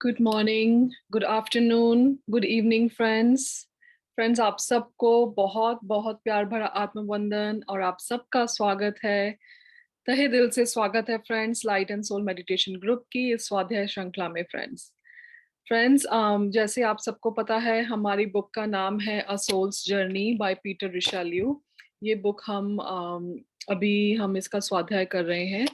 Good morning, good afternoon, good evening friends आप सबको बहुत बहुत प्यार भरा आत्मवंदन और आप सबका स्वागत है। तहे दिल से स्वागत है friends, light and soul meditation group की इस स्वाध्याय श्रृंखला में। फ्रेंड्स जैसे आप सबको पता है, हमारी बुक का नाम है अ सोल्स जर्नी बाय पीटर रिशाल्यू। ये बुक अभी हम इसका स्वाध्याय कर रहे हैं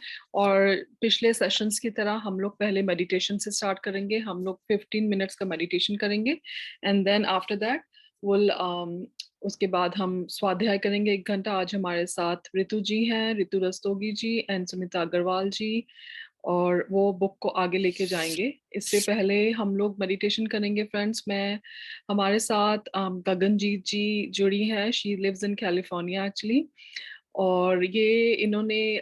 और पिछले सेशंस की तरह हम लोग पहले मेडिटेशन से स्टार्ट करेंगे। हम लोग 15 मिनट्स का मेडिटेशन करेंगे and then after that will उसके बाद हम स्वाध्याय करेंगे 1 घंटा। आज हमारे साथ ऋतु जी हैं, ऋतु रस्तोगी जी एंड सुनीता अग्रवाल जी, और वो बुक को आगे लेके जाएंगे। इससे पहले हम लोग मेडिटेशन करेंगे फ्रेंड्स। मैं हमारे साथ गगनजीत जी जुड़ी हैं, she lives in California actually. और ये इन्होंने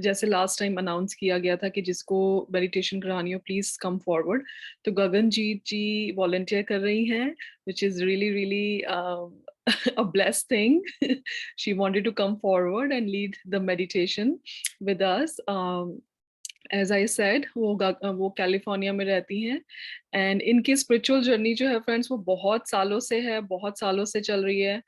जैसे लास्ट टाइम अनाउंस किया गया था कि जिसको मेडिटेशन करानी हो प्लीज कम फॉरवर्ड, तो गगनजीत जी वॉलंटियर कर रही हैं, which is really really a blessed thing. She wanted to come forward and lead the meditation with us. As I said वो कैलिफोर्निया में रहती हैं एंड इनकी स्पिरिचुअल जर्नी जो है फ्रेंड्स वो बहुत सालों से है, बहुत सालों से चल रही है।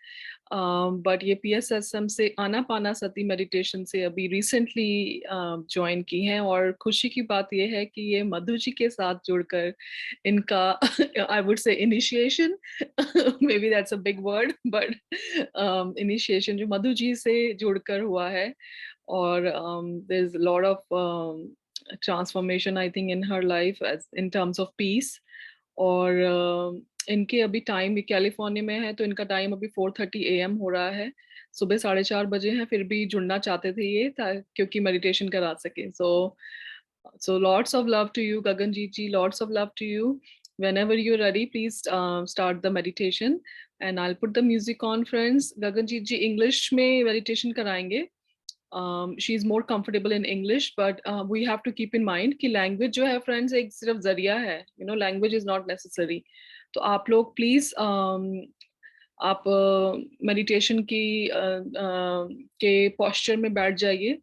बट ये पीएसएसएम से आनापाना सती मेडिटेशन से अभी रिसेंटली ज्वाइन की हैं, और खुशी की बात ये है कि ये मधु जी के साथ जुड़कर इनका I would say initiation, may be that's a big word, but initiation जो मधु जी से जुड़कर हुआ है। और there is lot of transformation I think in her life as in terms of peace. और इनके अभी टाइम कैलिफोर्निया में है तो इनका टाइम अभी 4:30 AM हो रहा है, सुबह 4:30 बजे हैं। फिर भी जुड़ना चाहते थे ये क्योंकि मेडिटेशन करा सके। so lots of love to you Gaganjeet ji, lots of love to you. Whenever you're ready, please start the meditation and I'll put the music on friends. Gaganjeet ji English में meditation कराएंगे। She is more comfortable in English, but we have to keep in mind कि language जो है friends एक सिर्फ जरिया है, you know, language is not necessary. तो आप लोग प्लीज आप मेडिटेशन की के पोस्चर में बैठ जाइए।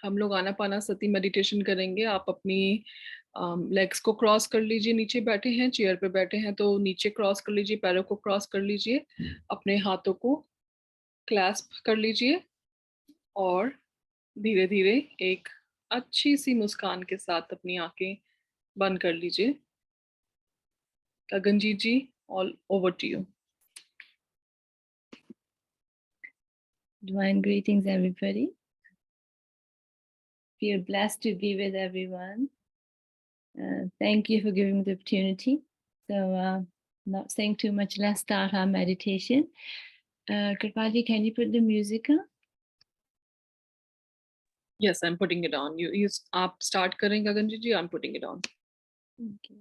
हम लोग आनापाना सती मेडिटेशन करेंगे। आप अपनी लेग्स को क्रॉस कर लीजिए, नीचे बैठे हैं, चेयर पे बैठे हैं तो नीचे क्रॉस कर लीजिए, पैरों को क्रॉस कर लीजिए, अपने हाथों को क्लैस्प कर लीजिए और धीरे धीरे एक अच्छी सी मुस्कान के साथ अपनी आंखें बंद कर लीजिए। Gaganjeet ji, all over to you. Divine greetings, everybody. Feel blessed to be with everyone. Thank you for giving me the opportunity. So, not saying too much, let's start our meditation. Kripali, can you put the music on? Yes, I'm putting it on. You आप start करें गगनजीत जी, I'm putting it on. Okay.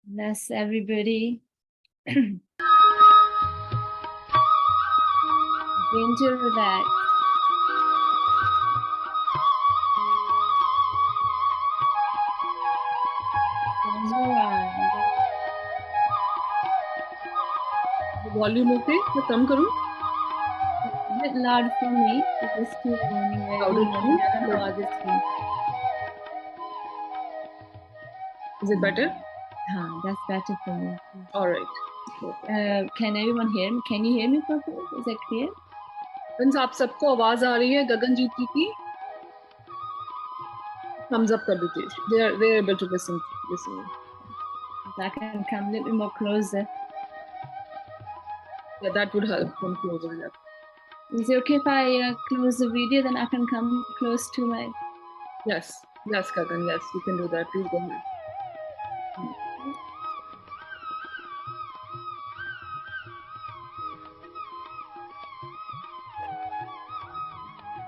Let's everybody begin to relax. Close your eyes. Volume okay, मैं कम करूं? A bit loud for me. Just keep going. Louder for you? I don't know others sleep. Is it better? That's better for me. All right. Can everyone hear me? Can you hear me properly? Is that clear? Friends आप सबको आवाज आ रही है गगनजीत जी की? thumbs up कर दीजिए। They're able to listen. I can come a little bit more closer. Yeah, that would help. Come closer. Yeah. Is it okay if I close the video, then I can come close to my... Yes, Gagan, yes, you can do that. Please go ahead.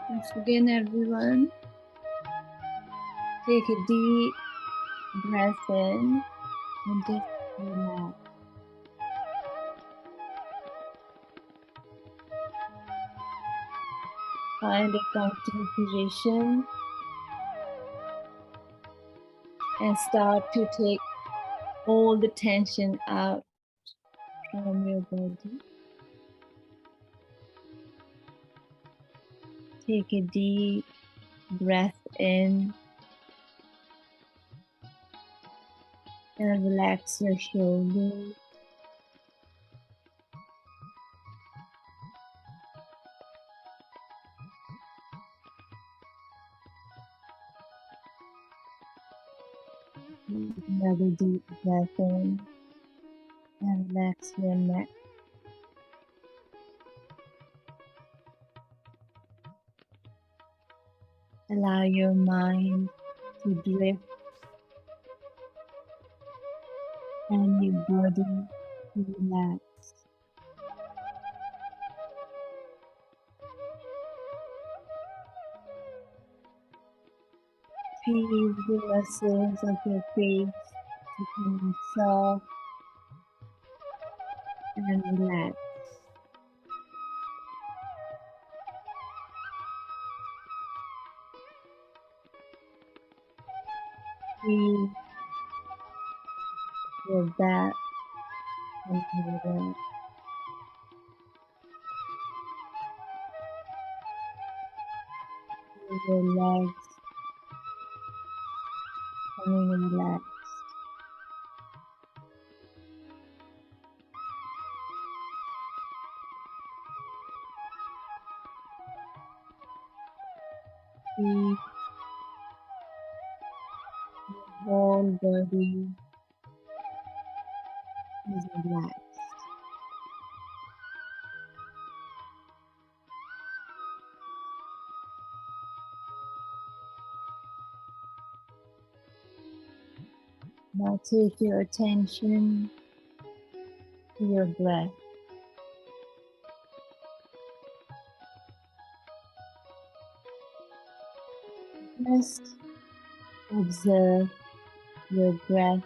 Once again, everyone, take a deep breath in and just relax. Find a comfortable position and start to take all the tension out from your body. Take a deep breath in and relax your shoulders. Another deep breath in and relax your neck. Allow your mind to drift and your body to relax. Feel the muscles of your face becoming soft and relaxed. Feel your back and relax. Feel your legs coming relaxed. Feel your whole body is relaxed. Now take your attention to your breath. Just observe your breath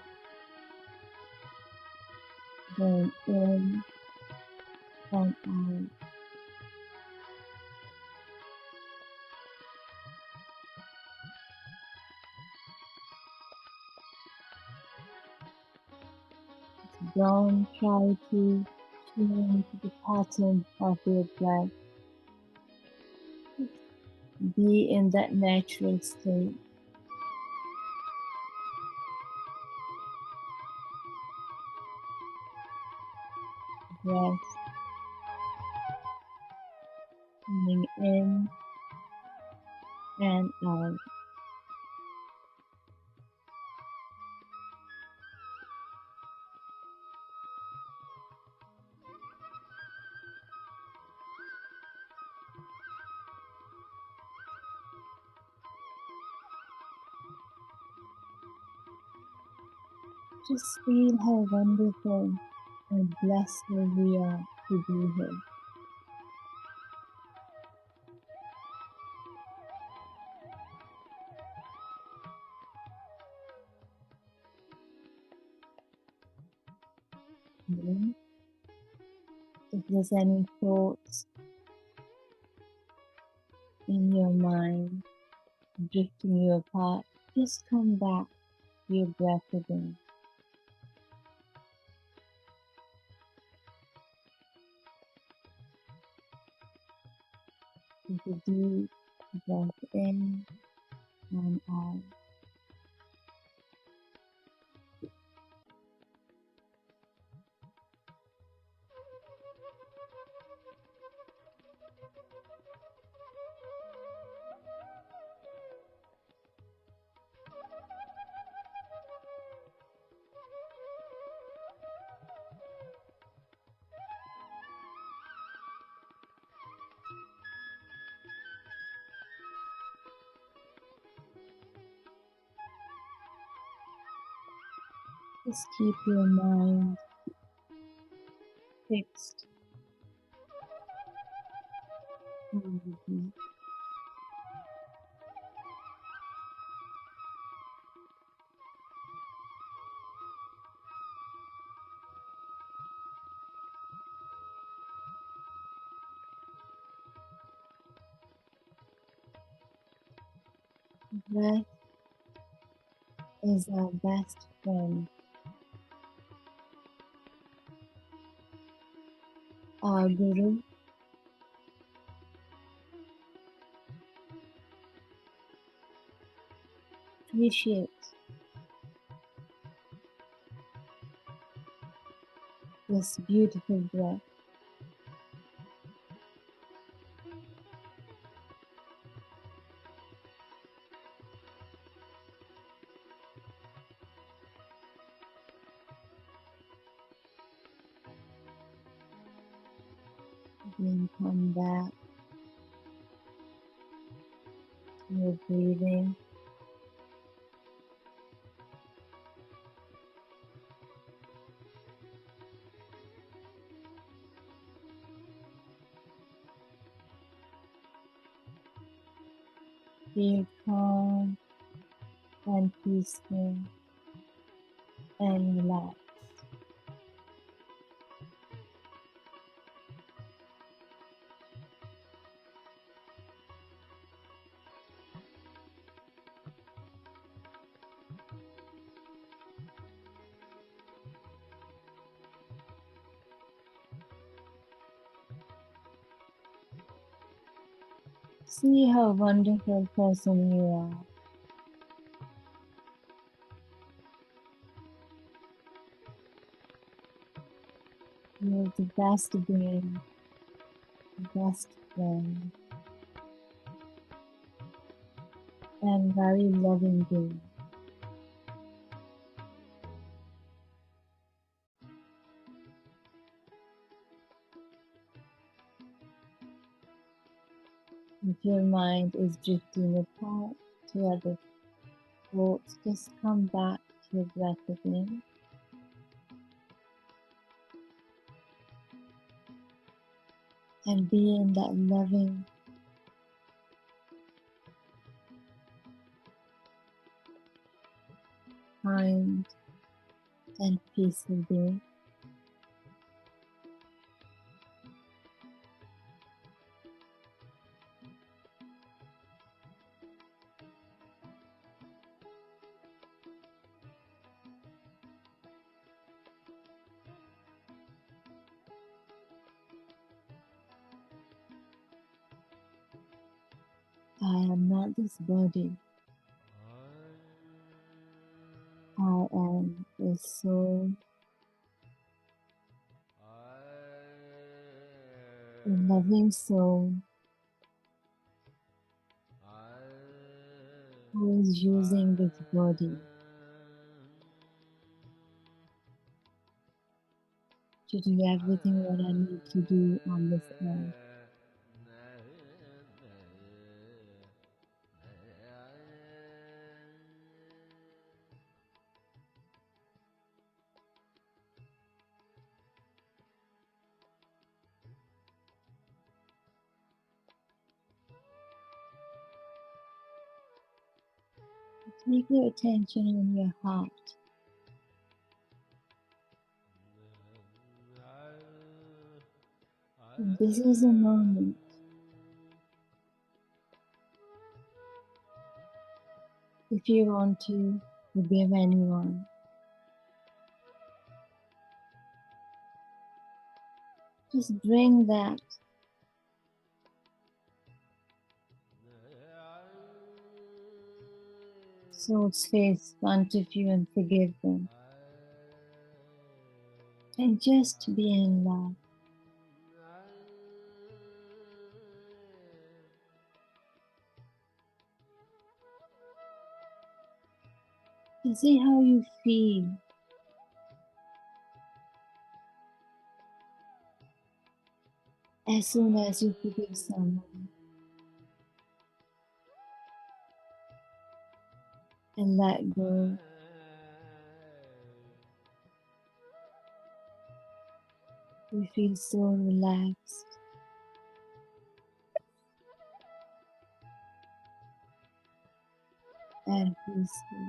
going in and out. Don't try to change the pattern of your breath. Be in that natural state. Breath coming in and out. Just feel how wonderful and blessed we are to be here. Okay? If there's any thoughts in your mind drifting you apart, just come back to your breath again. Take a deep breath in and out. Just keep your mind fixed on the breath. Breath is our best friend. Our guru, appreciate this beautiful breath. Then come back to your breathing. Feel calm and peaceful and relaxed. See how wonderful person you are. You're the best being, the best friend, and very loving being. If your mind is drifting apart to other thoughts, just come back to your breath again. And be in that loving, kind, and peaceful being. I am not this body. I am a soul, a loving soul who is using this body to do everything what I need to do on this earth. Take your attention on your heart. This is a moment if you want to forgive anyone. Just bring that soul's face in front of you and forgive them. And just be in love. To see how you feel as soon as you forgive someone and let go. You feel so relaxed and peaceful.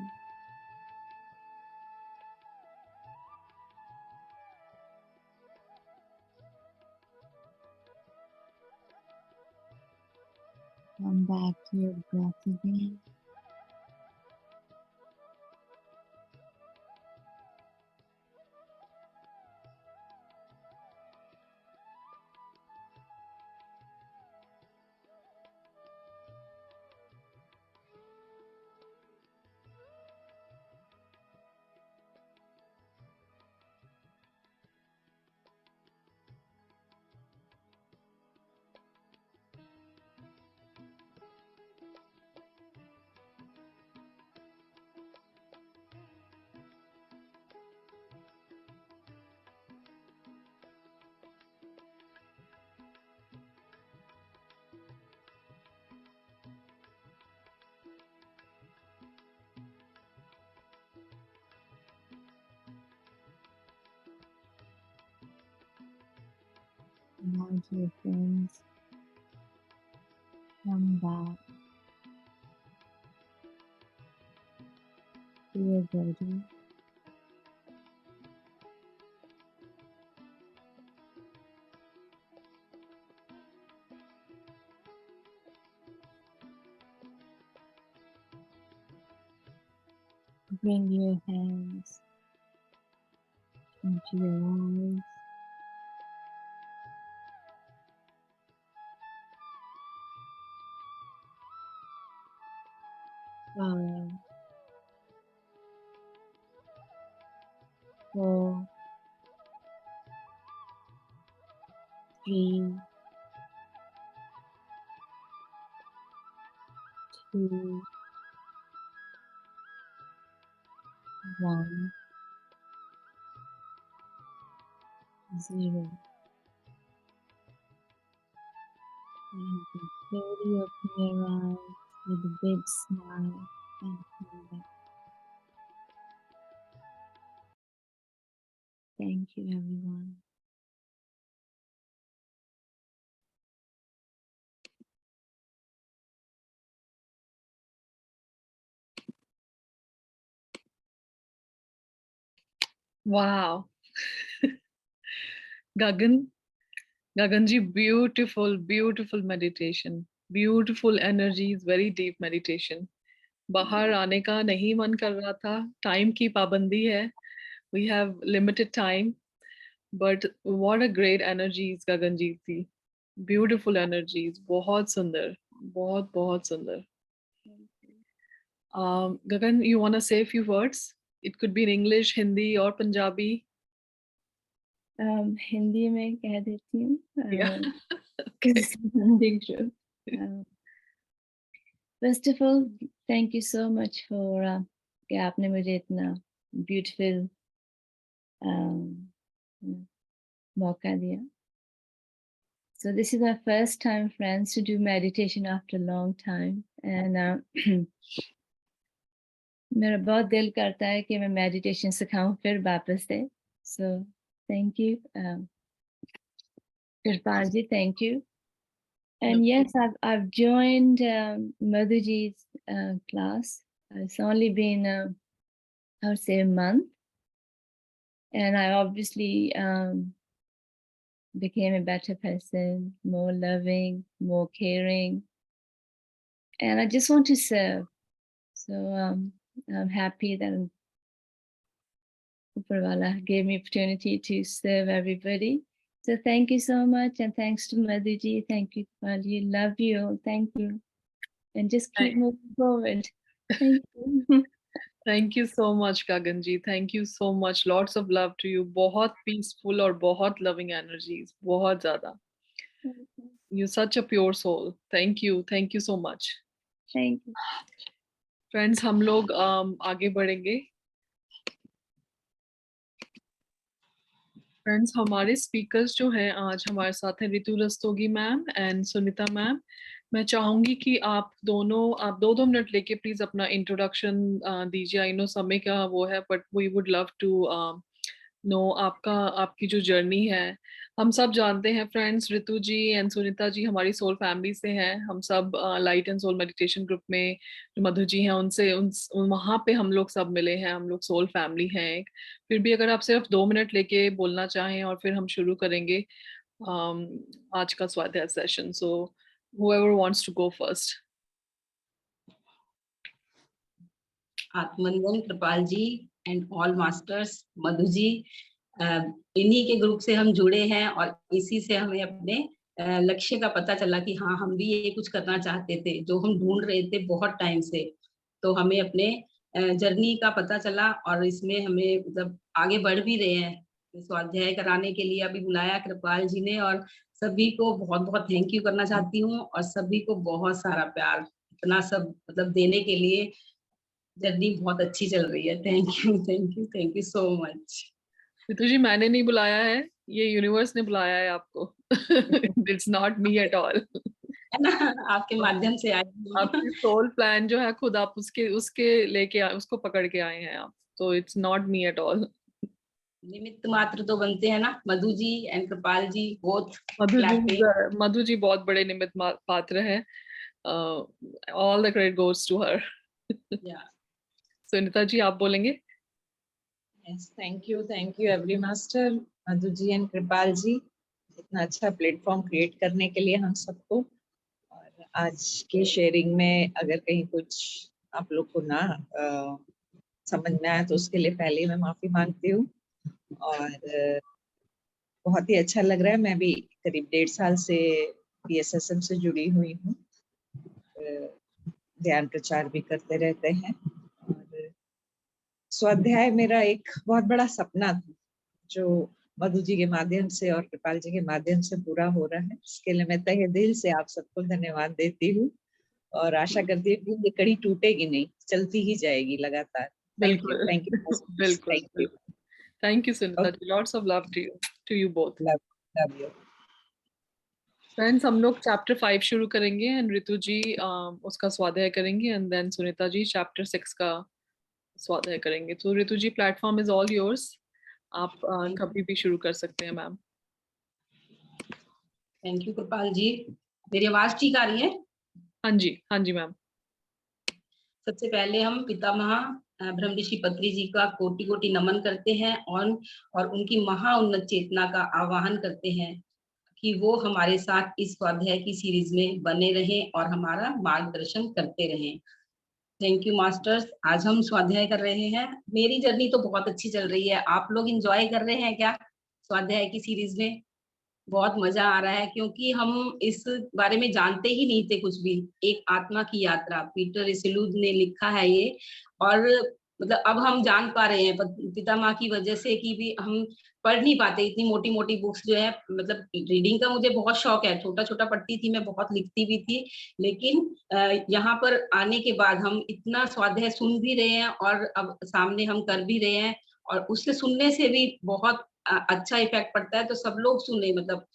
Come back to your breath again. Now, dear friends, come back to your body. Bring your hands into your eyes. Five, 4, 3, 2, 1, 0. And you can slowly open your eyes with a big smile and come back. Thank you, everyone. Wow. Gagan ji, beautiful meditation. Beautiful energies, very deep meditation. बाहर आने का नहीं मन कर रहा था, time की पाबंदी है. We have limited time, but what a great energies गगन जी थी. Beautiful energies, बहुत सुंदर, बहुत सुंदर. Gagan, you want to say a few words? It could be in English, Hindi or Punjabi. Hindi में कह देती हूँ. Yeah. First of all, thank you so much for कि आपने मुझे इतना beautiful मौका दिया. So this is my first time, friends, to do meditation after a long time, and मेरा बहुत दिल करता है कि मैं meditation सिखाऊं फिर वापस से. So thank you, Kirpal ji, thank you. And yes, I've joined Madhuji's class. It's only been I would say a month, and I obviously became a better person, more loving, more caring, and I just want to serve. So I'm happy that Upperwala gave me opportunity to serve everybody. So thank you so much, and thanks to Madhuji. Thank you, Kirpalji. Love you all. Thank you, and just keep moving forward. Thank you. Thank you so much, Gagan ji. Thank you so much. Lots of love to you. बहुत peaceful और बहुत loving energies. बहुत ज़्यादा. You're such a pure soul. Thank you. Thank you so much. Thank you. Friends, हम लोग आगे बढ़ेंगे. Friends, हमारे स्पीकर्स जो हैं आज हमारे साथ हैं Ritu Rastogi ma'am and Sunita ma'am. मैं चाहूंगी कि आप दो मिनट लेके प्लीज अपना इंट्रोडक्शन दीजिए. आई नो समय का वो है, but we would love to know आपकी जो जर्नी है. हम सब जानते हैं फ्रेंड्स, रितु जी एंड सुनीता जी हमारी सोल फैमिली से हैं. हम सब light and soul meditation group में जो मधु जी हैं उनसे वहां पे हम लोग सब मिले हैं. हम लोग सोल फैमिली हैं एक. फिर भी अगर आप सिर्फ 2 मिनट लेके बोलना चाहें और फिर हम शुरू करेंगे आज का स्वाध्याय session. So whoever wants to go first. आत्मनंदन, Kripal ji and all masters, Madhu ji, इन्हीं के ग्रुप से हम जुड़े हैं और इसी से हमें अपने लक्ष्य का पता चला कि हाँ, हम भी ये कुछ करना चाहते थे जो हम ढूंढ रहे थे बहुत टाइम से. तो हमें अपने जर्नी का पता चला और इसमें हमें मतलब आगे बढ़ भी रहे हैं. स्वाध्याय कराने के लिए अभी बुलाया कृपाल जी ने और सभी को बहुत बहुत थैंक यू करना चाहती हूँ और सभी को बहुत सारा प्यार इतना सब मतलब देने के लिए. जर्नी बहुत अच्छी चल रही है. Thank you so much. Ritu ji, मैंने नहीं बुलाया है, ये यूनिवर्स ने बुलाया है आपको. It's not me at all. आपके माध्यम से आए. आपकी सोल प्लान जो है खुद आप उसके लेके उसको पकड़ के आए हैं आप. तो it's not me at all. निमित्त मात्र तो बनते हैं ना, Madhu ji and Kripal ji both Madhu ji clapping. Madhu ji बहुत बड़े निमित्त पात्र हैं। All the credit goes to her. या सुनीता जी आप बोलेंगे? Yes, thank you every master, Madhu ji and Kripal ji, इतना अच्छा प्लेटफॉर्म क्रिएट करने के लिए हम सबको। और आज की शेयरिंग में अगर कहीं कुछ आप लोग को ना समझ में आया तो उसके लिए पहले ही मैं माफी मांगती हूँ। और बहुत ही अच्छा लग रहा है। मैं भी करीब 1.5 साल से PSSM से जुड़ी हुई हूँ, ध्यान प्रचार भी करते रहते हैं। और स्वाध्याय मेरा एक बहुत बड़ा सपना था जो मधु जी के माध्यम से और कृपाल जी के माध्यम से पूरा हो रहा है। इसके लिए मैं तहे दिल से आप सबको धन्यवाद देती हूँ और आशा करती हूँ कि ये कड़ी टूटेगी नहीं, चलती ही जाएगी लगातार। थैंक यू, बिल्कुल। थैंक यू, बिल्कुल thank you. Thank you Sunita ji, lots of love to you both. Love you. Friends हम लोग चैप्टर 5 शुरू करेंगे एंड ऋतु जी उसका स्वाध्याय करेंगे and then Sunita ji chapter 6 का स्वाध्याय करेंगे। तो Ritu ji platform is all yours, आप कभी भी शुरू कर सकते हैं ma'am. Thank you Kripal ji. मेरी आवाज ठीक आ रही है? हाँ जी मैम। सबसे पहले हम पितामह ब्रह्म ऋषि पत्री जी का कोटि कोटि नमन करते हैं और उनकी महाउन्नत चेतना का आवाहन करते हैं कि वो हमारे साथ इस स्वाध्याय की सीरीज में बने रहें और हमारा मार्गदर्शन करते रहें। Thank you masters. आज हम स्वाध्याय कर रहे हैं। मेरी जर्नी तो बहुत अच्छी चल रही है। आप लोग एंजॉय कर रहे हैं क्या स्वाध्याय की सीरीज में? बहुत मजा आ रहा है क्योंकि हम इस बारे में जानते ही नहीं थे कुछ भी। एक आत्मा की यात्रा, पीटर रिसलूज ने लिखा है ये। और मतलब अब हम जान पा रहे हैं पितामह की वजह से कि भी हम पढ़ नहीं पाते इतनी मोटी मोटी बुक्स जो है। मतलब रीडिंग का मुझे बहुत शौक है, छोटा छोटा पढ़ती थी मैं, बहुत लिखती भी थी। लेकिन यहाँ पर आने के बाद हम इतना स्वाध्याय सुन भी रहे हैं और अब सामने हम कर भी रहे हैं। और उससे सुनने से भी बहुत अच्छा इफेक्ट पड़ता है। तो सब लोग सुने, मतलब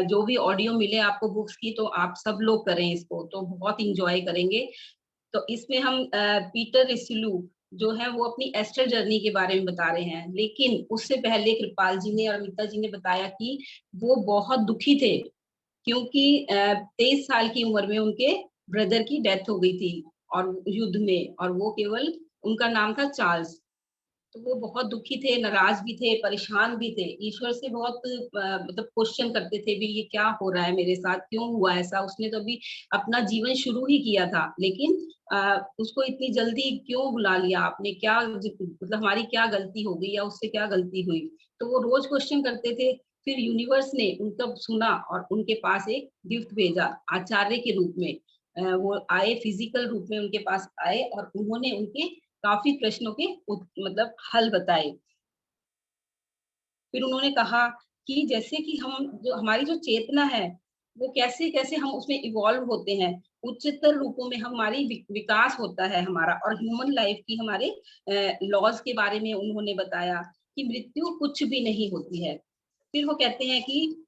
जो भी ऑडियो मिले आपको बुक्स की तो आप सब लोग करें इसको, तो बहुत इंजॉय करेंगे। तो इसमें हम पीटर रिसलू जो है वो अपनी एस्टर जर्नी के बारे में बता रहे हैं। लेकिन उससे पहले कृपाल जी ने और अमिता जी ने बताया कि वो बहुत दुखी थे क्योंकि 23 साल की उम्र में उनके ब्रदर की डेथ हो गई थी और युद्ध में, और वो केवल, उनका नाम था चार्ल्स। तो वो बहुत दुखी थे, नाराज भी थे, परेशान भी थे, ईश्वर से बहुत मतलब क्वेश्चन करते थे भी ये क्या हो रहा है मेरे साथ, क्यों हुआ ऐसा। उसने तो अभी अपना जीवन शुरू ही किया था, लेकिन उसको इतनी जल्दी क्यों बुला लिया आपने, क्या मतलब हमारी क्या गलती हो गई या उससे क्या गलती हुई। तो वो रोज क्वेश्चन करते थे। फिर यूनिवर्स ने उनका सुना और उनके पास एक गिफ्ट भेजा आचार्य के रूप में। वो आए, फिजिकल रूप में उनके पास आए और उन्होंने उनके काफी प्रश्नों के मतलब हल बताए। फिर उन्होंने कहा कि जैसे कि हम जो हमारी जो चेतना है वो कैसे कैसे हम उसमें इवॉल्व होते हैं, उच्चतर रूपों में हमारी विकास होता है हमारा, और ह्यूमन लाइफ की हमारे लॉज के बारे में उन्होंने बताया कि मृत्यु कुछ भी नहीं होती है। फिर वो कहते हैं कि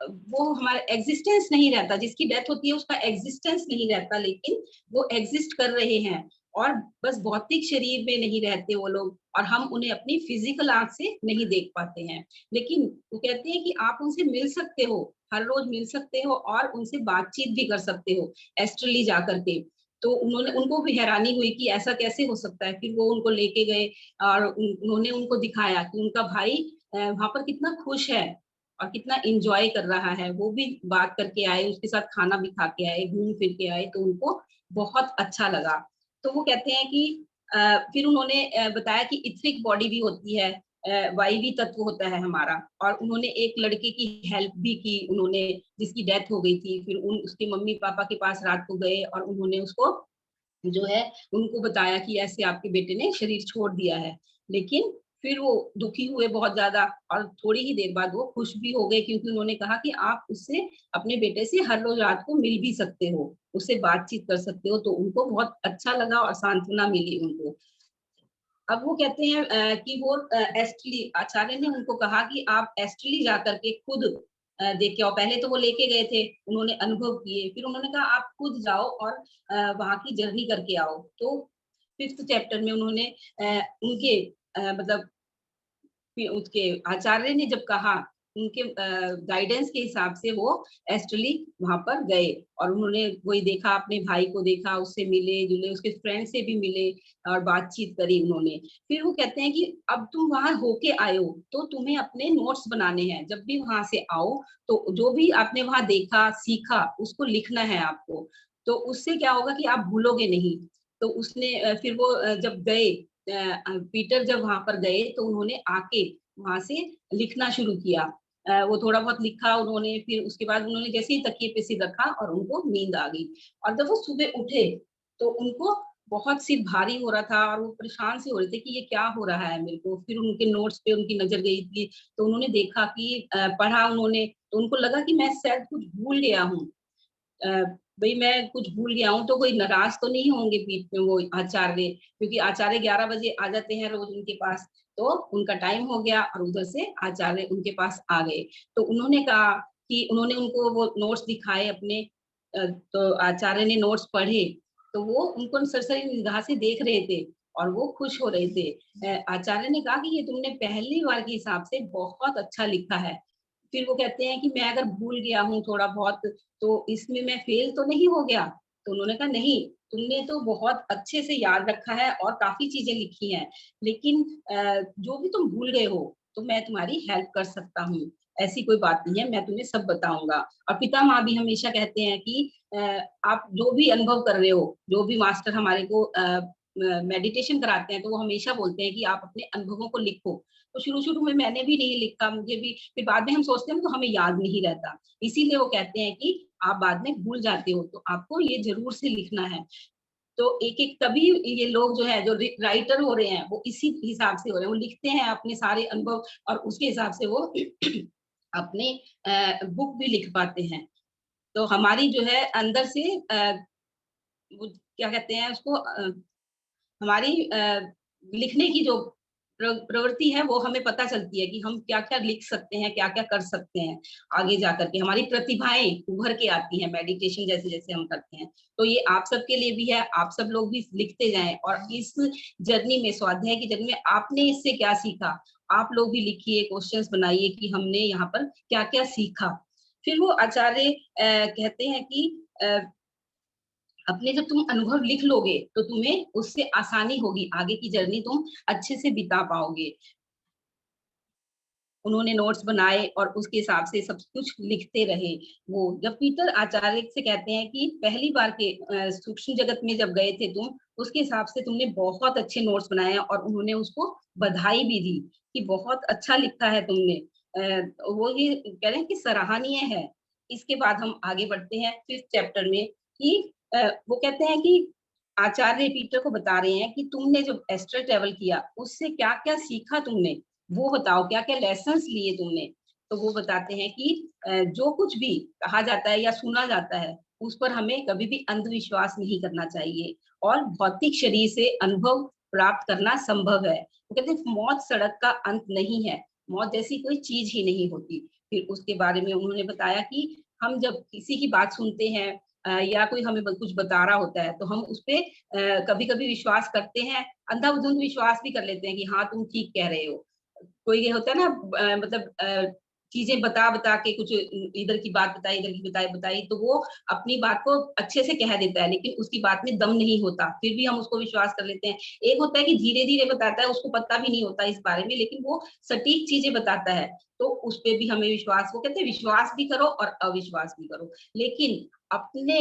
वो हमारा एग्जिस्टेंस नहीं रहता, जिसकी डेथ होती है उसका एग्जिस्टेंस नहीं रहता, लेकिन वो एग्जिस्ट कर रहे हैं और बस भौतिक शरीर में नहीं रहते वो लोग, और हम उन्हें अपनी फिजिकल आंख से नहीं देख पाते हैं। लेकिन वो कहते हैं कि आप उनसे मिल सकते हो, हर रोज मिल सकते हो और उनसे बातचीत भी कर सकते हो एस्ट्रली जा करके। तो उनको भी हैरानी हुई कि ऐसा कैसे हो सकता है। फिर वो उनको लेके गए और उन्होंने उनको दिखाया कि उनका भाई वहां पर कितना खुश है और कितना एंजॉय कर रहा है। वो भी बात करके आए, उसके साथ खाना भी खा के आए, घूम फिर के आए, तो उनको बहुत अच्छा लगा। तो वो कहते हैं कि फिर उन्होंने बताया कि इथरिक बॉडी भी होती है, वायवी तत्व होता है हमारा। और उन्होंने एक लड़के की हेल्प भी की, उन्होंने, जिसकी डेथ हो गई थी। फिर उसके मम्मी पापा के पास रात को गए और उन्होंने उसको जो है उनको बताया कि ऐसे आपके बेटे ने शरीर छोड़ दिया है। लेकिन फिर वो दुखी हुए बहुत ज्यादा और थोड़ी ही देर बाद वो खुश भी हो गए, क्योंकि उन्होंने कहा कि आप उससे, अपने बेटे से हर रोज रात को मिल भी सकते हो, उससे बातचीत कर सकते हो। तो उनको बहुत अच्छा लगा और सांत्वना मिली उनको। अब वो कहते हैं कि वो एस्ट्रली, आचार्य ने उनको कहा कि आप एस्ट्रली जाकर के खुद देख के आओ। पहले तो वो लेके गए थे, उन्होंने अनुभव किए, फिर उन्होंने कहा आप खुद जाओ और वहां की जर्नी करके आओ। तो 5th चैप्टर में उन्होंने उनके मतलब फिर उसके आचार्य ने जब कहा, उनके गाइडेंस के हिसाब से वो एस्ट्रली वहां पर गए और उन्होंने वही देखा, अपने भाई को देखा, उससे मिले जुले, उसके फ्रेंड से भी मिले और बातचीत करी उन्होंने। फिर वो कहते हैं कि अब तुम वहां होके आए हो तो तुम्हें अपने नोट्स बनाने हैं। जब भी वहां से आओ तो जो भी आपने वहां देखा सीखा उसको लिखना है आपको, तो उससे क्या होगा कि आप भूलोगे नहीं। तो उसने फिर वो जब गए, पीटर जब वहां पर गए तो उन्होंने आके वहां से लिखना शुरू किया। वो थोड़ा बहुत लिखा उन्होंने, फिर उसके बाद उन्होंने जैसे ही तकिए पे सिर रखा और उनको नींद आ गई। और जब वो सुबह उठे तो उनको बहुत सिर भारी हो रहा था और वो परेशान से हो रहे थे कि ये क्या हो रहा है मेरे को। फिर उनके नोट्स पे उनकी नजर गई थी तो उन्होंने देखा कि पढ़ा उन्होंने, तो उनको लगा कि मैं शायद कुछ भूल गया हूँ। भाई मैं कुछ भूल गया हूँ, तो कोई नाराज तो नहीं होंगे पीठ में वो आचार्य, क्योंकि आचार्य 11 बजे आ जाते हैं रोज उनके पास। तो उनका टाइम हो गया और उधर से आचार्य उनके पास आ गए। तो उन्होंने कहा कि उन्होंने उनको वो नोट्स दिखाए अपने, तो आचार्य ने नोट्स पढ़े तो वो उनको सरसरी निगाह से देख रहे थे और वो खुश हो रहे थे। आचार्य ने कहा कि ये तुमने पहली बार के हिसाब से बहुत अच्छा लिखा है। फिर वो कहते हैं कि मैं अगर भूल गया हूँ थोड़ा बहुत तो इसमें मैं फेल तो नहीं हो गया। तो उन्होंने कहा नहीं, तुमने तो बहुत अच्छे से याद रखा है और काफी चीजें लिखी हैं, लेकिन जो भी तुम भूल गए हो तो मैं तुम्हारी हेल्प कर सकता हूँ। ऐसी कोई बात नहीं है, मैं तुम्हें सब बताऊंगा। और पिता माँ भी हमेशा कहते हैं कि आप जो भी अनुभव कर रहे हो, जो भी मास्टर हमारे को मेडिटेशन कराते हैं तो वो हमेशा बोलते हैं कि आप अपने अनुभवों को लिखो। तो शुरू शुरू में मैंने भी नहीं लिखा, मुझे भी, फिर बाद में हम सोचते हैं तो हमें याद नहीं रहता, इसीलिए वो कहते हैं कि आप बाद में भूल जाते हो तो आपको ये जरूर से लिखना है। तो एक एक तभी ये लोग जो है जो राइटर हो रहे हैं वो इसी हिसाब से हो रहे हैं, वो लिखते हैं अपने सारे अनुभव और उसके हिसाब से वो अपने बुक भी लिख पाते हैं। तो हमारी जो है अंदर से वो क्या कहते हैं उसको, हमारी लिखने की जो प्रवृत्ति है वो हमें पता चलती है कि हम क्या-क्या लिख सकते हैं, क्या-क्या कर सकते हैं। आगे जाकर के हमारी प्रतिभाएँ उभर के आती हैं मेडिटेशन जैसे-जैसे हम करते हैं। तो ये आप सबके लिए भी है, आप सब लोग भी लिखते जाएँ और इस जर्नी में, स्वाध्याय की जर्नी में आपने इससे क्या सीखा? आप लोग भी लिखिए, क्वेश्चन्स बनाइए कि हमने यहाँ पर क्या-क्या सीखा। फिर वो आचार्य कहते हैं कि अपने जब तुम अनुभव लिख लोगे तो तुम्हें उससे आसानी होगी, आगे की जर्नी तुम अच्छे से बिता पाओगे। उन्होंने नोट्स बनाए और उसके हिसाब से सब कुछ लिखते रहे। वो जब पीटर आचार्य से कहते हैं कि पहली बार के सूक्ष्म जगत में जब गए थे तुम, उसके हिसाब से तुमने बहुत अच्छे नोट्स बनाए हैं और उन्होंने उसको बधाई भी दी कि बहुत अच्छा लिखा है तुमने। वो ये कह रहे हैं कि सराहनीय है। इसके बाद हम आगे बढ़ते हैं 5th चैप्टर में कि वो कहते हैं कि आचार्य पीटर को बता रहे हैं कि तुमने जब एस्ट्रल ट्रैवल किया, उससे क्या-क्या सीखा तुमने? वो बताओ क्या-क्या लेसन्स लिए तुमने? तो वो बताते हैं कि जो कुछ भी कहा जाता है या सुना जाता है, उस पर हमें कभी भी अंधविश्वास नहीं करना चाहिए और भौतिक शरीर से अनुभव प्राप्त करना संभव है। वो कहते हैं मौत सड़क का अंत नहीं है, मौत जैसी कोई चीज़ ही नहीं होती। फिर उसके बारे में उन्होंने बताया कि हम जब किसी की बात सुनते हैं या कोई हमें कुछ बता रहा होता है, तो हम उसपे कभी-कभी विश्वास करते हैं, अंधाधुंध विश्वास भी कर लेते हैं कि हाँ, तुम ठीक कह रहे हो। कोई ये होता है ना मतलब चीजें बता-बता के कुछ इधर की बात बताई, इधर की बताई, तो वो अपनी बात को अच्छे से कह देता है, लेकिन उसकी बात में दम नहीं होता, फिर भी हम उसको विश्वास कर लेते हैं। एक होता है कि धीरे-धीरे बताता है, उसको पता भी नहीं होता इस बारे में, लेकिन वो सटीक चीजें बताता है, तो उसपे भी हमें विश्वास, वो कहते हैं विश्वास भी करो और अविश्वास भी करो। लेकिन अपने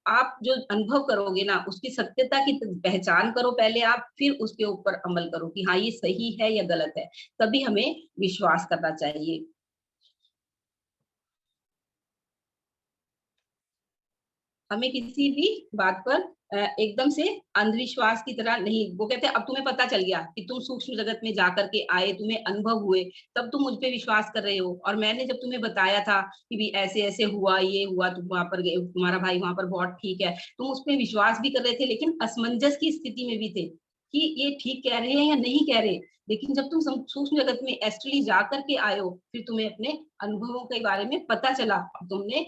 आप जो अनुभव करोगे ना, उसकी सत्यता की पहचान करो पहले आप, फिर उसके ऊपर अमल करो कि हाँ, ये सही है या गलत है, तभी हमें विश्वास करना चाहिए। हमें किसी भी बात पर एकदम से अंधविश्वास की तरह नहीं, वो कहते हैं अब तुम्हें पता चल गया कि तुम सूक्ष्म जगत में जाकर के आए, तुम्हें अनुभव हुए, तब तुम मुझ पे विश्वास कर रहे हो और मैंने जब तुम्हें बताया था कि भी ऐसे-ऐसे हुआ, ये हुआ, तुम वहाँ पर गए, तुम्हारा भाई वहाँ पर बहुत ठीक है, तुम उस पे विश्वास भी कर रहे थे लेकिन असमंजस की स्थिति में भी थे कि ये ठीक कह रहे हैं या नहीं कह रहे। लेकिन जब तुम सूक्ष्म जगत में एस्ट्रली जा कर के आए हो, फिर तुम्हें अपने अनुभवों के बारे में पता चला, तुमने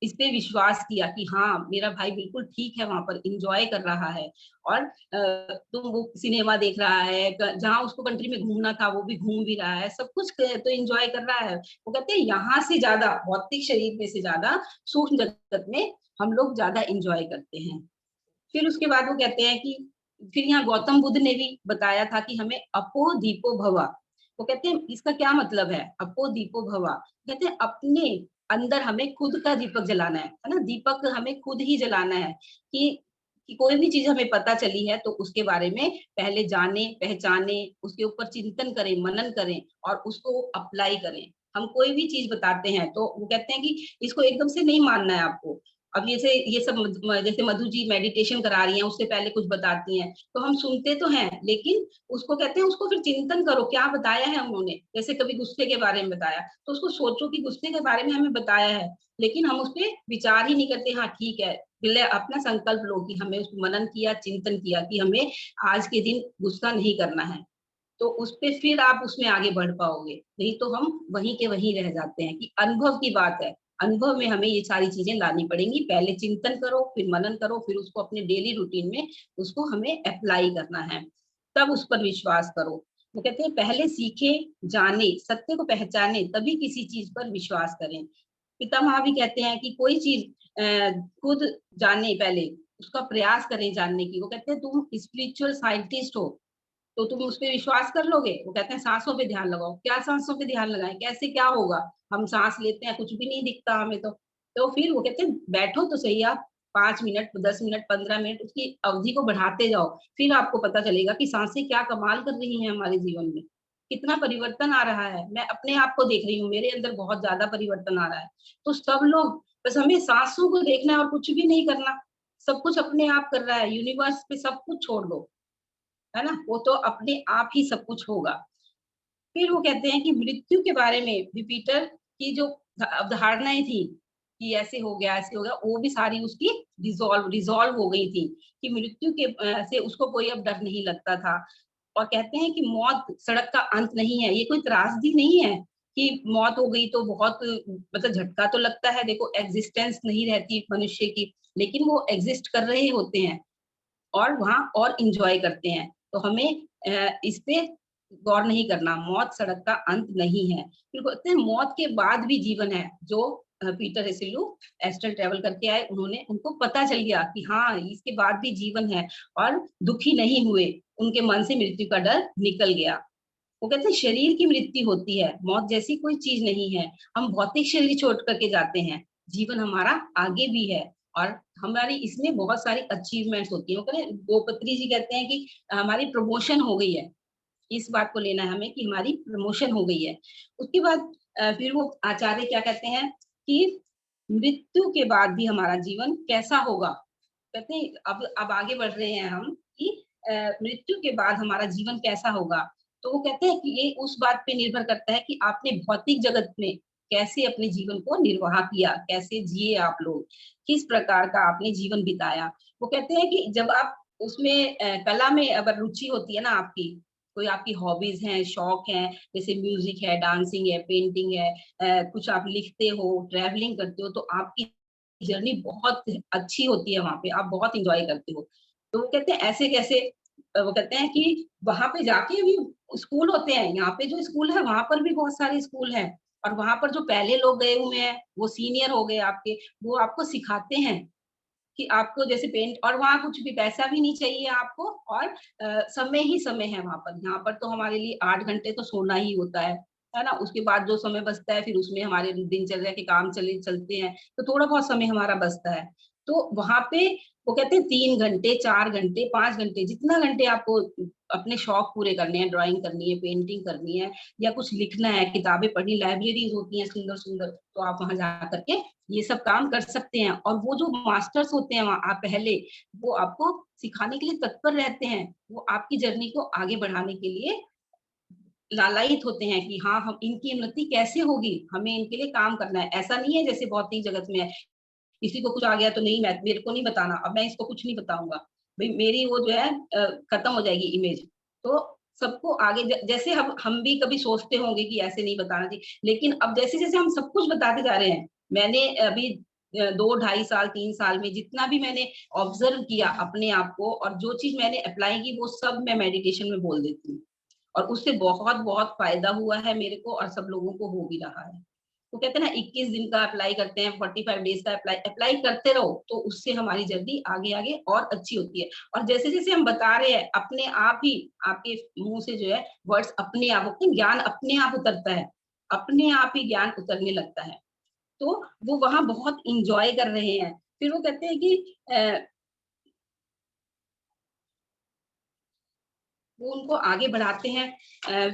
इस पे विश्वास किया कि हाँ मेरा भाई बिल्कुल ठीक है, वहां पर इंजॉय कर रहा है, और तुम वो सिनेमा देख रहा है, जहाँ उसको कंट्री में घूमना था वो भी घूम भी रहा है, सब कुछ तो एंजॉय कर रहा है। वो कहते हैं यहाँ से ज्यादा, भौतिक शरीर में से ज्यादा सूक्ष्म जगत में हम लोग ज्यादा एंजॉय करते हैं। फिर उसके बाद वो कहते हैं कि फिर यहाँ गौतम बुद्ध ने भी बताया था कि हमें अपो दीपो भवा। वो कहते हैं इसका क्या मतलब है, अपो दीपो भवा, कहते हैं अपने अंदर हमें खुद का दीपक जलाना है ना, दीपक हमें खुद ही जलाना है। कि कोई भी चीज हमें पता चली है तो उसके बारे में पहले जाने पहचाने, उसके ऊपर चिंतन करें, मनन करें और उसको अप्लाई करें। हम कोई भी चीज बताते हैं तो वो कहते हैं कि इसको एकदम से नहीं मानना है आपको। अब ये सब जैसे मधु जी मेडिटेशन करा रही हैं, उससे पहले कुछ बताती हैं, तो हम सुनते तो हैं, लेकिन उसको कहते हैं उसको फिर चिंतन करो, क्या बताया है उन्होंने। जैसे कभी गुस्से के बारे में बताया तो उसको सोचो कि गुस्से के बारे में हमें बताया है, लेकिन हम उस पर विचार ही नहीं करते। हाँ ठीक है, पहले अपना संकल्प लो कि हमें उसको मनन किया, चिंतन किया कि हमें आज के दिन गुस्सा नहीं करना है, तो उस पे फिर आप उसमें आगे बढ़ पाओगे। नहीं तो हम वहीं के वहीं रह जाते हैं। कि अनुभव की बात है, अनुभव में हमें ये सारी चीजें लानी पड़ेंगी। पहले चिंतन करो, फिर मनन करो, फिर उसको अपने डेली रूटीन में उसको हमें अप्लाई करना है, तब उस पर विश्वास करो। वो कहते हैं पहले सीखे, जाने, सत्य को पहचाने, तभी किसी चीज पर विश्वास करें। पितामह भी कहते हैं कि कोई चीज खुद जाने, पहले उसका प्रयास करें जानने की। वो कहते हैं तुम स्पिरिचुअल साइंटिस्ट हो तो तुम उस पर विश्वास कर लोगे। वो कहते हैं सांसों पे ध्यान लगाओ। क्या सांसों पे ध्यान लगाएं, कैसे क्या होगा, हम सांस लेते हैं कुछ भी नहीं दिखता हमें तो फिर वो कहते हैं बैठो तो सही आप, 5 मिनट, 10 मिनट, 15 मिनट, उसकी अवधि को बढ़ाते जाओ, फिर आपको पता चलेगा कि सांसें क्या कमाल कर रही हैं हमारे जीवन में, कितना परिवर्तन आ रहा है। मैं अपने आप को देख रही हूँ, मेरे अंदर बहुत ज्यादा परिवर्तन आ रहा है। तो सब लोग, बस हमें सांसों को देखना है और कुछ भी नहीं करना, सब कुछ अपने आप कर रहा है। यूनिवर्स पे सब कुछ छोड़ दो, है ना, वो तो अपने आप ही सब कुछ होगा। फिर वो कहते हैं कि मृत्यु के बारे में भी पीटर की जो अवधारणाएं थी कि ऐसे हो गया, ऐसे हो गया, वो भी सारी उसकी रिजॉल्व हो गई थी। कि मृत्यु के से उसको कोई अब डर नहीं लगता था। और कहते हैं कि मौत सड़क का अंत नहीं है, ये कोई त्रासदी नहीं है कि मौत हो गई तो बहुत मतलब झटका तो लगता है। देखो एग्जिस्टेंस नहीं रहती मनुष्य की, लेकिन वो एग्जिस्ट कर रहे होते हैं और वहां और इंजॉय करते हैं। तो हमें इस पे गौर नहीं करना, मौत सड़क का अंत नहीं है। फिर कहते हैं मौत के बाद भी जीवन है। जो पीटर हेसेलू एस्ट्रल ट्रेवल करके आए, उन्होंने, उनको पता चल गया कि हाँ इसके बाद भी जीवन है, और दुखी नहीं हुए, उनके मन से मृत्यु का डर निकल गया। वो कहते हैं शरीर की मृत्यु होती है, मौत जैसी कोई चीज नहीं है। हम भौतिक शरीर छोड़ करके जाते हैं, जीवन हमारा आगे भी है, और हमारी इसमें बहुत सारी अचीवमेंट्स होती है। वो कहते हैं, गोपत्री जी कहते हैं कि हमारी प्रमोशन हो गई है। इस बात को लेना है हमें कि हमारी प्रमोशन हो गई है। उसके बाद फिर वो आचार्य क्या कहते हैं कि मृत्यु के बाद भी हमारा जीवन कैसा होगा। कहते हैं अब आगे बढ़ रहे हैं हम कि मृत्यु के बाद हमारा जीवन कैसा होगा। तो वो कहते हैं कि ये उस बात पे निर्भर करता है कि आपने भौतिक जगत में कैसे अपने जीवन को निर्वाह किया, कैसे जिए आप लोग, किस प्रकार का आपने जीवन बिताया। वो कहते हैं कि जब आप उसमें कला में अगर रुचि होती है ना आपकी, कोई आपकी हॉबीज हैं, शौक हैं, जैसे म्यूजिक है, डांसिंग है, पेंटिंग है, कुछ आप लिखते हो, ट्रैवलिंग करते हो, तो आपकी जर्नी बहुत अच्छी होती है, वहां पे आप बहुत इंजॉय करते हो। तो वो कहते हैं ऐसे कैसे, वो कहते हैं कि वहां पे जाके भी स्कूल होते हैं, यहाँ पे जो स्कूल है वहां पर भी बहुत सारे स्कूल हैं, और वहां पर जो पहले लोग गए हुए हैं वो सीनियर हो गए आपके, वो आपको सिखाते हैं कि आपको जैसे पेंट, और वहाँ कुछ भी पैसा भी नहीं चाहिए आपको, और समय ही समय है वहां पर। यहाँ पर तो हमारे लिए 8 घंटे तो सोना ही होता है ना। उसके बाद जो समय बचता है फिर उसमें हमारे दिनचर्या के काम चलते हैं, तो थोड़ा बहुत समय हमारा बचता है। तो वहां पे वो कहते हैं 3 घंटे, 4 घंटे, 5 घंटे, जितना घंटे आपको अपने शौक पूरे करने हैं, ड्राइंग करनी है, पेंटिंग करनी है, या कुछ लिखना है, किताबें पढ़नी, लाइब्रेरीज होती हैं सुंदर सुंदर, तो आप वहां जा करके ये सब काम कर सकते हैं। और वो जो मास्टर्स होते हैं वहाँ आप पहले, वो आपको सिखाने के लिए तत्पर रहते हैं, वो आपकी जर्नी को आगे बढ़ाने के लिए लालायित होते हैं कि हाँ हम इनकी उन्नति कैसे होगी, हमें इनके लिए काम करना है। ऐसा नहीं है जैसे भौतिक जगत में है, किसी को कुछ आ गया तो नहीं, मैं, मेरे को नहीं बताना, अब मैं इसको कुछ नहीं बताऊंगा, भाई मेरी वो जो है खत्म हो जाएगी इमेज। तो सबको आगे जैसे हम भी कभी सोचते होंगे कि ऐसे नहीं बताना चाहिए, लेकिन अब जैसे जैसे हम सब कुछ बताते जा रहे हैं, मैंने अभी 2-2.5 साल 3 साल में जितना भी मैंने ऑब्जर्व किया अपने आप को और जो चीज मैंने अप्लाई की वो सब मैं मेडिटेशन में बोल देती हूँ, और उससे बहुत बहुत फायदा हुआ है मेरे को और सब लोगों को हो भी रहा है। तो कहते हैं ना 21 दिन का अप्लाई करते हैं, 45 डेज का अप्लाई करते रहो, तो उससे हमारी जर्नी आगे आगे और अच्छी होती है। और जैसे जैसे हम बता रहे हैं अपने आप ही आपके मुंह से जो है वर्ड्स अपने आप, ज्ञान अपने आप उतरता है, अपने आप ही ज्ञान उतरने लगता है। तो वो वहां बहुत इंजॉय कर रहे हैं। फिर वो कहते हैं कि वो उनको आगे बढ़ाते हैं,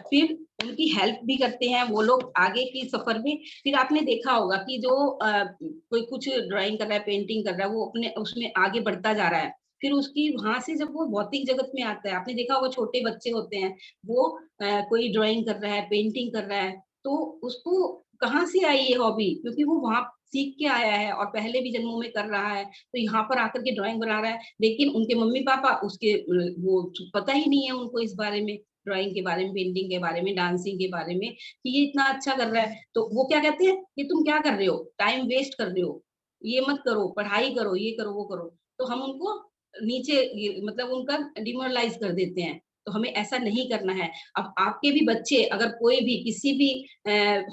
फिर उनकी हेल्प भी करते हैं वो लोग आगे की सफर में। फिर आपने देखा होगा कि जो कोई कुछ ड्राइंग कर रहा है, पेंटिंग कर रहा है, वो अपने उसमें आगे बढ़ता जा रहा है। फिर उसकी वहां से जब वो भौतिक जगत में आता है, आपने देखा होगा छोटे बच्चे होते हैं, वो कोई ड्राइंग कर रहा है, पेंटिंग कर रहा है, तो उसको कहाँ से आई ये हॉबी? क्योंकि वो वहां सीख के आया है और पहले भी जन्मों में कर रहा है, तो यहाँ पर आकर के ड्राइंग बना रहा है। लेकिन उनके मम्मी पापा उसके वो पता ही नहीं है उनको इस बारे में, ड्राइंग के बारे में, पेंटिंग के बारे में, डांसिंग के बारे में, कि ये इतना अच्छा कर रहा है। तो वो क्या कहते हैं कि तुम क्या कर रहे हो, टाइम वेस्ट कर रहे हो, ये मत करो, पढ़ाई करो, ये करो, वो करो। तो हम उनको नीचे मतलब उनका डिमोरलाइज कर देते हैं। तो हमें ऐसा नहीं करना है। अब आपके भी बच्चे अगर कोई भी किसी भी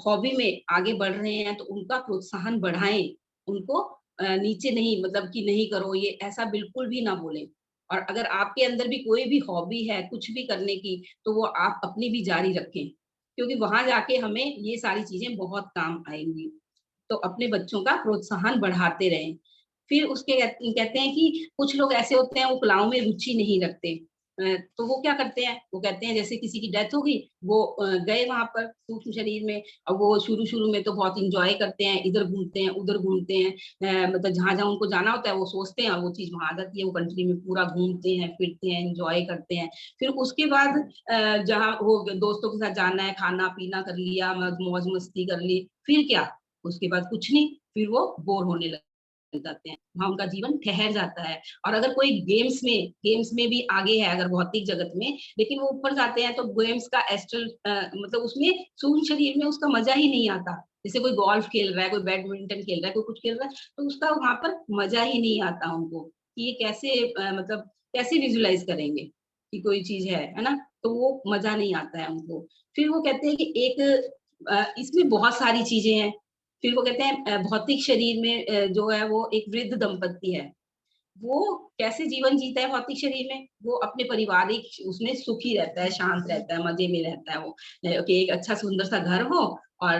हॉबी में आगे बढ़ रहे हैं तो उनका प्रोत्साहन बढ़ाएं, उनको नीचे नहीं, मतलब कि नहीं करो ये, ऐसा बिल्कुल भी ना बोले। और अगर आपके अंदर भी कोई भी हॉबी है कुछ भी करने की, तो वो आप अपनी भी जारी रखें, क्योंकि वहां जाके हमें ये सारी चीजें बहुत काम आएंगी। तो अपने बच्चों का प्रोत्साहन बढ़ाते रहें। फिर उसके कहते हैं कि कुछ लोग ऐसे होते हैं वो कलाओं में रुचि नहीं रखते, तो वो क्या करते हैं, वो कहते हैं जैसे किसी की डेथ हो गई, वो गए वहां पर सूक्ष्म शरीर में, और वो शुरू शुरू में तो बहुत इंजॉय करते हैं, इधर घूमते हैं उधर घूमते हैं, मतलब जहां जहां उनको जाना होता है वो सोचते हैं और वो चीज वहां आ जाती है, वो कंट्री में पूरा घूमते हैं फिरते हैं, इंजॉय करते हैं। फिर उसके बाद जहाँ वो दोस्तों के साथ जाना है, खाना पीना कर लिया, मौज मस्ती कर ली, फिर क्या, उसके बाद कुछ नहीं, फिर वो बोर होने लग जाते हैं, वहां उनका जीवन ठहर जाता है। और अगर कोई गेम्स में भी आगे है अगर भौतिक जगत में, लेकिन वो ऊपर जाते हैं तो गेम्स का एस्ट्रल मतलब उसमें सूक्ष्म शरीर में उसका मजा ही नहीं आता। जैसे कोई गोल्फ खेल रहा है, कोई बैडमिंटन खेल रहा है, कोई कुछ खेल रहा है, तो उसका वहां पर मजा ही नहीं आता उनको, कि ये कैसे मतलब कैसे विजुलाइज करेंगे कि कोई चीज है ना, तो वो मजा नहीं आता है उनको। फिर वो कहते हैं कि एक इसमें बहुत सारी चीजें हैं। फिर वो कहते हैं भौतिक शरीर में जो है वो एक वृद्ध दंपत्ति है, वो कैसे जीवन जीता है भौतिक शरीर में, वो अपने पारिवारिक उसमें सुखी रहता है, शांत रहता है, मजे में रहता है वो, कि एक अच्छा सुंदर सा घर हो और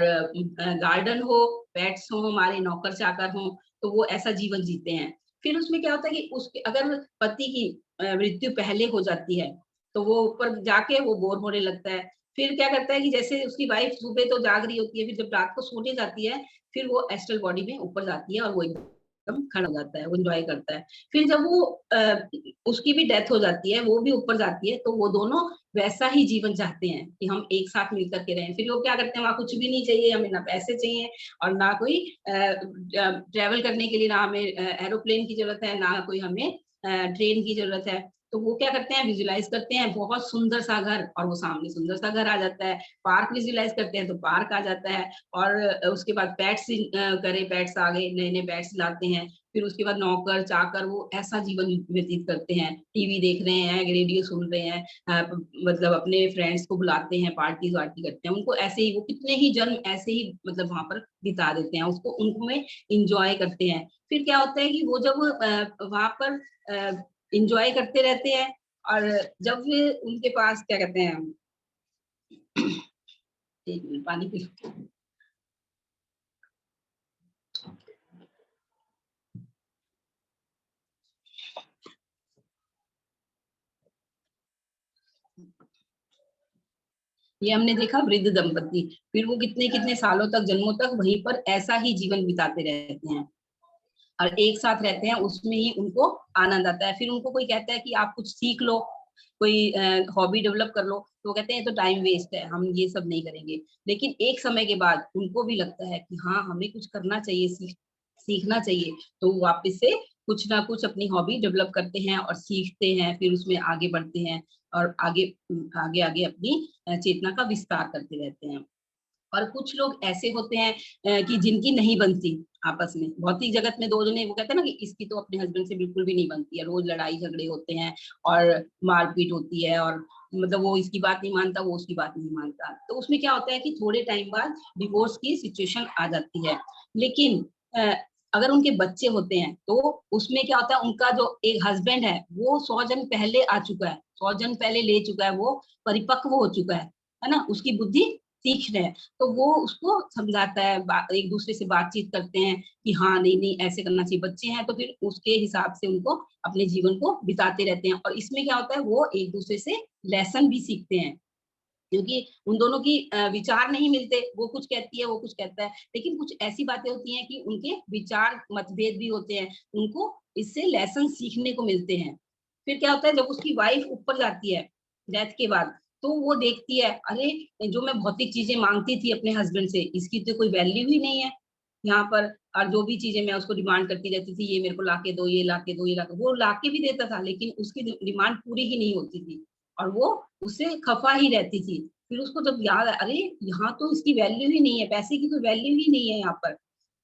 गार्डन हो, पेट्स हो, हमारे नौकर चाकर हो, तो वो ऐसा जीवन जीते हैं। फिर उसमें क्या होता है कि उसके अगर पति की मृत्यु पहले हो जाती है, तो वो ऊपर जाके वो बोर होने लगता है। फिर क्या करता है कि जैसे उसकी वाइफ सुबह तो जाग रही होती है, फिर जब रात को सोने जाती है, फिर वो एस्ट्रल बॉडी में ऊपर जाती है और वो एकदम खड़ा हो जाता है, वो एंजॉय करता है। फिर जब वो उसकी भी डेथ हो जाती है, वो भी ऊपर जाती है, तो वो दोनों वैसा ही जीवन चाहते हैं कि हम एक साथ मिलकर के रहें। फिर वो क्या करते हैं, वहां कुछ भी नहीं चाहिए हमें, ना पैसे चाहिए और ना कोई ट्रेवल करने के लिए, ना हमें एरोप्लेन की जरूरत है, ना कोई हमें ट्रेन की जरूरत है। तो वो क्या करते हैं, विजुलाइज करते हैं बहुत सुंदर सा घर, और वो सामने सुंदर सा घर आ जाता है। पार्क विजुलाइज करते हैं तो पार्क आ जाता है। और उसके बाद पेट्स करे, पेट्स आ गए, नए नए पेट्स लाते हैं। फिर उसके बाद नौकर चाकर वो ऐसा जीवन व्यतीत करते हैं, टीवी देख रहे हैं, रेडियो सुन रहे हैं, मतलब अपने फ्रेंड्स को बुलाते हैं, पार्टी वार्टी करते हैं, उनको ऐसे ही वो कितने ही जन्म ऐसे ही मतलब वहां पर बिता देते हैं, उसको उनको में इंजॉय करते हैं। फिर क्या होता है कि वो जब वहां पर इंजॉय करते रहते हैं, और जब उनके पास क्या कहते हैं, एक मिनट पानी पी लो। ये हमने देखा वृद्ध दंपति, फिर वो कितने कितने सालों तक, जन्मों तक वहीं पर ऐसा ही जीवन बिताते रहते हैं और एक साथ रहते हैं, उसमें ही उनको आनंद आता है। फिर उनको कोई कहता है कि आप कुछ सीख लो, कोई हॉबी डेवलप कर लो, तो वो कहते हैं तो टाइम वेस्ट है, हम ये सब नहीं करेंगे। लेकिन एक समय के बाद उनको भी लगता है कि हाँ हमें कुछ करना चाहिए, सीखना चाहिए, तो वापस से कुछ ना कुछ अपनी हॉबी डेवलप करते हैं और सीखते हैं, फिर उसमें आगे बढ़ते हैं और आगे आगे आगे अपनी चेतना का विस्तार करते रहते हैं। और कुछ लोग ऐसे होते हैं कि जिनकी नहीं बनती आपस में। भौतिक जगत में दो जने, वो कहते हैं ना कि इसकी तो अपने हस्बैंड से बिल्कुल भी नहीं बनती है, रोज लड़ाई झगड़े होते हैं और मारपीट होती है, और मतलब वो इसकी बात नहीं मानता, वो उसकी बात नहीं मानता। तो उसमें क्या होता है कि थोड़े टाइम बाद डिवोर्स की सिचुएशन आ जाती है। लेकिन अगर उनके बच्चे होते हैं तो उसमें क्या होता है, उनका जो एक हस्बैंड है वो 100 जन पहले आ चुका है, 100 जन पहले ले चुका है, वो परिपक्व हो चुका है ना, उसकी बुद्धि सीख रहे हैं। तो वो उसको समझाता है, एक दूसरे से बातचीत करते हैं कि हाँ नहीं नहीं ऐसे करना चाहिए। बच्चे हैं तो फिर उसके हिसाब से उनको अपने जीवन को बिताते रहते हैं। और इसमें क्या होता है, वो एक दूसरे से लेसन भी सीखते हैं, क्योंकि उन दोनों की विचार नहीं मिलते, वो कुछ कहती है वो कुछ कहता है, लेकिन कुछ ऐसी बातें होती हैं कि उनके विचार मतभेद भी होते हैं, उनको इससे लेसन सीखने को मिलते हैं। फिर क्या होता है, जब उसकी वाइफ ऊपर जाती है डेथ के बाद, तो वो देखती है, अरे जो मैं भौतिक चीजें मांगती थी अपने हस्बैंड से, इसकी तो कोई वैल्यू ही नहीं है यहाँ पर। और जो भी चीजें मैं उसको डिमांड करती रहती थी, ये मेरे को लाके दो, ये लाके दो, ये लाके, वो लाके भी देता था, लेकिन उसकी डिमांड पूरी ही नहीं होती थी और वो उससे खफा ही रहती थी। फिर उसको जब याद आया, अरे यहाँ तो इसकी वैल्यू ही नहीं है, पैसे की तो वैल्यू ही नहीं है यहाँ पर,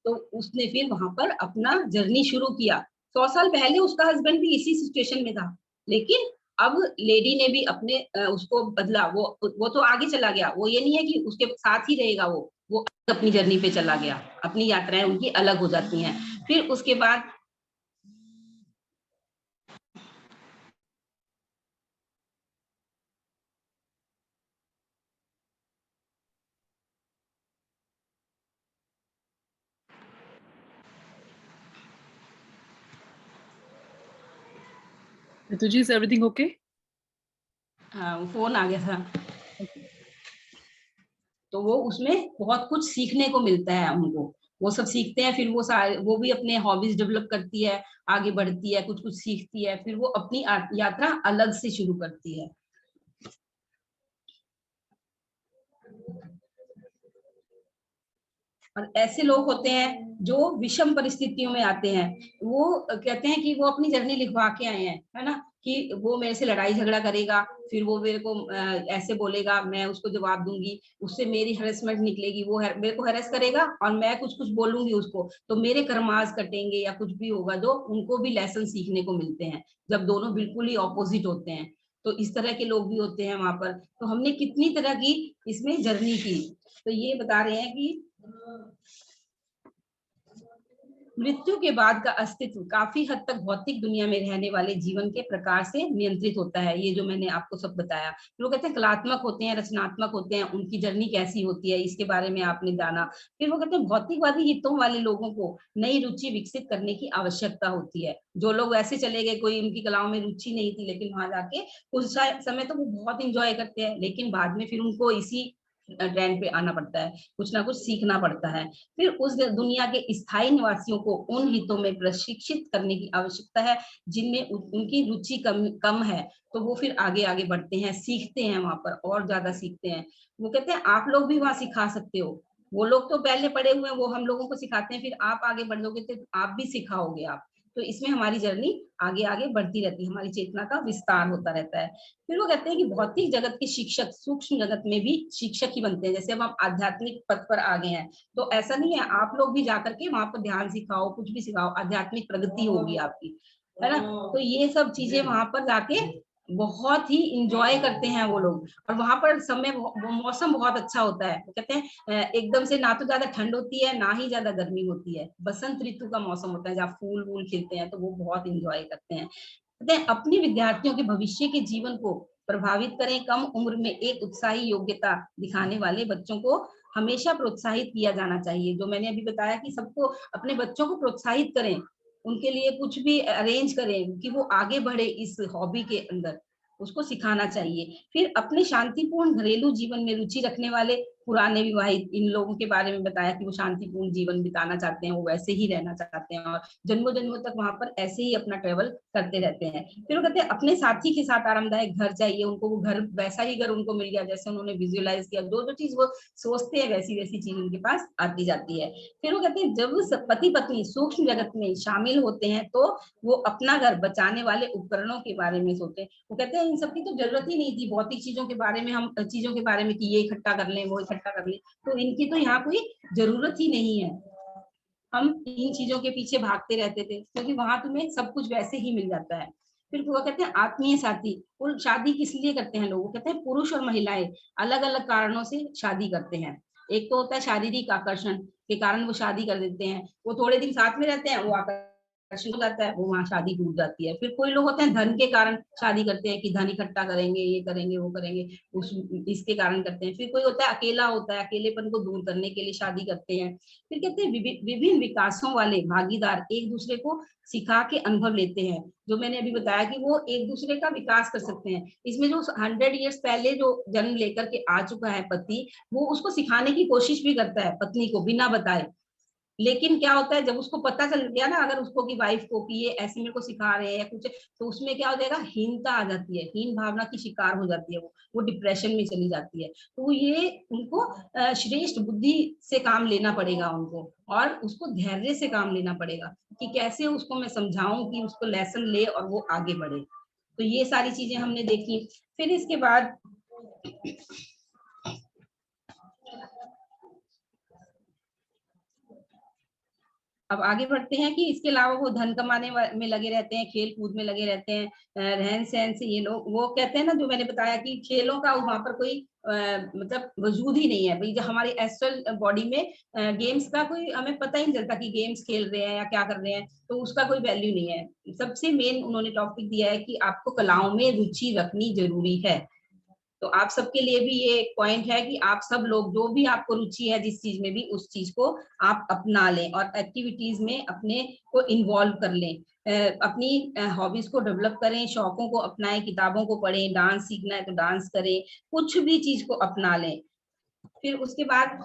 तो उसने फिर वहां पर अपना जर्नी शुरू किया। 100 साल पहले उसका हस्बैंड भी इसी सिचुएशन में था, लेकिन अब लेडी ने भी अपने उसको बदला, वो तो आगे चला गया। वो ये नहीं है कि उसके साथ ही रहेगा, वो अपनी जर्नी पे चला गया, अपनी यात्राएं उनकी अलग हो जाती हैं। फिर उसके बाद Rituji, is everything okay? Phone आ गया था, तो वो उसमें बहुत कुछ सीखने को मिलता है उनको, वो सब सीखते हैं। फिर वो सारे, वो भी अपने हॉबीज डेवलप करती है, आगे बढ़ती है, कुछ कुछ सीखती है, फिर वो अपनी यात्रा अलग से शुरू करती है। और ऐसे लोग होते हैं जो विषम परिस्थितियों में आते हैं, वो कहते हैं कि वो अपनी जर्नी लिखवा के आए हैं, है ना, कि वो मेरे से लड़ाई झगड़ा करेगा, फिर वो मेरे को ऐसे बोलेगा, मैं उसको जवाब दूंगी, उससे मेरी हरेसमेंट निकलेगी, वो मेरे को हरेस करेगा और मैं कुछ कुछ बोलूंगी उसको, तो मेरे कर्मास कटेंगे या कुछ भी होगा, जो उनको भी लेसन सीखने को मिलते हैं जब दोनों बिल्कुल ही ऑपोजिट होते हैं। तो इस तरह के लोग भी होते हैं वहां पर। तो हमने कितनी तरह की इसमें जर्नी की। तो ये बता रहे हैं कि मृत्यु के बाद का अस्तित्व काफी हद तक भौतिक दुनिया में रहने वाले जीवन के प्रकार से नियंत्रित होता है। ये जो मैंने आपको सब बताया, लोग कहते हैं कलात्मक होते हैं, रचनात्मक होते हैं, उनकी जर्नी कैसी होती है, इसके बारे में आपने जाना। फिर वो कहते हैं भौतिकवादी हितों वाले लोगों को नई रुचि विकसित करने की आवश्यकता होती है। जो लोग वैसे चले गए, कोई उनकी कलाओं में रुचि नहीं थी, लेकिन वहां जाके उस समय तो वो बहुत इंजॉय करते हैं, लेकिन बाद में फिर उनको इसी ट्रेंड पे आना पड़ता है, कुछ ना कुछ सीखना पड़ता है। फिर उस दुनिया के स्थायी निवासियों को उन हितों में प्रशिक्षित करने की आवश्यकता है जिनमें उनकी रुचि कम है। तो वो फिर आगे आगे बढ़ते हैं, सीखते हैं, वहां पर और ज्यादा सीखते हैं। वो कहते हैं आप लोग भी वहां सिखा सकते हो, वो लोग तो पहले पढ़े हुए हैं, वो हम लोगों को सिखाते हैं, फिर आप आगे बढ़ोगे तो आप भी सिखाओगे आप। तो इसमें हमारी जर्नी आगे आगे बढ़ती रहती है, हमारी चेतना का विस्तार होता रहता है। फिर वो कहते हैं कि भौतिक जगत के शिक्षक सूक्ष्म जगत में भी शिक्षक ही बनते हैं। जैसे अब हम आध्यात्मिक पथ पर आ गए हैं, तो ऐसा नहीं है, आप लोग भी जाकर के वहां पर ध्यान सिखाओ, कुछ भी सिखाओ, आध्यात्मिक प्रगति होगी आपकी, है ना। तो ये सब चीजें वहां पर जाके बहुत ही इंजॉय करते हैं वो लोग। और वहां पर समय, मौसम बहुत अच्छा होता है। वो कहते हैं एकदम से ना तो ज्यादा ठंड होती है, ना ही ज्यादा गर्मी होती है, बसंत ऋतु का मौसम होता है, जहाँ फूल वूल खिलते हैं, तो वो बहुत इंजॉय करते हैं। कहते हैं अपने विद्यार्थियों के भविष्य के जीवन को प्रभावित करें। कम उम्र में एक उत्साही योग्यता दिखाने वाले बच्चों को हमेशा प्रोत्साहित किया जाना चाहिए। जो मैंने अभी बताया कि सबको अपने बच्चों को प्रोत्साहित करें, उनके लिए कुछ भी अरेंज करें कि वो आगे बढ़े इस हॉबी के अंदर, उसको सिखाना चाहिए। फिर अपने शांतिपूर्ण घरेलू जीवन में रुचि रखने वाले पुराने विवाहित इन लोगों के बारे में बताया कि वो शांतिपूर्ण जीवन बिताना चाहते हैं, वो वैसे ही रहना चाहते हैं और जन्मों जन्मों तक वहां पर ऐसे ही अपना ट्रेवल करते रहते हैं। फिर वो कहते हैं अपने साथी के साथ आरामदायक घर चाहिए उनको, वो घर वैसा ही घर उनको मिल गया जैसे उन्होंने विजुअलाइज किया, जो जो चीज वो सोचते हैं वैसी वैसी चीज उनके पास आती जाती है। फिर वो कहते हैं जब पति पत्नी सूक्ष्म जगत में शामिल होते हैं तो वो अपना घर बचाने वाले उपकरणों के बारे में सोचते हैं। वो कहते हैं इन सबकी तो जरूरत ही नहीं थी, भौतिक चीजों के बारे में, हम चीजों के बारे में कि ये इकट्ठा कर लें, वो इकट्ठा कर लें, तो इनकी तो यहाँ कोई जरूरत ही नहीं है। हम इन चीजों के पीछे भागते रहते थे क्योंकि वहां तुम्हें सब कुछ वैसे ही मिल जाता है। फिर वो कहते हैं आत्मीय साथी। वो शादी किस लिए करते हैं लोग? कहते हैं पुरुष और महिलाएं अलग अलग कारणों से शादी करते हैं। एक तो होता है शारीरिक आकर्षण के कारण वो शादी कर देते हैं, वो थोड़े दिन साथ में रहते हैं, वो आकर्षण हो जाता है, वो वहां शादी टूट जाती है। फिर कोई लोग होते हैं धन के कारण शादी करते हैं कि धन इकट्ठा करेंगे, ये करेंगे, वो करेंगे, उस इसके कारण करते हैं। फिर कोई होता है अकेला होता है, अकेलेपन को दूर करने के लिए शादी करते हैं। फिर कहते हैं विभिन्न विकासों वाले भागीदार एक दूसरे को सिखा के अनुभव लेते हैं। जो मैंने अभी बताया कि वो एक दूसरे का विकास कर सकते हैं। इसमें जो 100 ईयर्स पहले जो जन्म लेकर के आ चुका है पति, वो उसको सिखाने की कोशिश भी करता है पत्नी को बिना बताए। लेकिन क्या होता है जब उसको पता चल गया ना, अगर उसको की वाइफ को कि ये ऐसे मेरे को सिखा रहे हैं या कुछ, तो उसमें क्या हो जाएगा, हीनता आ जाती है, हीन भावना की शिकार हो जाती है, वो डिप्रेशन में चली जाती है। तो ये उनको श्रेष्ठ बुद्धि से काम लेना पड़ेगा उनको, और उसको धैर्य से काम लेना पड़ेगा कि कैसे उसको मैं समझाऊं कि उसको लेसन ले और वो आगे बढ़े। तो ये सारी चीजें हमने देखी। फिर इसके बाद अब आगे बढ़ते हैं कि इसके अलावा वो धन कमाने में लगे रहते हैं, खेल कूद में लगे रहते हैं, रहन सहन से ये लोग, वो कहते हैं ना जो मैंने बताया कि खेलों का वहां पर कोई मतलब वजूद ही नहीं है भाई। जो हमारी एस्ट्रल बॉडी में गेम्स का कोई हमें पता ही नहीं चलता कि गेम्स खेल रहे हैं या क्या कर रहे हैं, तो उसका कोई वैल्यू नहीं है। सबसे मेन उन्होंने टॉपिक दिया है कि आपको कलाओं में रुचि रखनी जरूरी है। तो आप सबके लिए भी ये एक पॉइंट है कि आप सब लोग जो भी आपको रुचि है जिस चीज में भी, उस चीज को आप अपना लें और एक्टिविटीज में अपने को इन्वॉल्व कर लें। अपनी हॉबीज को डेवलप करें, शौकों को अपनाएं, किताबों को पढ़ें, डांस सीखना है तो डांस करें, कुछ भी चीज को अपना लें। फिर उसके बाद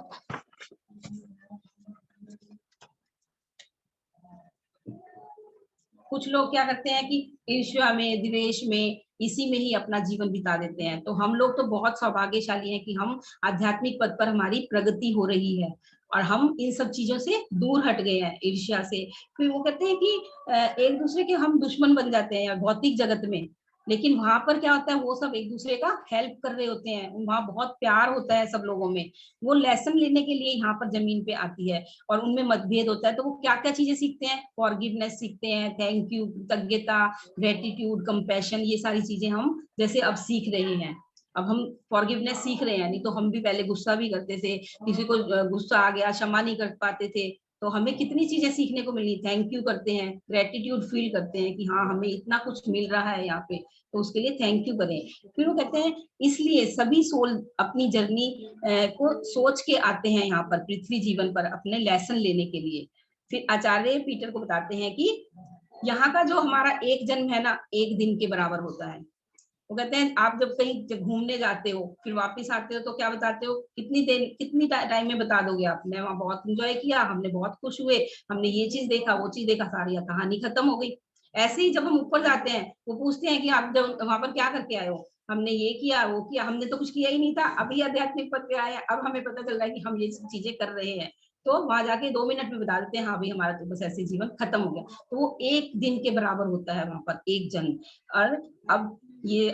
कुछ लोग क्या करते हैं कि ईर्ष्या में, द्वेष में, इसी में ही अपना जीवन बिता देते हैं। तो हम लोग तो बहुत सौभाग्यशाली हैं कि हम आध्यात्मिक पद पर हमारी प्रगति हो रही है और हम इन सब चीजों से दूर हट गए हैं, ईर्ष्या से। फिर वो कहते हैं कि एक दूसरे के हम दुश्मन बन जाते हैं भौतिक जगत में, लेकिन वहां पर क्या होता है, वो सब एक दूसरे का हेल्प कर रहे होते हैं, वहां बहुत प्यार होता है सब लोगों में। वो लेसन लेने के लिए यहाँ पर जमीन पे आती है और उनमें मतभेद होता है, तो वो क्या क्या चीजें सीखते हैं, फॉरगिवनेस सीखते हैं, थैंक यू, कृतज्ञता, ग्रेटिट्यूड, कंपैशन, ये सारी चीजें हम जैसे अब सीख रहे हैं। अब हम फॉरगिवनेस सीख रहे हैं, नहीं तो हम भी पहले गुस्सा भी करते थे, किसी को गुस्सा आ गया क्षमा नहीं कर पाते थे। तो हमें कितनी चीजें सीखने को मिली, थैंक यू करते हैं, ग्रेटिट्यूड फील करते हैं कि हाँ हमें इतना कुछ मिल रहा है यहाँ पे, तो उसके लिए थैंक यू करें। फिर वो कहते हैं इसलिए सभी सोल अपनी जर्नी को सोच के आते हैं यहाँ पर पृथ्वी जीवन पर अपने लेसन लेने के लिए। फिर आचार्य पीटर को बताते हैं कि यहाँ का जो हमारा एक जन्म है ना, एक दिन के बराबर होता है। वो कहते हैं आप जब कहीं घूमने जाते हो फिर वापस आते हो तो क्या बताते हो, कितनी देर कितनी टाइम में बता दोगे, आपने वहां बहुत एंजॉय किया, हमने बहुत खुश हुए, हमने ये चीज देखा, वो चीज देखा, सारी कहानी खत्म हो गई। ऐसे ही जब हम ऊपर जाते हैं वो पूछते हैं कि आप जब वहां पर क्या करके आए हो, हमने ये किया वो किया, हमने तो कुछ किया ही नहीं था, अभी आध्यात्मिक पद पे आए हैं, अब हमें पता चल रहा है कि हम ये चीजें कर रहे हैं। तो वहां जाके 2 मिनट में बता देते हैं हाँ भाई हमारा तो बस ऐसे जीवन खत्म हो गया। तो वो एक दिन के बराबर होता है वहां पर एक जन्म। और अब ये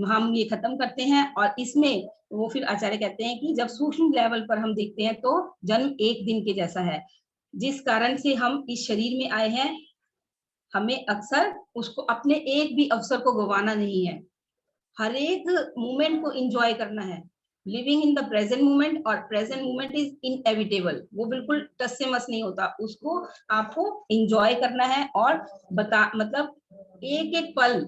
हम ये खत्म करते हैं और इसमें वो फिर आचार्य कहते हैं कि जब सूक्ष्म लेवल पर हम देखते हैं तो जन्म एक दिन के जैसा है। जिस कारण से हम इस शरीर में आए हैं, हमें अक्सर उसको अपने एक भी अवसर को गंवाना नहीं है, हर एक मोमेंट को एंजॉय करना है। Living in the present moment, और प्रेजेंट मोमेंट इज इनएविटेबल, वो बिल्कुल टस से मस नहीं होता, उसको आपको एंजॉय करना है। और मतलब एक एक पल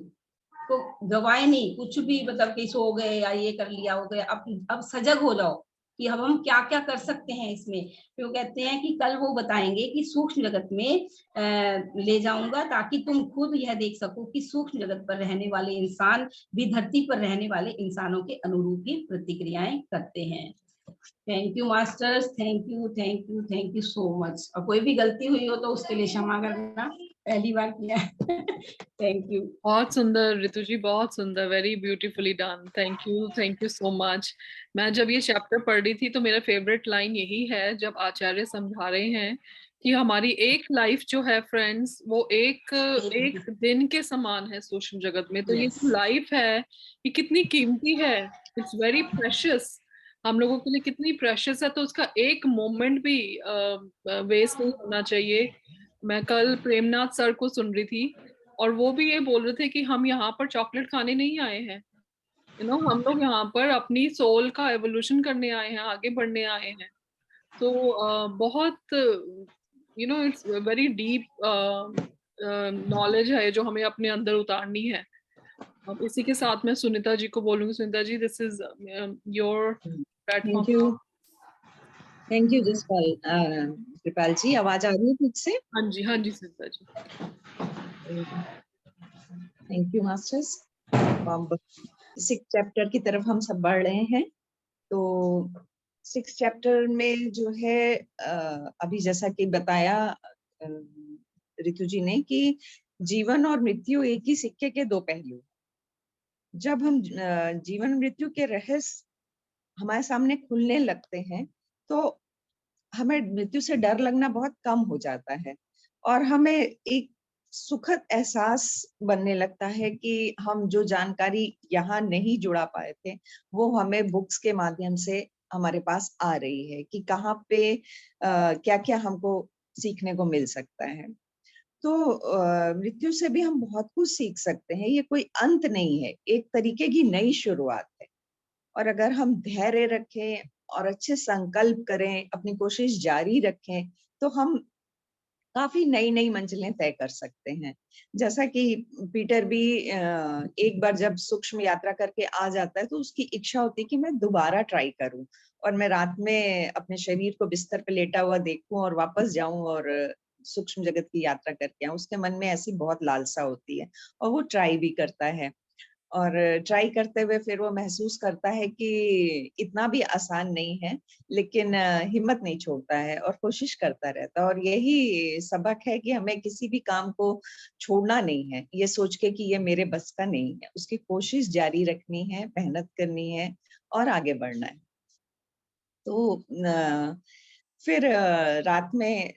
को गवाए नहीं, कुछ भी मतलब कि सो गए या ये कर लिया हो गया, अब सजग हो जाओ कि अब हम क्या क्या कर सकते हैं इसमें। फिर वो कहते हैं कि कल वो बताएंगे कि सूक्ष्म जगत में ले जाऊंगा ताकि तुम खुद यह देख सको कि सूक्ष्म जगत पर रहने वाले इंसान भी धरती पर रहने वाले इंसानों के अनुरूप ही प्रतिक्रियाएं करते हैं। Thank you masters, thank you thank you thank you so much. और कोई भी गलती हुई हो तो उसके लिए क्षमा करना, पहली बार किया है। Thank you. बहुत सुंदर रितु जी, बहुत सुंदर, very beautifully done, thank you so much. मैं जब ये चैप्टर पढ़ रही थी तो मेरा फेवरेट लाइन यही है जब आचार्य समझा रहे हैं कि हमारी एक लाइफ जो है फ्रेंड्स, वो एक एक दिन के समान है सूक्ष्म जगत में। तो ये Yes. जो लाइफ है ये कितनी कीमती है, इट्स वेरी प्रेशियस। हम लोगों के लिए कितनी प्रेशियस है, तो उसका एक मोमेंट भी वेस्ट नहीं होना चाहिए। मैं कल प्रेमनाथ सर को सुन रही थी और वो भी ये बोल रहे थे कि हम यहाँ पर चॉकलेट खाने नहीं आए हैं, हम लोग यहाँ पर अपनी सोल का एवोल्यूशन करने आए हैं, आगे बढ़ने आए हैं। तो बहुत इट्स वेरी डीप नॉलेज है जो हमें अपने अंदर उतारनी है। अब इसी के साथ मैं सुनीता जी को बोलूंगी। Sunita ji, this is your platform. Thank you Jaspal. Kripal ji, आवाज आ रही है ठीक से? हाँ जी, हाँ जी Sunita ji. Thank you masters. अब 6 चैप्टर की तरफ हम सब बढ़ रहे हैं। तो 6 चैप्टर में जो है अभी जैसा कि बताया रितु जी ने कि जीवन और मृत्यु एक ही सिक्के के 2 पहलू। जब हम जीवन मृत्यु के रहस्य हमारे सामने खुलने लगते हैं तो हमें मृत्यु से डर लगना बहुत कम हो जाता है और हमें एक सुखद एहसास बनने लगता है कि हम जो जानकारी यहाँ नहीं जुड़ा पाए थे वो हमें बुक्स के माध्यम से हमारे पास आ रही है कि कहाँ पे क्या क्या हमको सीखने को मिल सकता है। तो मृत्यु से भी हम बहुत कुछ सीख सकते हैं, ये कोई अंत नहीं है, एक तरीके की नई शुरुआत है। और अगर हम धैर्य रखें और अच्छे संकल्प करें, अपनी कोशिश जारी रखें, तो हम काफी नई नई मंजिलें तय कर सकते हैं। जैसा कि पीटर भी एक बार जब सूक्ष्म यात्रा करके आ जाता है तो उसकी इच्छा होती है कि मैं दोबारा ट्राई करूं और मैं रात में अपने शरीर को बिस्तर पे लेटा हुआ देखूं और वापस जाऊं और सूक्ष्म जगत की यात्रा करके आऊं। उसके मन में ऐसी बहुत लालसा होती है और वो ट्राई भी करता है और ट्राई करते हुए फिर वो महसूस करता है कि इतना भी आसान नहीं है, लेकिन हिम्मत नहीं छोड़ता है और कोशिश करता रहता है। और यही सबक है कि हमें किसी भी काम को छोड़ना नहीं है ये सोच के कि ये मेरे बस का नहीं है, उसकी कोशिश जारी रखनी है, मेहनत करनी है और आगे बढ़ना है। तो फिर रात में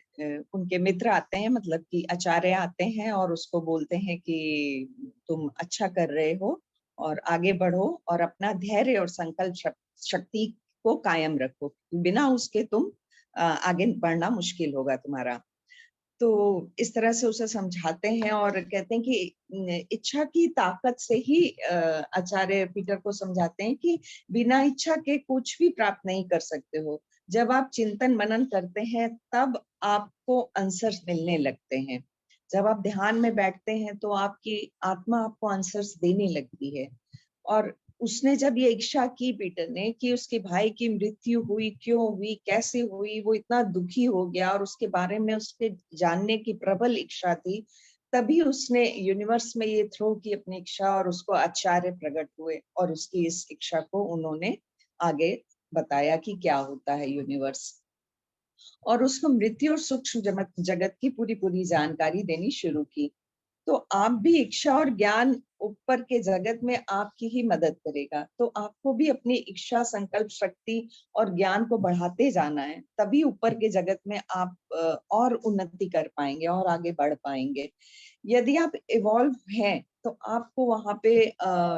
उनके मित्र आते हैं, मतलब कि आचार्य आते हैं और उसको बोलते हैं कि तुम अच्छा कर रहे हो और आगे बढ़ो और अपना धैर्य और संकल्प शक्ति को कायम रखो, बिना उसके तुम आगे बढ़ना मुश्किल होगा तुम्हारा। तो इस तरह से उसे समझाते हैं और कहते हैं कि इच्छा की ताकत से ही आचार्य पीटर को समझाते हैं कि बिना इच्छा के कुछ भी प्राप्त नहीं कर सकते हो। जब आप चिंतन मनन करते हैं तब आपको आंसर्स मिलने लगते हैं। जब आप ध्यान में बैठते हैं तो आपकी आत्मा आपको आंसर्स देने लगती है। और उसने जब ये इच्छा की पीटर ने कि उसके भाई की मृत्यु हुई, क्यों हुई, कैसे हुई, वो इतना दुखी हो गया और उसके बारे में उसके जानने की प्रबल इच्छा थी, तभी उसने यूनिवर्स में ये थ्रो की अपनी इच्छा और उसको आचार्य प्रकट हुए और उसकी इस इच्छा को उन्होंने आगे बताया कि क्या होता है यूनिवर्स, और उसको मृत्यु और सूक्ष्म जगत की पूरी पूरी जानकारी देनी शुरू की। तो आप भी इच्छा और ज्ञान ऊपर के जगत में आपकी ही मदद करेगा। तो आपको भी अपनी इच्छा, संकल्प शक्ति और ज्ञान को बढ़ाते जाना है, तभी ऊपर के जगत में आप और उन्नति कर पाएंगे और आगे बढ़ पाएंगे। यदि आप इवॉल्व हैं तो आपको वहां पे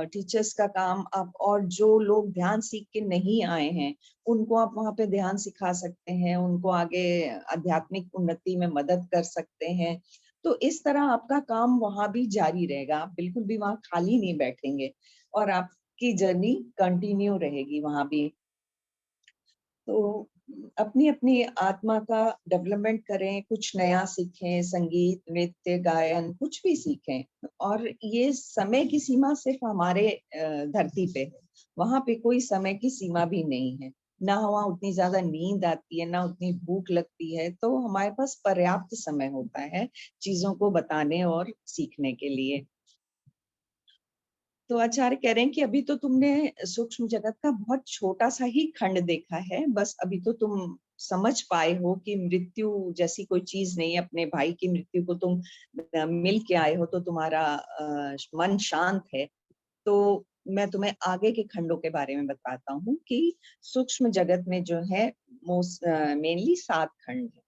टीचर्स का काम, आप और जो लोग ध्यान सीख के नहीं आए हैं उनको आप वहां पे ध्यान सिखा सकते हैं, उनको आगे आध्यात्मिक उन्नति में मदद कर सकते हैं। तो इस तरह आपका काम वहां भी जारी रहेगा, आप बिल्कुल भी वहां खाली नहीं बैठेंगे और आपकी जर्नी कंटिन्यू रहेगी वहां भी। तो अपनी अपनी आत्मा का डेवलपमेंट करें, कुछ नया सीखें, संगीत, नृत्य, गायन, कुछ भी सीखें। और ये समय की सीमा सिर्फ हमारे धरती पे है, वहां पे कोई समय की सीमा भी नहीं है। ना वहाँ उतनी ज्यादा नींद आती है, ना उतनी भूख लगती है, तो हमारे पास पर्याप्त समय होता है चीजों को बताने और सीखने के लिए। तो आचार्य कह रहे हैं कि अभी तो तुमने सूक्ष्म जगत का बहुत छोटा सा ही खंड देखा है, बस अभी तो तुम समझ पाए हो कि मृत्यु जैसी कोई चीज नहीं है। अपने भाई की मृत्यु को तुम मिल के आए हो तो तुम्हारा मन शांत है। तो मैं तुम्हें आगे के खंडों के बारे में बताता हूँ कि सूक्ष्म जगत में जो है मेनली 7 खंड है।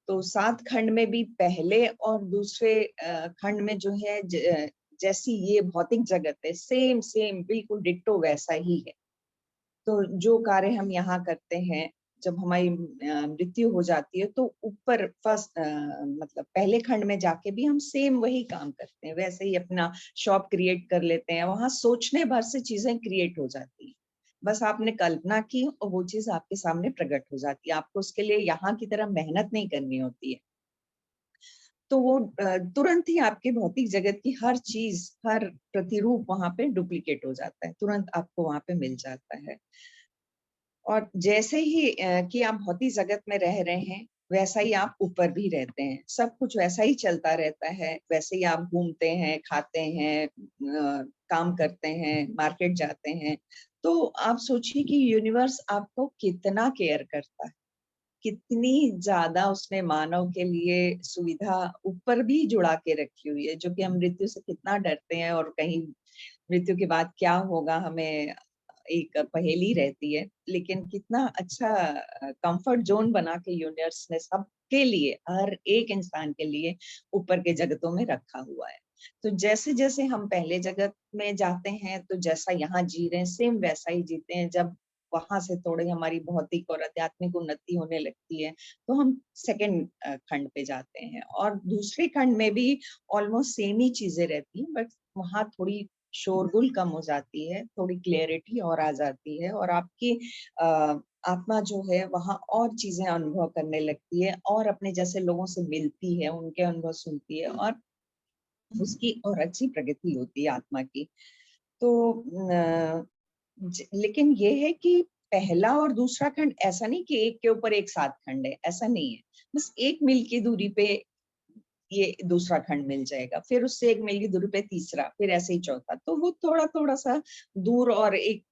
तो 7 खंड में भी पहले और दूसरे खंड में जो है जैसी ये भौतिक जगत है, सेम सेम बिल्कुल डिट्टो वैसा ही है। तो जो कार्य हम यहाँ करते हैं, जब हमारी मृत्यु हो जाती है, तो ऊपर फर्स्ट मतलब पहले खंड में जाके भी हम सेम वही काम करते हैं, वैसे ही अपना शॉप क्रिएट कर लेते हैं। वहां सोचने भर से चीजें क्रिएट हो जाती हैं, बस आपने कल्पना की और वो चीज आपके सामने प्रकट हो जाती है। आपको उसके लिए यहाँ की तरह मेहनत नहीं करनी होती है। तो वो तुरंत ही आपके भौतिक जगत की हर चीज, हर प्रतिरूप वहां पे डुप्लीकेट हो जाता है, तुरंत आपको वहां पे मिल जाता है। और जैसे ही कि आप भौतिक जगत में रह रहे हैं, वैसा ही आप ऊपर भी रहते हैं। सब कुछ वैसा ही चलता रहता है, वैसे ही आप घूमते हैं, खाते हैं, काम करते हैं, मार्केट जाते हैं। तो आप सोचिए कि यूनिवर्स आपको कितना केयर करता है, कितनी ज्यादा उसने मानव के लिए सुविधा ऊपर भी जुड़ा के रखी हुई है। जो कि हम मृत्यु से कितना डरते हैं और कहीं मृत्यु के बाद क्या होगा, हमें एक पहेली रहती है, लेकिन कितना अच्छा कंफर्ट जोन बना के यूनिवर्स ने सबके लिए, हर एक इंसान के लिए ऊपर के जगतों में रखा हुआ है। तो जैसे जैसे हम पहले जगत में जाते हैं, तो जैसा यहाँ जी रहे हैं सेम वैसा ही जीते हैं। जब वहां से थोड़ी हमारी भौतिक और आध्यात्मिक उन्नति होने लगती है, तो हम सेकंड खंड पे जाते हैं, और दूसरे खंड में भी ऑलमोस्ट सेम ही चीजें रहती हैं, बट वहां थोड़ी शोरगुल कम हो जाती है, थोड़ी क्लैरिटी और आ जाती है, और आपकी आत्मा जो है वहां और चीजें अनुभव करने लगती है, और अपने जैसे लोगों से मिलती है, उनके अनुभव सुनती है, और उसकी और अच्छी प्रगति होती है आत्मा की। तो लेकिन ये है कि पहला और दूसरा खंड ऐसा नहीं कि एक के ऊपर एक सात खंड है, ऐसा नहीं है। बस एक मील की दूरी पे ये दूसरा खंड मिल जाएगा, फिर उससे एक मील की दूरी पे तीसरा, फिर ऐसे ही चौथा। तो वो थोड़ा थोड़ा सा दूर और एक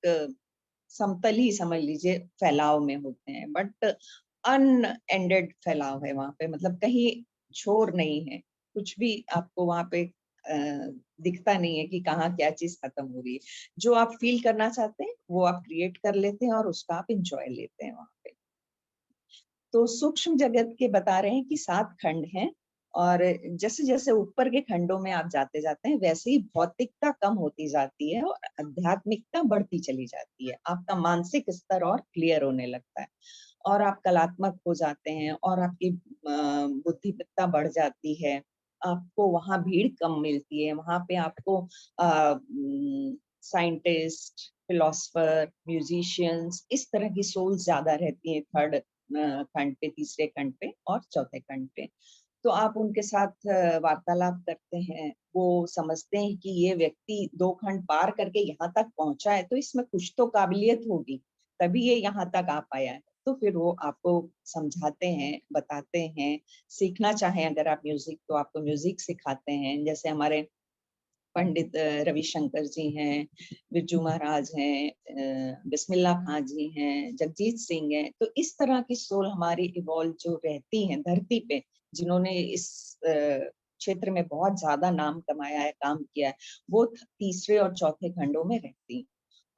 समतली समझ लीजिए फैलाव में होते हैं, बट अनएंडेड फैलाव है वहां पे, मतलब कहीं छोर नहीं है, कुछ भी आपको वहां पे दिखता नहीं है कि कहाँ क्या चीज खत्म हो रही है। जो आप फील करना चाहते हैं वो आप क्रिएट कर लेते हैं, और उसका आप इंजॉय लेते हैं वहां पे। तो सूक्ष्म जगत के बता रहे हैं कि 7 खंड हैं, और जैसे जैसे ऊपर के खंडों में आप जाते जाते हैं, वैसे ही भौतिकता कम होती जाती है और आध्यात्मिकता बढ़ती चली जाती है। आपका मानसिक स्तर और क्लियर होने लगता है, और आप कलात्मक हो जाते हैं, और आपकी बुद्धिमत्ता बढ़ जाती है। आपको वहां भीड़ कम मिलती है, वहां पे आपको साइंटिस्ट, फिलोसफर, म्यूजिशियंस, इस तरह की सोल्स ज्यादा रहती हैं थर्ड खंड पे, तीसरे खंड पे और चौथे खंड पे। तो आप उनके साथ वार्तालाप करते हैं, वो समझते हैं कि ये व्यक्ति 2 खंड पार करके यहाँ तक पहुंचा है, तो इसमें कुछ तो काबिलियत होगी, तभी ये यहाँ तक आ पाया है। तो फिर वो आपको समझाते हैं, बताते हैं। सीखना चाहें अगर आप म्यूजिक, तो आपको म्यूजिक सिखाते हैं। जैसे हमारे पंडित रविशंकर जी हैं, बिरजू महाराज हैं, बिस्मिल्लाह खां जी हैं, जगजीत सिंह हैं। तो इस तरह की सोल हमारी इवॉल्व जो रहती हैं धरती पे, जिन्होंने इस क्षेत्र में बहुत ज्यादा नाम कमाया है, काम किया है, वो तीसरे और चौथे खंडों में रहती हैं।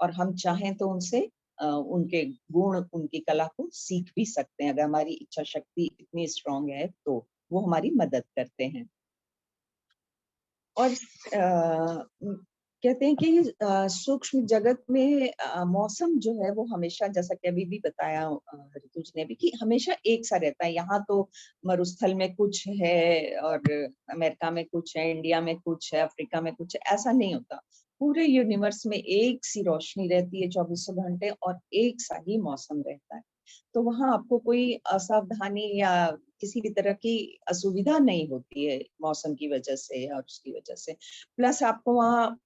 और हम चाहें तो उनसे उनके गुण, उनकी कला को सीख भी सकते हैं। अगर हमारी इच्छा शक्ति इतनी स्ट्रांग है तो वो हमारी मदद करते हैं। और कहते हैं कि सूक्ष्म जगत में मौसम जो है वो हमेशा, जैसा कि अभी भी बताया ऋतु जी ने भी, कि हमेशा एक सा रहता है। यहाँ तो मरुस्थल में कुछ है, और अमेरिका में कुछ है, इंडिया में कुछ है, अफ्रीका में कुछ है, ऐसा नहीं होता। पूरे यूनिवर्स में एक सी रोशनी रहती है 24 घंटे, और एक सा ही मौसम रहता है। तो वहां आपको कोई असावधानी या किसी भी तरह की असुविधा नहीं होती है मौसम की वजह से और उसकी वजह से। प्लस आपको वहाँ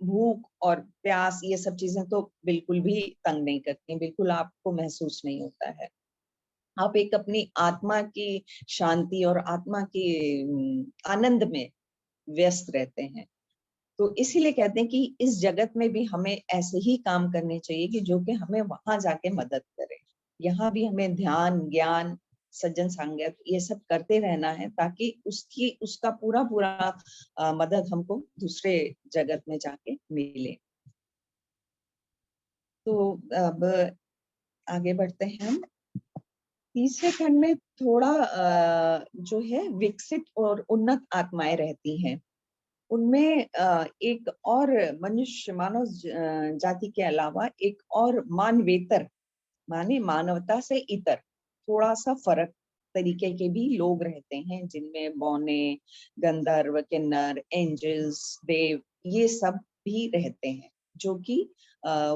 भूख और प्यास, ये सब चीजें तो बिल्कुल भी तंग नहीं करती, बिल्कुल आपको महसूस नहीं होता है। आप एक अपनी आत्मा की शांति और आत्मा की आनंद में व्यस्त रहते हैं। तो इसीलिए कहते हैं कि इस जगत में भी हमें ऐसे ही काम करने चाहिए कि जो कि हमें वहां जाके मदद करे। यहाँ भी हमें ध्यान, ज्ञान, सज्जन संगत, ये सब करते रहना है, ताकि उसका पूरा पूरा मदद हमको दूसरे जगत में जाके मिले। तो अब आगे बढ़ते हैं हम। तीसरे खंड में थोड़ा जो है विकसित और उन्नत आत्माएं रहती हैं। उनमें एक और मनुष्य मानव जाति के अलावा एक और मानवेतर माने मानवता से इतर थोड़ा सा फर्क तरीके के भी लोग रहते हैं, जिनमें बौने, गंधर्व, किन्नर, एंजल्स, देव, ये सब भी रहते हैं, जो कि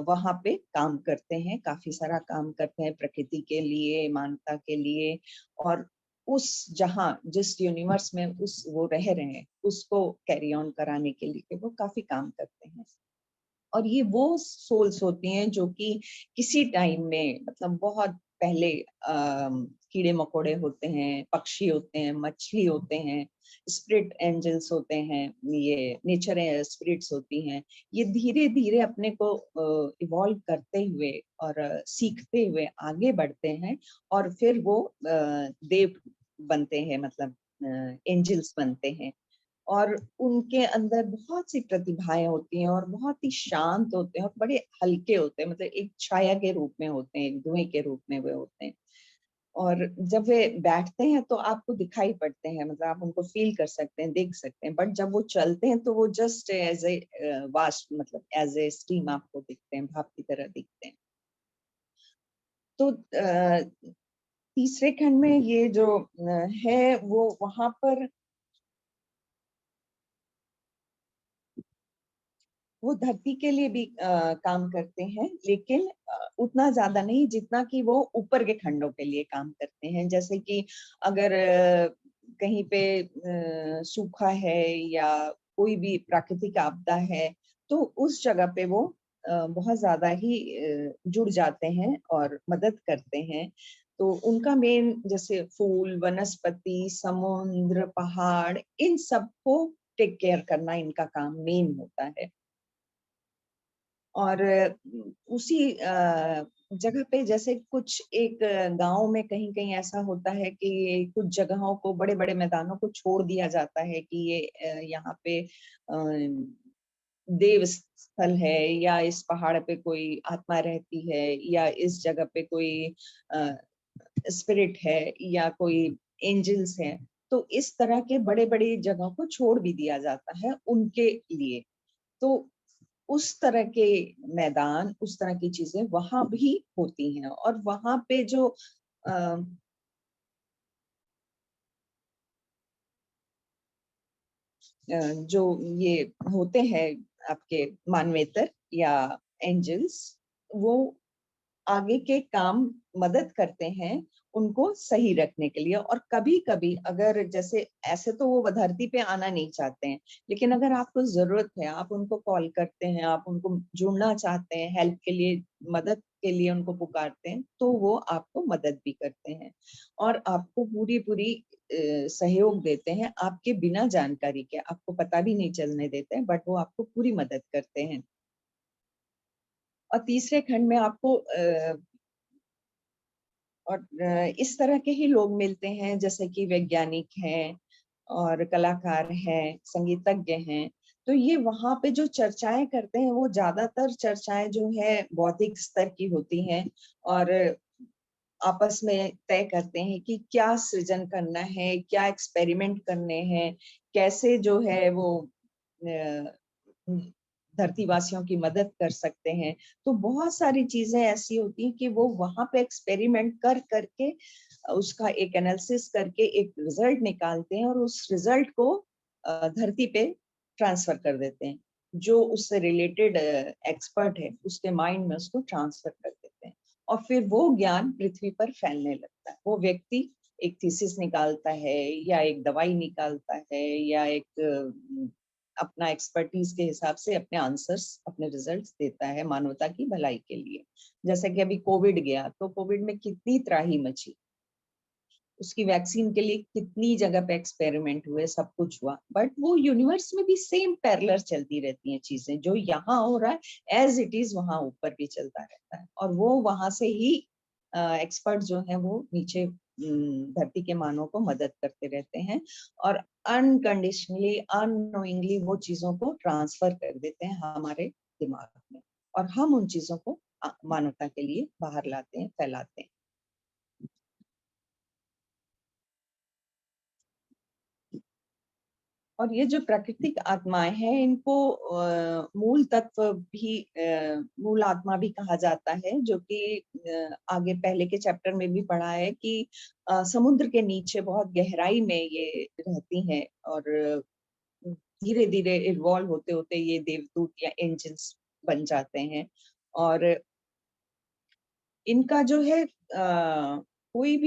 वहां पे काम करते हैं, काफी सारा काम करते हैं प्रकृति के लिए, मानवता के लिए, और उस जहां जिस यूनिवर्स में उस वो रह रहे हैं उसको कैरी ऑन कराने के लिए वो काफी काम करते हैं। और ये वो सोल्स होती हैं जो कि किसी टाइम में मतलब बहुत पहले कीड़े मकोड़े होते हैं, पक्षी होते हैं, मछली होते हैं, स्पिरिट एंजल्स होते हैं, ये नेचर स्पिरिट्स होती हैं, ये धीरे धीरे अपने को इवॉल्व करते हुए और सीखते हुए आगे बढ़ते हैं, और फिर वो देव बनते हैं, मतलब एंजल्स बनते हैं। और उनके अंदर बहुत सी प्रतिभाएं होती हैं और बहुत ही शांत होते हैं और बड़े हल्के होते हैं, मतलब एक छाया के रूप में होते हैं, एक धुएं के रूप में वे होते हैं। और जब वे बैठते हैं तो आपको दिखाई पड़ते हैं, मतलब आप उनको फील कर सकते हैं, देख सकते हैं, बट जब वो चलते हैं तो वो जस्ट एज ए वास्ट, मतलब एज ए स्ट्रीम आपको दिखते हैं, भाप की तरह दिखते हैं। तो तीसरे खंड में ये जो है वो वहां पर वो धरती के लिए भी काम करते हैं, लेकिन उतना ज्यादा नहीं जितना कि वो ऊपर के खंडों के लिए काम करते हैं। जैसे कि अगर कहीं पे सूखा है या कोई भी प्राकृतिक आपदा है, तो उस जगह पे वो बहुत ज्यादा ही जुड़ जाते हैं और मदद करते हैं। तो उनका मेन जैसे फूल, वनस्पति, समुद्र, पहाड़, इन सबको टेक केयर करना इनका काम मेन होता है। और उसी जगह पे जैसे कुछ एक गांव में कहीं कहीं ऐसा होता है कि कुछ जगहों को, बड़े बड़े मैदानों को छोड़ दिया जाता है कि ये यहाँ पे देव स्थल है, या इस पहाड़ पे कोई आत्मा रहती है, या इस जगह पे कोई स्पिरिट है, या कोई एंजल्स हैं। तो इस तरह के बड़े बड़े जगहों को छोड़ भी दिया जाता है उनके लिए। तो उस तरह के मैदान, उस तरह की चीजें वहां भी होती हैं, और वहां पे जो अ, जो ये होते हैं आपके मानवेतर या एंजल्स, वो आगे के काम मदद करते हैं उनको सही रखने के लिए। और कभी कभी अगर जैसे ऐसे तो वो धरती पे आना नहीं चाहते हैं, लेकिन अगर आपको जरूरत है, आप उनको कॉल करते हैं, आप उनको जुड़ना चाहते हैं, हेल्प के लिए, मदद के लिए उनको पुकारते हैं, तो वो आपको मदद भी करते हैं और आपको पूरी पूरी सहयोग देते हैं, आपके बिना जानकारी के, आपको पता भी नहीं चलने देते हैं, बट वो आपको पूरी मदद करते हैं। और तीसरे खंड में आपको इस तरह के ही लोग मिलते हैं, जैसे कि वैज्ञानिक हैं और कलाकार हैं, संगीतज्ञ हैं। तो ये वहां पे जो चर्चाएं करते हैं वो ज्यादातर चर्चाएं जो है बौद्धिक स्तर की होती हैं, और आपस में तय करते हैं कि क्या सृजन करना है, क्या एक्सपेरिमेंट करने हैं, कैसे जो है वो धरतीवासियों की मदद कर सकते हैं। तो बहुत सारी चीजें ऐसी होती हैं कि वो वहां पे एक्सपेरिमेंट कर करके उसका एक एनालिसिस करके एक रिजल्ट निकालते हैं, और उस रिजल्ट को धरती पे ट्रांसफर कर देते हैं। जो उससे रिलेटेड एक्सपर्ट है उसके माइंड में उसको ट्रांसफर कर देते हैं, और फिर वो ज्ञान पृथ्वी पर फैलने लगता है। वो व्यक्ति एक थीसिस निकालता है, या एक दवाई निकालता है, या एक अपना एक्सपर्टीज के हिसाब से अपने आंसर्स, अपने रिजल्ट्स देता है मानवता की भलाई के लिए। जैसे कि अभी कोविड गया, तो कोविड में कितनी त्राही मची, उसकी वैक्सीन के लिए कितनी जगह पे एक्सपेरिमेंट हुए, सब कुछ हुआ, बट वो यूनिवर्स में भी सेम पैरेलल चलती रहती हैं चीजें। जो यहाँ हो रहा है एज इट इज वहां ऊपर भी चलता रहता है, और वो वहां से ही एक्सपर्ट जो है वो नीचे धरती के मानव को मदद करते रहते हैं, और अनकंडीशनली, अननोइंगली वो चीजों को ट्रांसफर कर देते हैं हमारे दिमाग में, और हम उन चीजों को मानवता के लिए बाहर लाते हैं, फैलाते हैं। और ये जो प्राकृतिक आत्माएं हैं इनको मूल तत्व भी मूल आत्मा भी कहा जाता है, जो कि आगे पहले के चैप्टर में भी पढ़ा है कि समुद्र के नीचे बहुत गहराई में ये रहती हैं और धीरे धीरे इवॉल्व होते होते ये देवदूत या एंजल्स बन जाते हैं। और इनका जो है कोई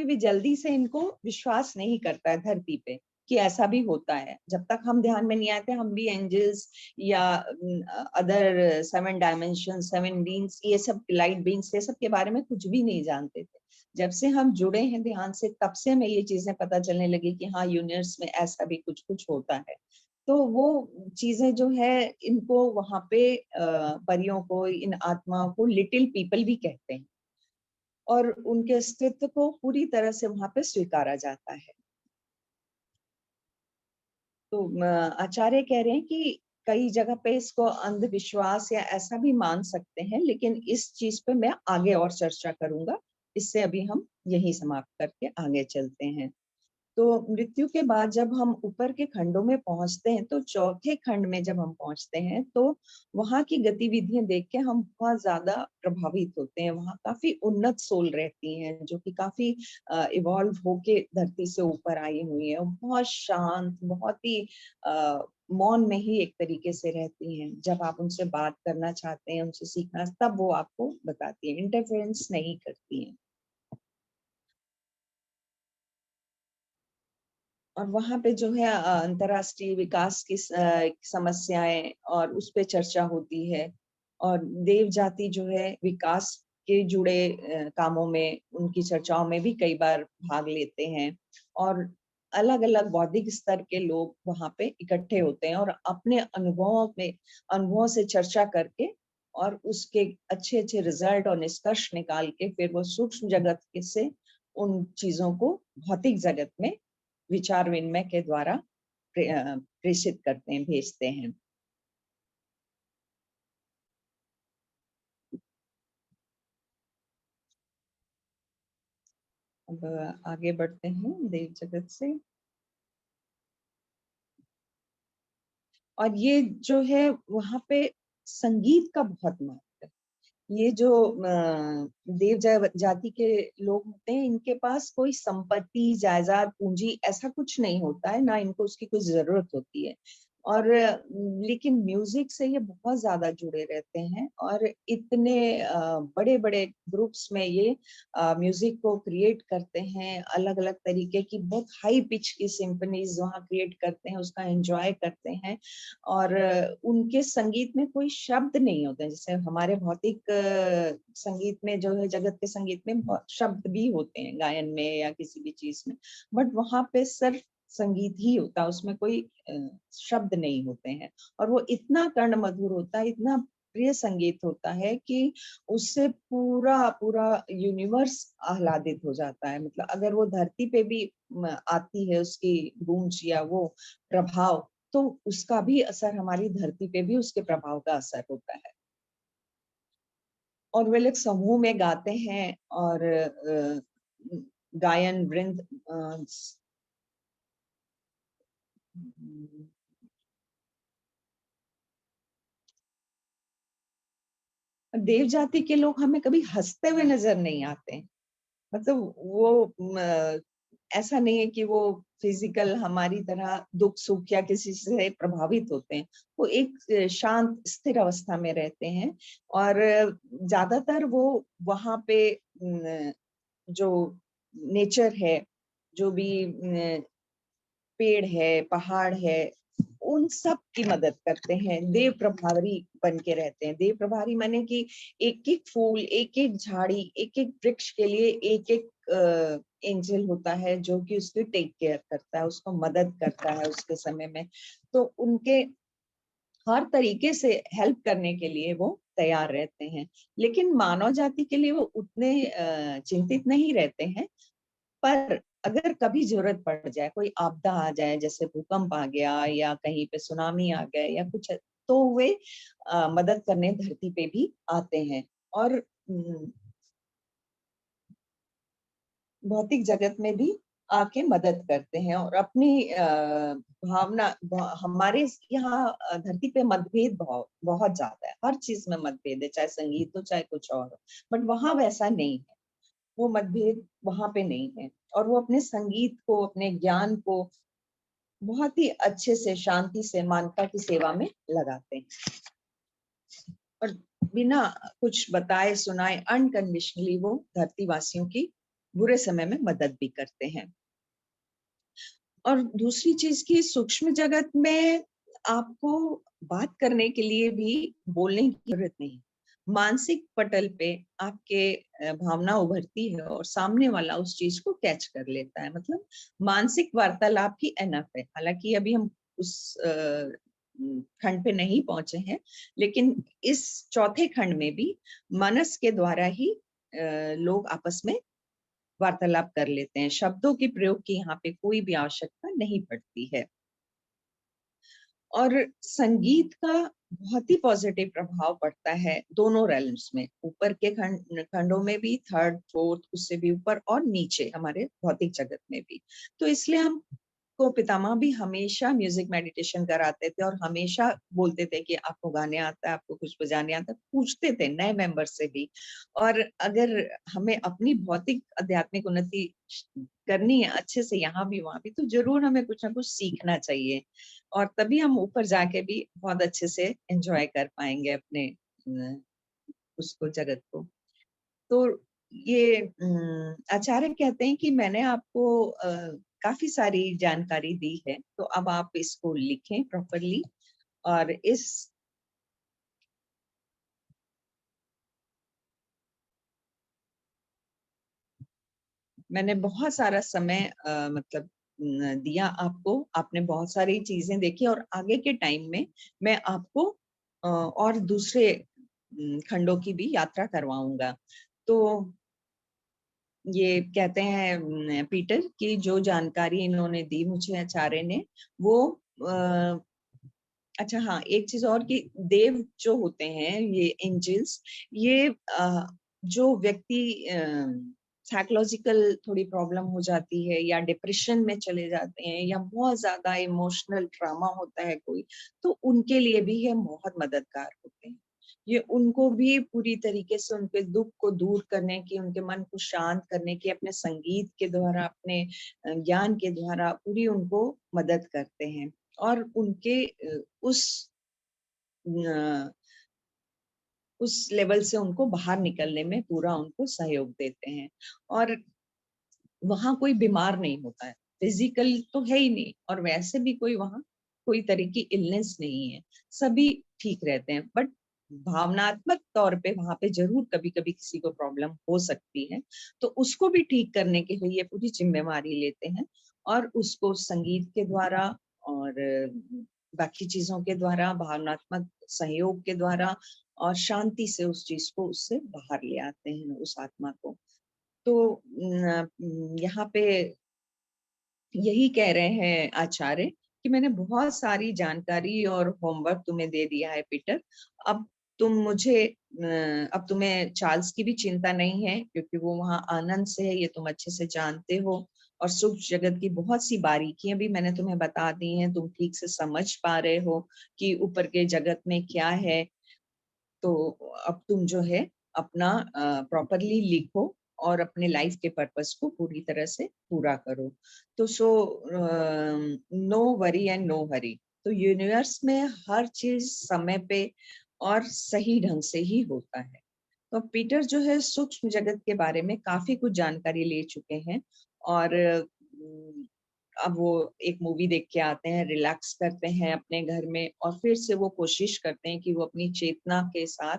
भी जल्दी से इनको विश्वास नहीं करता है धरती पे कि ऐसा भी होता है। जब तक हम ध्यान में नहीं आते हम भी एंजल्स या अदर 7 डायमेंशन 7 बीइंग्स, ये सब लाइट बीइंग्स, ये सब के बारे में कुछ भी नहीं जानते थे। जब से हम जुड़े हैं ध्यान से तब से हमें ये चीजें पता चलने लगी कि हाँ यूनिवर्स में ऐसा भी कुछ कुछ होता है। तो वो चीजें जो है इनको वहां पे परियों को, इन आत्माओं को लिटिल पीपल भी कहते हैं और उनके अस्तित्व को पूरी तरह से वहां पे स्वीकारा जाता है। तो आचार्य कह रहे हैं कि कई जगह पे इसको अंधविश्वास या ऐसा भी मान सकते हैं, लेकिन इस चीज पे मैं आगे और चर्चा करूंगा। इससे अभी हम यही समाप्त करके आगे चलते हैं। तो मृत्यु के बाद जब हम ऊपर के खंडों में पहुंचते हैं, तो चौथे खंड में जब हम पहुंचते हैं तो वहां की गतिविधियां देख के हम बहुत ज्यादा प्रभावित होते हैं। वहां काफी उन्नत सोल रहती हैं जो कि काफी इवॉल्व होके धरती से ऊपर आई हुई है, बहुत शांत, बहुत ही मौन में ही एक तरीके से रहती हैं। जब आप उनसे बात करना चाहते हैं, उनसे सीखना, तब वो आपको बताती है, इंटरफेरेंस नहीं करती हैं। और वहां पे जो है अंतरराष्ट्रीय विकास की समस्याएं और उस पे चर्चा होती है। और देव जाति जो है विकास के जुड़े कामों में, उनकी चर्चाओं में भी कई बार भाग लेते हैं। और अलग अलग बौद्धिक स्तर के लोग वहां पे इकट्ठे होते हैं और अपने अनुभवों से चर्चा करके और उसके अच्छे अच्छे रिजल्ट और निष्कर्ष निकाल के फिर वो सूक्ष्म जगत से उन चीजों को भौतिक जगत में विचार विनिमय के द्वारा प्रेषित करते हैं, भेजते हैं। अब आगे बढ़ते हैं देव जगत से। और ये जो है वहां पे संगीत का बहुत महत्व है। ये जो देव जाति के लोग होते हैं, इनके पास कोई संपत्ति, जायदाद, पूंजी ऐसा कुछ नहीं होता है, ना इनको उसकी कोई जरूरत होती है। और लेकिन म्यूजिक से ये बहुत ज्यादा जुड़े रहते हैं और इतने बड़े बड़े ग्रुप्स में ये म्यूजिक को क्रिएट करते हैं। अलग अलग तरीके की बहुत हाई पिच की सिम्फनीज वहाँ क्रिएट करते हैं, उसका एंजॉय करते हैं। और उनके संगीत में कोई शब्द नहीं होते, जैसे हमारे भौतिक संगीत में जो है, जगत के संगीत में शब्द भी होते हैं गायन में या किसी भी चीज में, बट वहां पे सिर्फ संगीत ही होता है, उसमें कोई शब्द नहीं होते हैं। और वो इतना कर्ण मधुर होता है, इतना प्रिय संगीत होता है कि उससे पूरा पूरा यूनिवर्स आह्लादित हो जाता है। मतलब अगर वो धरती पे भी आती है उसकी गूंज या वो प्रभाव, तो उसका भी असर हमारी धरती पे भी उसके प्रभाव का असर होता है। और वे लोग समूह में गाते हैं और गायन वृंद देव जाति के लोग हमें कभी हंसते हुए नजर नहीं आते। मतलब वो ऐसा नहीं है कि वो फिजिकल हमारी तरह दुख सुख या किसी से प्रभावित होते हैं। वो एक शांत स्थिर अवस्था में रहते हैं। और ज्यादातर वो वहां पे जो नेचर है, जो भी पेड़ है, पहाड़ है, उन सब की मदद करते हैं। देव प्रभारी बन के रहते हैं। देव प्रभारी माने कि एक एक फूल, एक एक झाड़ी, एक एक वृक्ष के लिए एक एक एंजल होता है जो कि उसकी टेक केयर करता है, उसको मदद करता है उसके समय में। तो उनके हर तरीके से हेल्प करने के लिए वो तैयार रहते हैं। लेकिन मानव जाति के लिए वो उतने चिंतित नहीं रहते हैं। पर अगर कभी जरूरत पड़ जाए, कोई आपदा आ जाए, जैसे भूकंप आ गया या कहीं पे सुनामी आ गए या कुछ, तो वे मदद करने धरती पे भी आते हैं। और भौतिक जगत में भी आके मदद करते हैं और अपनी हमारे यहाँ धरती पे मतभेद बहुत ज्यादा है, हर चीज में मतभेद है, चाहे संगीत हो चाहे कुछ और हो, बट वहां वैसा नहीं है, वो मतभेद वहां पे नहीं है। और वो अपने संगीत को, अपने ज्ञान को बहुत ही अच्छे से, शांति से मानवता की सेवा में लगाते हैं और बिना कुछ बताए सुनाए अनकंडीशनली वो धरती वासियों की बुरे समय में मदद भी करते हैं। और दूसरी चीज की, सूक्ष्म जगत में आपको बात करने के लिए भी बोलने की जरूरत नहीं, मानसिक पटल पे आपके भावना उभरती है और सामने वाला उस चीज को कैच कर लेता है, मतलब मानसिक वार्तालाप की एनफ है। हालांकि अभी हम उस खंड पे नहीं पहुंचे हैं, लेकिन इस चौथे खंड में भी मनस के द्वारा ही लोग आपस में वार्तालाप कर लेते हैं, शब्दों के प्रयोग की यहाँ पे कोई भी आवश्यकता नहीं पड़ती है। और संगीत का बहुत ही पॉजिटिव प्रभाव पड़ता है दोनों रेल्म्स में, ऊपर के खंडों में भी, थर्ड फोर्थ उससे भी ऊपर, और नीचे हमारे भौतिक जगत में भी। तो इसलिए हम को पितामह भी हमेशा म्यूजिक मेडिटेशन कराते थे और हमेशा बोलते थे कि आपको गाने आता है, आपको कुछ बजाने आता है, पूछते थे नए मेंबर से भी। और अगर हमें अपनी भौतिक आध्यात्मिक उन्नति करनी है अच्छे से यहाँ भी वहां भी, तो जरूर हमें कुछ ना कुछ सीखना चाहिए, और तभी हम ऊपर जाके भी बहुत अच्छे से एंजॉय कर पाएंगे अपने उसको, जगत को। तो ये आचार्य कहते हैं कि मैंने आपको काफी सारी जानकारी दी है, तो अब आप इसको लिखें प्रॉपरली। और इस मैंने बहुत सारा समय मतलब दिया आपको, आपने बहुत सारी चीजें देखी, और आगे के टाइम में मैं आपको और दूसरे खंडों की भी यात्रा करवाऊंगा। तो ये कहते हैं पीटर की जो जानकारी इन्होंने दी मुझे आचार्य ने, वो अच्छा हाँ, एक चीज और कि देव जो होते हैं, ये एंजल्स, ये जो व्यक्ति साइकोलॉजिकल थोड़ी प्रॉब्लम हो जाती है या डिप्रेशन में चले जाते हैं या बहुत ज्यादा इमोशनल ट्रॉमा होता है कोई, तो उनके लिए भी ये बहुत मददगार होते हैं। ये उनको भी पूरी तरीके से उनके दुख को दूर करने की, उनके मन को शांत करने की, अपने संगीत के द्वारा, अपने ज्ञान के द्वारा पूरी उनको मदद करते हैं और उनके उस लेवल से उनको बाहर निकलने में पूरा उनको सहयोग देते हैं। और वहां कोई बीमार नहीं होता है, फिजिकल तो है ही नहीं, और वैसे भी कोई वहां कोई तरह की इलनेस नहीं है, सभी ठीक रहते हैं। बट भावनात्मक तौर पे वहां पे जरूर कभी कभी किसी को प्रॉब्लम हो सकती है, तो उसको भी ठीक करने के लिए ये पूरी जिम्मेवारी लेते हैं और उसको संगीत के द्वारा और बाकी चीजों के द्वारा, भावनात्मक सहयोग के द्वारा और शांति से उस चीज को उससे बाहर ले आते हैं, उस आत्मा को। तो यहाँ पे यही कह रहे हैं आचार्य कि मैंने बहुत सारी जानकारी और होमवर्क तुम्हें दे दिया है पीटर। अब अब तुम्हें चार्ल्स की भी चिंता नहीं है, क्योंकि वो वहाँ आनंद से है, ये तुम अच्छे से जानते हो। और सूक्ष्म जगत की बहुत सी बारीकियां भी मैंने तुम्हें बता दी हैं, तुम ठीक से समझ पा रहे हो कि ऊपर के जगत में क्या है। तो अब तुम जो है अपना प्रॉपरली लिखो और अपने लाइफ के पर्पस को पूरी तरह से पूरा करो। तो no worry and no hurry. तो यूनिवर्स में हर चीज समय पे और सही ढंग से ही होता है। तो पीटर जो है सूक्ष्म जगत के बारे में काफी कुछ जानकारी ले चुके हैं, और अब वो एक मूवी देख के आते हैं, रिलैक्स करते हैं अपने घर में, और फिर से वो कोशिश करते हैं कि वो अपनी चेतना के साथ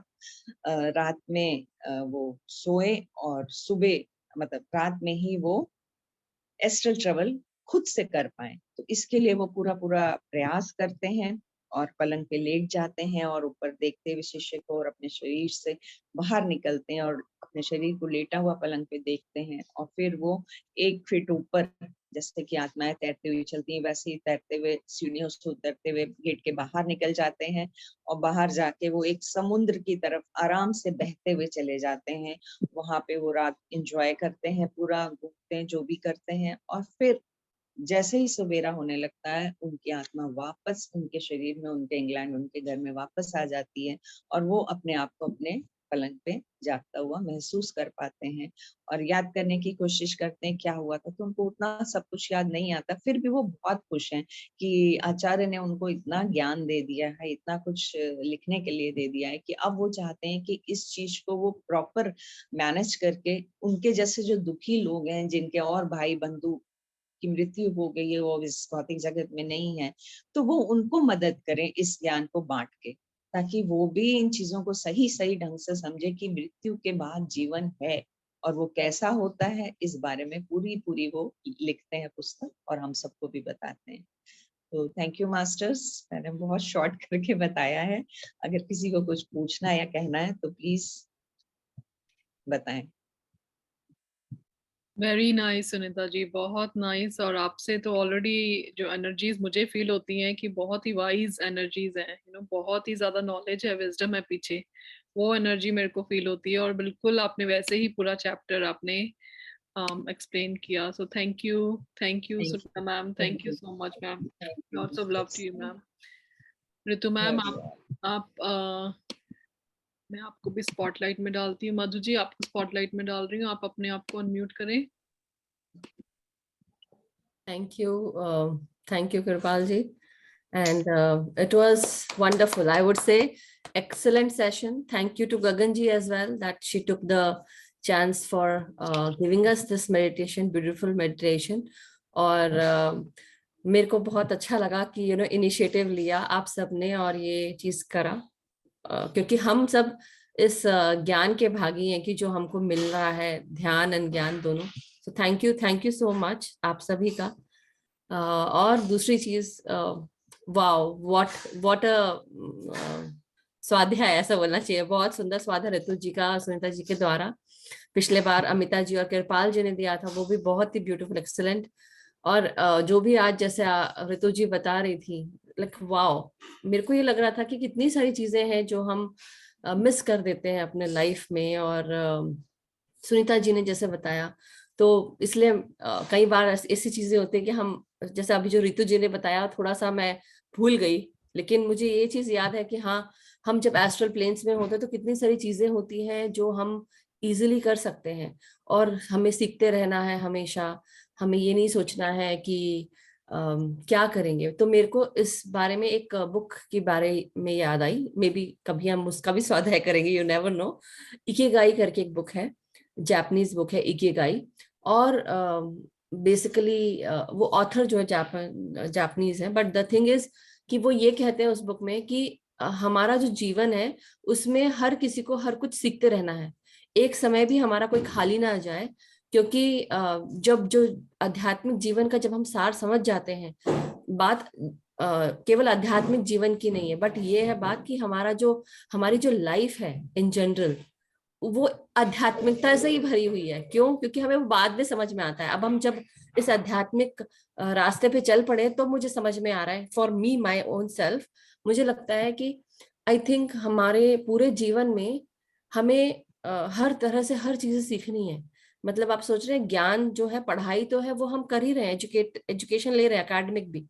रात में वो सोए और सुबह, मतलब रात में ही वो एस्ट्रल ट्रेवल खुद से कर पाए। तो इसके लिए वो पूरा पूरा प्रयास करते हैं और पलंग पे लेट जाते हैं और ऊपर देखते हुए शिष्य को, और अपने शरीर से बाहर निकलते हैं और अपने शरीर को लेटा हुआ पलंग पे देखते हैं, और फिर वो 1 फीट ऊपर जैसे कि आत्माएं तैरते हुए चलती हैं, वैसे ही तैरते हुए सीढ़ियों से उतरते हुए गेट के बाहर निकल जाते हैं और बाहर जाके वो एक समुद्र की तरफ आराम से बहते हुए चले जाते हैं। वहां पे वो रात एंजॉय करते हैं, पूरा घूमते हैं, जो भी करते हैं, और फिर जैसे ही सवेरा होने लगता है उनकी आत्मा वापस उनके शरीर में, उनके इंग्लैंड, उनके घर में वापस आ जाती है और वो अपने आप को अपने पलंग पे जागता हुआ महसूस कर पाते हैं और याद करने की कोशिश करते हैं क्या हुआ था। तो उनको उतना सब कुछ याद नहीं आता, फिर भी वो बहुत खुश हैं कि आचार्य ने उनको इतना ज्ञान दे दिया है, इतना कुछ लिखने के लिए दे दिया है कि अब वो चाहते हैं कि इस चीज को वो प्रॉपर मैनेज करके उनके जैसे जो दुखी लोग हैं, जिनके और भाई बंधु की मृत्यु हो गई है, वो इस भौतिक जगत में नहीं है, तो वो उनको मदद करें इस ज्ञान को बांट के, ताकि वो भी इन चीजों को सही सही ढंग से समझे कि मृत्यु के बाद जीवन है और वो कैसा होता है, इस बारे में पूरी पूरी वो लिखते हैं पुस्तक और हम सबको भी बताते हैं। तो थैंक यू मास्टर्स, मैंने बहुत शॉर्ट करके बताया है। अगर किसी को कुछ पूछना या कहना है तो प्लीज बताएं। वेरी नाइस सुनीता जी, बहुत नाइस। और आपसे तो ऑलरेडी जो एनर्जीज मुझे फील होती हैं कि बहुत ही वाइज एनर्जीज हैं, बहुत ही ज्यादा नॉलेज है, विजडम है पीछे, वो एनर्जी मेरे को फील होती है। और बिल्कुल आपने वैसे ही पूरा चैप्टर आपने एक्सप्लेन किया। So thank you Sunita ma'am, thank you so much ma'am. Lots of love to you ma'am. Ritu ma'am, आप मैं आपको भी स्पॉटलाइट में डालती हूँ। मधु जी, आपको स्पॉटलाइट में डाल रही हूँ, आप अपने आप को अनम्यूट करें। Thank you, Kirpal ji. And it was wonderful. I would say excellent session. Thank you to Gagan ji as well that she took the chance for giving us this meditation, beautiful meditation. और मेरे को बहुत अच्छा लगा कि initiative लिया आप सबने और ये चीज करा, क्योंकि हम सब इस ज्ञान के भागी हैं कि जो हमको मिल रहा है, ध्यान एंड ज्ञान दोनों। तो थैंक यू सो मच आप सभी का। और दूसरी चीज, वाओ, व्हाट स्वाध्याय ऐसा बोलना चाहिए, बहुत सुंदर स्वाध्याय ऋतु जी का सुनीता जी के द्वारा। पिछले बार अमिता जी और कृपाल जी ने दिया था, वो भी बहुत ही ब्यूटीफुल, एक्सीलेंट। और जो भी आज जैसे ऋतु जी बता रही थी, लाइक वाओ, मेरे को ये लग रहा था कि कितनी सारी चीजें हैं जो हम मिस कर देते हैं अपने लाइफ में। और सुनीता जी ने जैसे बताया, तो इसलिए कई बार ऐसी चीजें होती है कि हम, जैसे अभी जो ऋतु जी ने बताया, थोड़ा सा मैं भूल गई, लेकिन मुझे ये चीज याद है कि हाँ, हम जब एस्ट्रल प्लेन्स में होते हैं तो कितनी सारी चीजें होती हैं जो हम इजीली कर सकते हैं। और हमें सीखते रहना है हमेशा, हमें ये नहीं सोचना है कि क्या करेंगे। तो मेरे को इस बारे में एक बुक के बारे में याद आई, मे बी कभी हम उसका भी स्वाध्याय करेंगे, यू नेवर नो। इकिगाई करके एक बुक है, जापानीज बुक है इकिगाई। और बेसिकली वो ऑथर जो है जापानीज है, बट द थिंग इज कि वो ये कहते हैं उस बुक में कि हमारा जो जीवन है उसमें हर किसी को हर कुछ सीखते रहना है, एक समय भी हमारा कोई खाली ना जाए। क्योंकि जब जो आध्यात्मिक जीवन का जब हम सार समझ जाते हैं, बात केवल आध्यात्मिक जीवन की नहीं है, बट ये है बात कि हमारी जो लाइफ है इन जनरल, वो आध्यात्मिकता से ही भरी हुई है। क्यों? क्योंकि हमें वो बाद में समझ में आता है। अब हम जब इस आध्यात्मिक रास्ते पे चल पड़े तो मुझे समझ में आ रहा है, for me my own self, मुझे लगता है कि आई थिंक हमारे पूरे जीवन में हमें हर तरह से हर चीजें सीखनी है। मतलब आप सोच रहे हैं, ज्ञान जो है, पढ़ाई तो है, वो हम कर ही रहे हैं, एजुकेशन ले रहे हैं, एकेडमिक भी,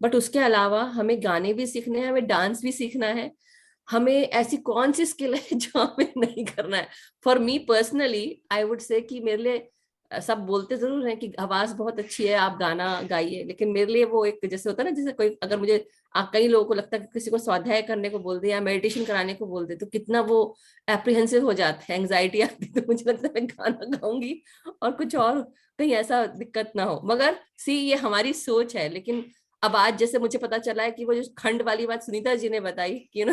बट उसके अलावा हमें गाने भी सीखने हैं, हमें डांस भी सीखना है। हमें ऐसी कौन सी स्किल है जो हमें नहीं करना है? For me personally I would से कि मेरे लिए, सब बोलते जरूर हैं कि आवाज बहुत अच्छी है, आप गाना गाइए, लेकिन मेरे लिए वो एक जैसे होता है ना, जैसे कोई अगर मुझे कई लोगों को लगता है कि किसी को स्वाध्याय करने को बोल दे या मेडिटेशन कराने को बोल दे तो कितना वो एप्रीहेंसिव हो जाता है, एंग्जाइटी आती है। तो मुझे लगता है मैं गाना गाऊंगी और कुछ और कहीं ऐसा दिक्कत ना हो। मगर ये हमारी सोच है। लेकिन अब आज जैसे मुझे पता चला है कि वो जो खंड वाली बात सुनीता जी ने बताई कि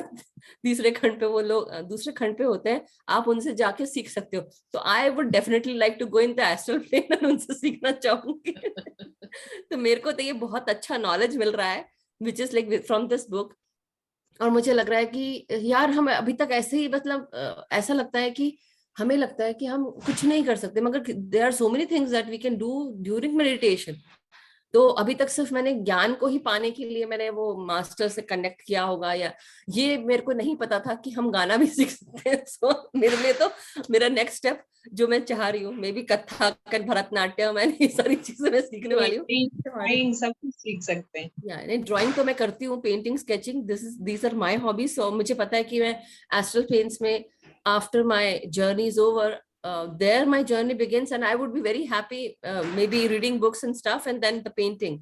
तीसरे खंड पे वो लोग दूसरे खंड पे होते हैं, आप उनसे जाके सीख सकते हो। तो I would definitely like to go in the astral plane और उनसे सीखना चाहूंगी। तो मेरे को तो ये बहुत अच्छा नॉलेज मिल रहा है which is like from this book. और मुझे लग रहा है कि यार हम अभी तक ऐसे ही, मतलब ऐसा लगता है कि हमें लगता है कि हम कुछ नहीं कर सकते, मगर there are so many things that we can do during meditation. तो अभी तक सिर्फ मैंने ज्ञान को ही पाने के लिए मैंने वो मास्टर से कनेक्ट किया होगा, या ये मेरे को नहीं पता था कि हम गाना भी सीख सकते हैं। सो मेरे लिए तो मेरा नेक्स्ट स्टेप जो मैं चाह रही हूँ, मे बी कथक, भरतनाट्यम, मैंने ये सारी चीजें मैं सीखने वाली हूँ। ड्राइंग सब कुछ सीख सकते हैं। यानी ड्राइंग तो मैं करती हूँ, painting, sketching, these are my hobbies. So मुझे पता है कि मैं एस्ट्रल पेंट्स में after my journey is over, there my journey begins and I would be very happy, maybe reading books and stuff and then the painting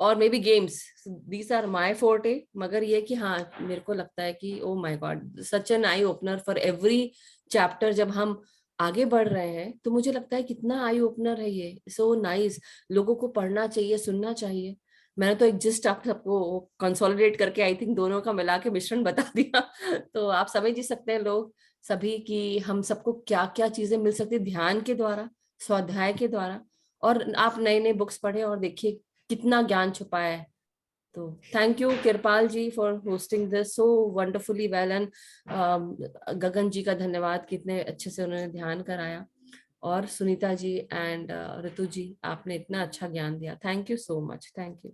or maybe games. So these are my forte. मगर ये कि हाँ, मेरे को लगता है कि oh my god, such an eye opener for every chapter. जब हम आगे बढ़ रहे हैं तो मुझे लगता है कितना आई ओपनर है ये, सो नाइस। लोगों को पढ़ना चाहिए, सुनना चाहिए। मैंने तो एक जिस्ट आप सबको कंसोलिडेट करके आई थिंक दोनों का मिला के मिश्रण बता दिया। तो आप समझ ही सकते हैं लोग सभी कि हम सबको क्या क्या चीजें मिल सकती है ध्यान के द्वारा, स्वाध्याय के द्वारा। और आप नए नए बुक्स पढ़े और देखिए कितना ज्ञान छुपाया है। तो thank you Kripal ji for hosting this so wonderfully well, and Gagan ji का धन्यवाद, कितने अच्छे से उन्होंने ध्यान कराया। और सुनीता जी एंड ऋतु जी, आपने इतना अच्छा ज्ञान दिया। Thank you so much. Thank you.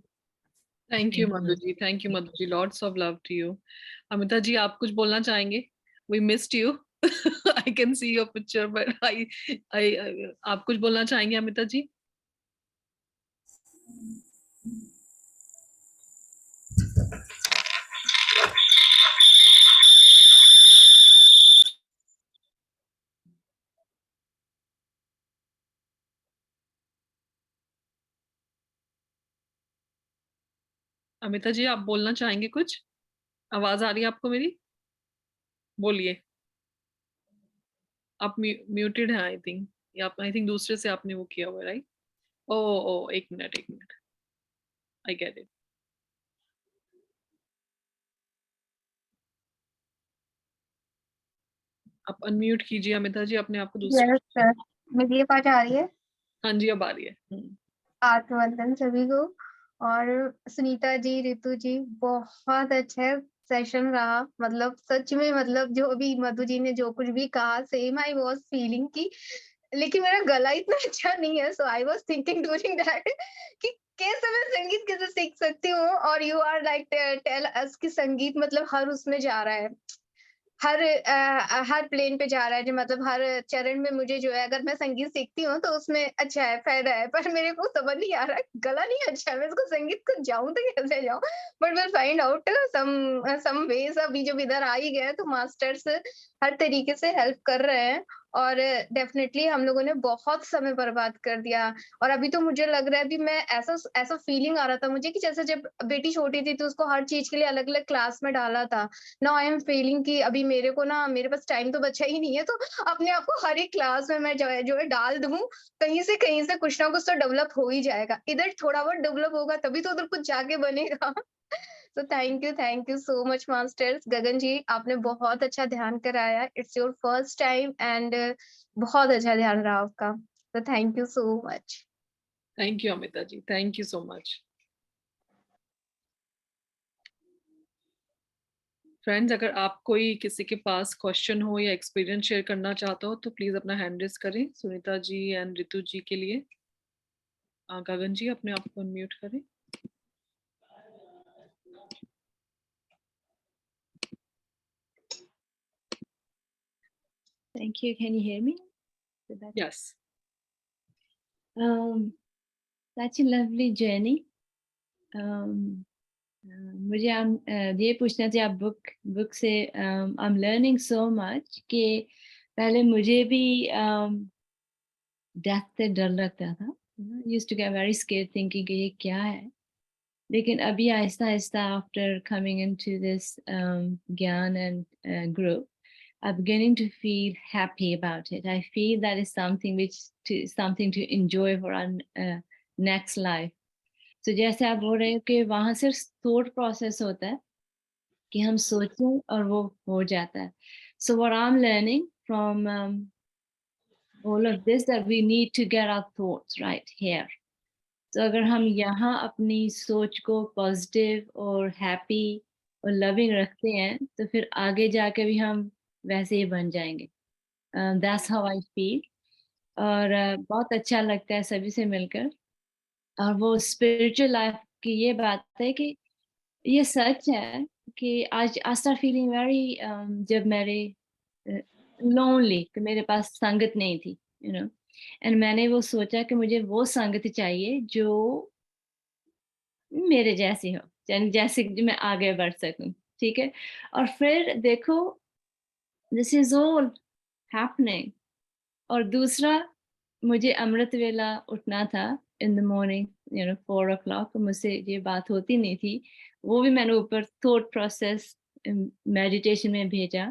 Thank you Madhu ji, thank you Madhu ji, lots of love to you. Amita ji, आप कुछ बोलना चाहेंगे? We missed you. I can see your picture but I आप कुछ बोलना चाहेंगे अमिता जी? अमिता जी, आप बोलना चाहेंगे कुछ? आवाज आ रही है आपको मेरी? बोलिए। आप म्यूटेड हैं आई थिंक, या आप आई थिंक दूसरे से आपने वो किया हुआ, राइट? ओ ओ, एक मिनट एक मिनट, आई गेट इट। आप अनम्यूट कीजिए अमिता जी अपने आप को दूसरे। यस सर, मेरी ये आवाज आ रही है? हाँ जी, अब आ रही है। आत्मवंदन सभी को। और सुनीता जी, ऋतु जी, बहुत अच्छा सेशन रहा। मतलब सच में, मतलब जो अभी मधु जी ने जो कुछ भी कहा, सेम आई वाज फीलिंग की। लेकिन मेरा गला इतना अच्छा नहीं है, so I was thinking during that कि कैसे मैं संगीत कैसे सीख सकती हूँ। और you are like tell us कि संगीत मतलब हर उसमें जा रहा है, हर प्लेन पे जा रहा है, जो मतलब हर चरण में मुझे जो है, अगर मैं संगीत सीखती हूँ तो उसमें अच्छा है, फायदा है। पर मेरे को समझ नहीं आ रहा है, गला नहीं अच्छा है, मैं इसको संगीत को जाऊं तो कैसे जाऊं। But will find out some ways. अभी जब इधर आ ही गए तो मास्टर्स हर तरीके से हेल्प कर रहे हैं। और डेफिनेटली हम लोगों ने बहुत समय बर्बाद कर दिया। और अभी तो मुझे लग रहा है, अभी मैं ऐसा ऐसा फीलिंग आ रहा था मुझे कि जैसे जब बेटी छोटी थी तो उसको हर चीज के लिए अलग अलग क्लास में डाला था। नाउ आई एम फीलिंग कि अभी मेरे को ना, मेरे पास टाइम तो बचा ही नहीं है, तो अपने आप को हर एक क्लास में मैं जो है डाल दूं। कहीं से कुछ ना कुछ तो डेवलप हो ही जाएगा। इधर थोड़ा बहुत डेवलप होगा तभी तो उधर कुछ जाके बनेगा। तो thank you so much masters. Gagan ji, आपने बहुत अच्छा ध्यान कराया। It's your first time and बहुत अच्छा ध्यान रहा आपका। तो thank you so much. Thank you Amita ji, thank you so much. Friends, अगर आप कोई किसी के पास क्वेश्चन हो या एक्सपीरियंस शेयर करना चाहते हो तो प्लीज अपना हैंड रेज करें, सुनीता जी एंड ऋतु जी के लिए। गगन जी, अपने आप को अनम्यूट करें। Thank you. Can you hear me? Yes. Such a lovely journey. मुझे ये पूछना चाहिए, आप बुक से I am learning so much कि पहले मुझे भी डेथ से डर लगता था। Used to get very scared thinking कि ये क्या है। लेकिन अभी आहिस्ता आहिस्ता आफ्टर कमिंग इनटू दिस ज्ञान and group, I'm beginning to feel happy about it. I feel that is something to enjoy for our next life. So जैसे आप बोल रहे हो कि वहाँ सिर्फ थॉट प्रोसेस होता है कि हम सोचें और वो हो जाता है. So what I'm learning from all of this, that we need to get our thoughts right here. तो अगर हम यहाँ अपनी सोच को पॉजिटिव और हैप्पी और लविंग रखते हैं तो फिर आगे जाके भी हम वैसे ही बन जाएंगे. That's how I feel. और बहुत अच्छा लगता है सभी से मिलकर. और वो स्पिरिचुअल लाइफ की ये बात है कि ये सच है कि आज आई स्टार्ट फीलिंग वेरी, जब मेरे लोनली, कि मेरे पास संगत नहीं थी, यू नो, एंड मैंने वो सोचा कि मुझे वो संगत चाहिए जो मेरे जैसी हो, जैसे कि मैं आगे बढ़ सकूं, ठीक है। और फिर देखो, दिस इज ऑल हैपनिंग। और दूसरा, मुझे अमृत वेला उठना था इन द मॉर्निंग, 4 o'clock, मुझसे ये बात होती नहीं थी। वो भी मैंने ऊपर थॉट प्रोसेस मेडिटेशन में भेजा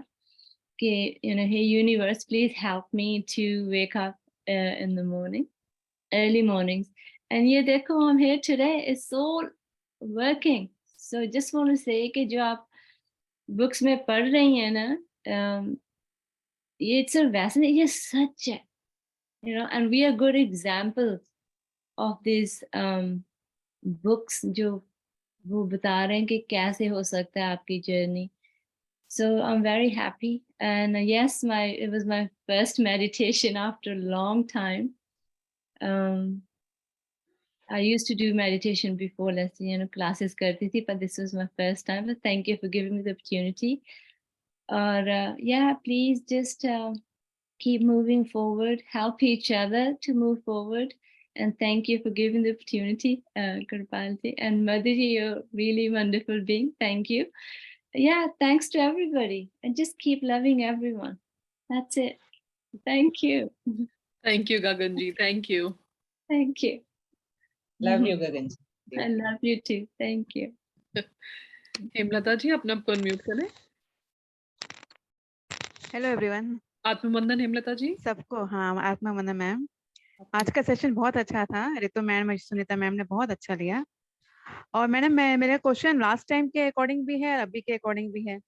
कि hey universe, please help me to wake up in the morning, early mornings. And ये देखो, I'm here today, it's all working. So just want to say कि जो आप बुक्स में पढ़ रही हैं ना, ये सिर्फ वैसे नहीं, ये सच है, and we are good examples of these books जो वो बता रहे हैं कि कैसे हो सकता है आपकी journey. So I'm very happy, and yes, it was my first meditation after a long time. I used to do meditation before, classes karti thi, but this was my first time. But thank you for giving me the opportunity. Or yeah, please just keep moving forward, help each other to move forward. And thank you for giving the opportunity, Kripalji. And Madhuji, you're really wonderful being. Thank you. Yeah, thanks to everybody. And just keep loving everyone. That's it. Thank you. Thank you, Gagan ji. Thank you. Thank you. Love you Gagan ji. I love you too. Thank you. Hemlata ji, अपने आप को unmute करें. Hello everyone. आत्मवंदन हेमलता जी. सबको हाँ, आत्मवंदन ma'am. आज का session बहुत अच्छा था. रितु मैम, सुनीता मैम ने बहुत अच्छा लिया. और मैडम, मेरा क्वेश्चन लास्ट टाइम के अकॉर्डिंग भी है, अभी के अकॉर्डिंग भी है.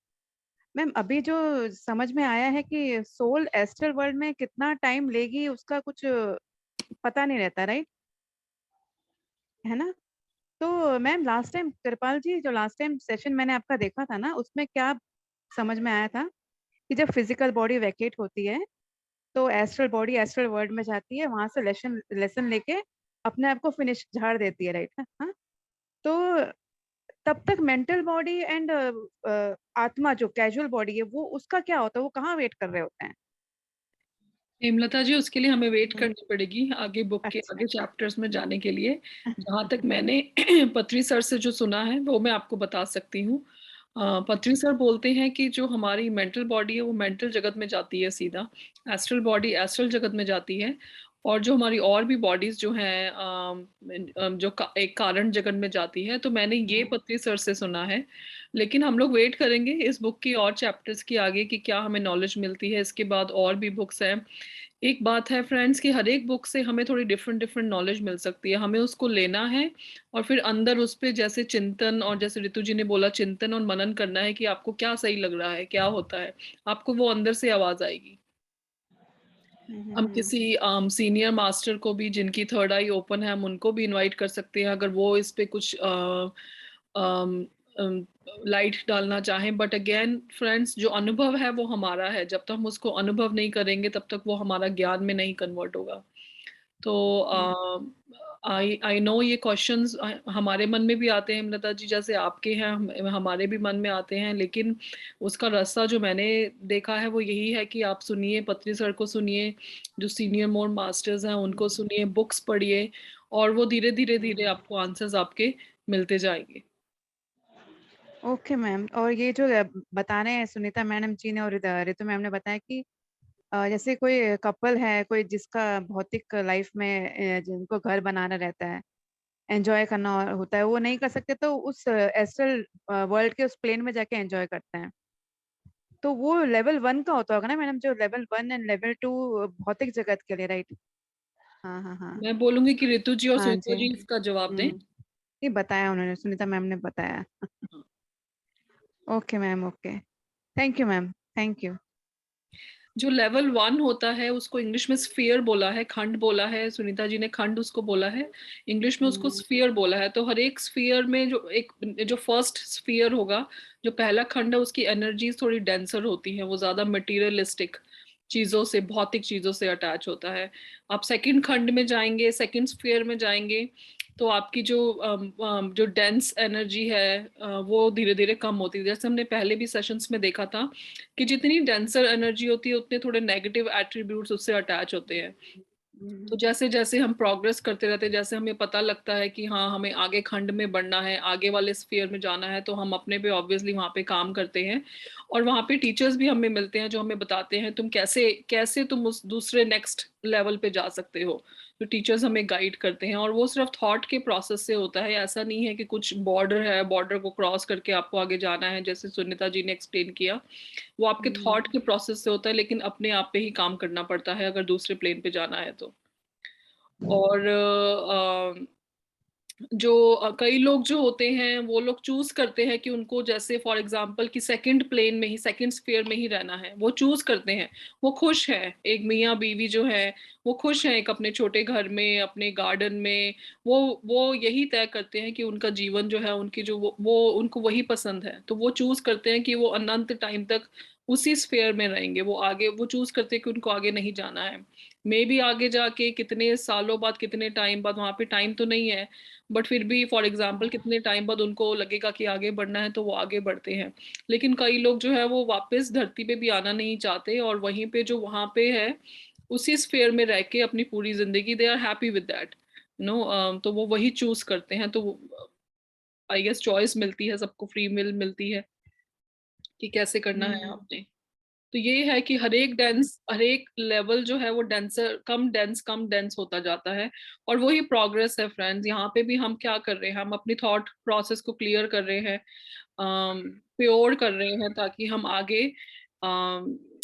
मैम, अभी जो समझ में आया है कि सोल एस्ट्रल वर्ल्ड में कितना टाइम लेगी उसका कुछ पता नहीं रहता, राइट? है ना? तो मैम, लास्ट टाइम कृपाल जी, जो लास्ट टाइम सेशन मैंने आपका देखा था ना, उसमें क्या समझ में आया था कि जब फिजिकल बॉडी वैकेट होती है तो एस्ट्रल बॉडी एस्ट्रल वर्ल्ड में जाती है, वहां से लेसन लेके अपने आप को फिनिश झाड़ देती है, राइट? हाँ. तो तब तक मेंटल बॉडी एंड आत्मा, जो कैजुअल बॉडी है, वो उसका क्या होता है? वो कहाँ वेट कर रहे होते हैं? हेमलता जी, उसके लिए हमें वेट करनी पड़ेगी आगे बुक के अच्छा. आगे चैप्टर्स में जाने के लिए. जहाँ तक मैंने पत्री सर से जो सुना है वो मैं आपको बता सकती हूँ. पत्री सर बोलते हैं कि जो हमारी मेंटल बॉडी है वो मेंटल जगत में जाती है सीधा, एस्ट्रल बॉडी एस्ट्रल जगत में जाती है, और जो हमारी और भी बॉडीज जो हैं एक कारण जगत में जाती है. तो मैंने ये पत्री सर से सुना है. लेकिन हम लोग वेट करेंगे इस बुक की और चैप्टर्स की आगे कि क्या हमें नॉलेज मिलती है. इसके बाद और भी बुक्स हैं. एक बात है फ्रेंड्स कि हर एक बुक से हमें थोड़ी डिफरेंट डिफरेंट नॉलेज मिल सकती है. हमें उसको लेना है और फिर अंदर उस पे जैसे चिंतन, और जैसे रितु जी ने बोला, चिंतन और मनन करना है कि आपको क्या सही लग रहा है, क्या होता है. आपको वो अंदर से आवाज आएगी. हम किसी सीनियर मास्टर को भी, जिनकी थर्ड आई ओपन है, हम उनको भी इनवाइट कर सकते हैं अगर वो इस पे कुछ लाइट डालना चाहें. बट अगेन फ्रेंड्स, जो अनुभव है वो हमारा है. जब तक हम उसको अनुभव नहीं करेंगे तब तक वो हमारा ज्ञान में नहीं कन्वर्ट होगा. तो आई नो ये क्वेश्चंस हमारे मन में भी आते हैं लता जी, जैसे आपके हैं, हमारे भी मन में आते हैं. लेकिन उसका रास्ता जो मैंने देखा है वो यही है कि आप सुनिए, पत्री सर को सुनिए, जो सीनियर मोर मास्टर्स हैं उनको सुनिए, बुक्स पढ़िए, और वो धीरे धीरे धीरे आपको आंसर्स आपके मिलते जाएंगे. Okay ma'am. और ये जो बता रहे हैं सुनीता मैडम जी ने और रितु मैम ने बताया कि जैसे कोई कपल है, कोई जिसका भौतिक लाइफ में जिनको घर बनाना रहता है, एंजॉय करना होता है, वो नहीं कर सकते, तो उस एस्ट्रल वर्ल्ड के उस प्लेन में जाके एंजॉय करते हैं. तो वो लेवल 1 का होता होगा ना मैडम, जो लेवल 1 एंड लेवल 2 भौतिक जगत के लिए, राइट? हाँ हाँ हाँ. मैं बोलूंगी कि रितु जी और हाँ सुनीता जी. जी इसका जवाब दें. ये बताया उन्होंने, सुनीता मैम ने बताया. Okay ma'am. Okay. Thank you ma'am. Thank you. जो लेवल 1 होता है उसको इंग्लिश में स्फीयर बोला है, खंड बोला है. सुनीता जी ने खंड उसको बोला है, इंग्लिश में उसको स्फीयर बोला है. तो हर एक स्फीयर में जो फर्स्ट स्फीयर होगा, जो पहला खंड है, उसकी एनर्जी थोड़ी डेंसर होती है. वो ज्यादा मटेरियलिस्टिक चीजों से, भौतिक चीजों से अटैच होता है. आप सेकंड खंड में जाएंगे, सेकंड स्फीयर में जाएंगे, तो आपकी जो डेंस एनर्जी है वो धीरे धीरे कम होती है। जैसे हमने पहले भी सेशंस में देखा था कि जितनी डेंसर एनर्जी होती है उतने थोड़े नेगेटिव एट्रीब्यूट्स उससे अटैच होते हैं। तो जैसे जैसे हम प्रोग्रेस करते रहते हैं, जैसे हमें पता लगता है कि हाँ हमें आगे खंड में बढ़ना है, आगे वाले स्फीयर में जाना है, तो हम अपने पे ऑब्वियसली वहाँ पे काम करते हैं। और वहाँ पे टीचर्स भी हमें मिलते हैं जो हमें बताते हैं तुम कैसे कैसे तुम उस दूसरे नेक्स्ट लेवल पे जा सकते हो। तो टीचर्स हमें गाइड करते हैं, और वो सिर्फ थॉट के प्रोसेस से होता है। ऐसा नहीं है कि कुछ बॉर्डर है, बॉर्डर को क्रॉस करके आपको आगे जाना है, जैसे सुनीता जी ने एक्सप्लेन किया। वो आपके थॉट के प्रोसेस से होता है, लेकिन अपने आप पे ही काम करना पड़ता है अगर दूसरे प्लेन पे जाना है तो। और कई लोग जो होते हैं वो लोग चूज करते हैं कि उनको, जैसे फॉर एग्जांपल कि सेकंड प्लेन में ही, सेकंड स्फीयर में ही रहना है, वो चूज करते हैं। वो खुश है, एक मियाँ बीवी जो है वो खुश है एक अपने छोटे घर में, अपने गार्डन में। वो यही तय करते हैं कि उनका जीवन जो है, उनकी जो वो उनको वही पसंद है, तो वो चूज करते हैं कि वो अनंत टाइम तक उसी स्फीयर में रहेंगे। वो आगे वो चूज करते हैं कि उनको आगे नहीं जाना है। मे बी आगे जाके कितने सालों बाद, कितने टाइम बाद, वहां पे टाइम तो नहीं है, बट फिर भी फॉर एग्जाम्पल कितने टाइम बाद उनको लगेगा कि आगे बढ़ना है, तो वो आगे बढ़ते हैं। लेकिन कई लोग जो है वो वापस धरती पे भी आना नहीं चाहते, और वहीं पे जो वहां पे है उसी स्फीयर में रह के अपनी पूरी जिंदगी they are happy with that, तो वो वही चूज करते हैं। तो आई गेस चॉइस मिलती है सबको, फ्री विल मिलती है कि कैसे करना है आपने। तो ये है कि हर एक लेवल जो है वो डेंसर, कम डेंस होता जाता है। और वही प्रोग्रेस है फ्रेंड्स। यहाँ पे भी हम क्या कर रहे हैं, हम अपनी थॉट प्रोसेस को क्लियर कर रहे हैं, प्योर कर रहे हैं, ताकि हम आगे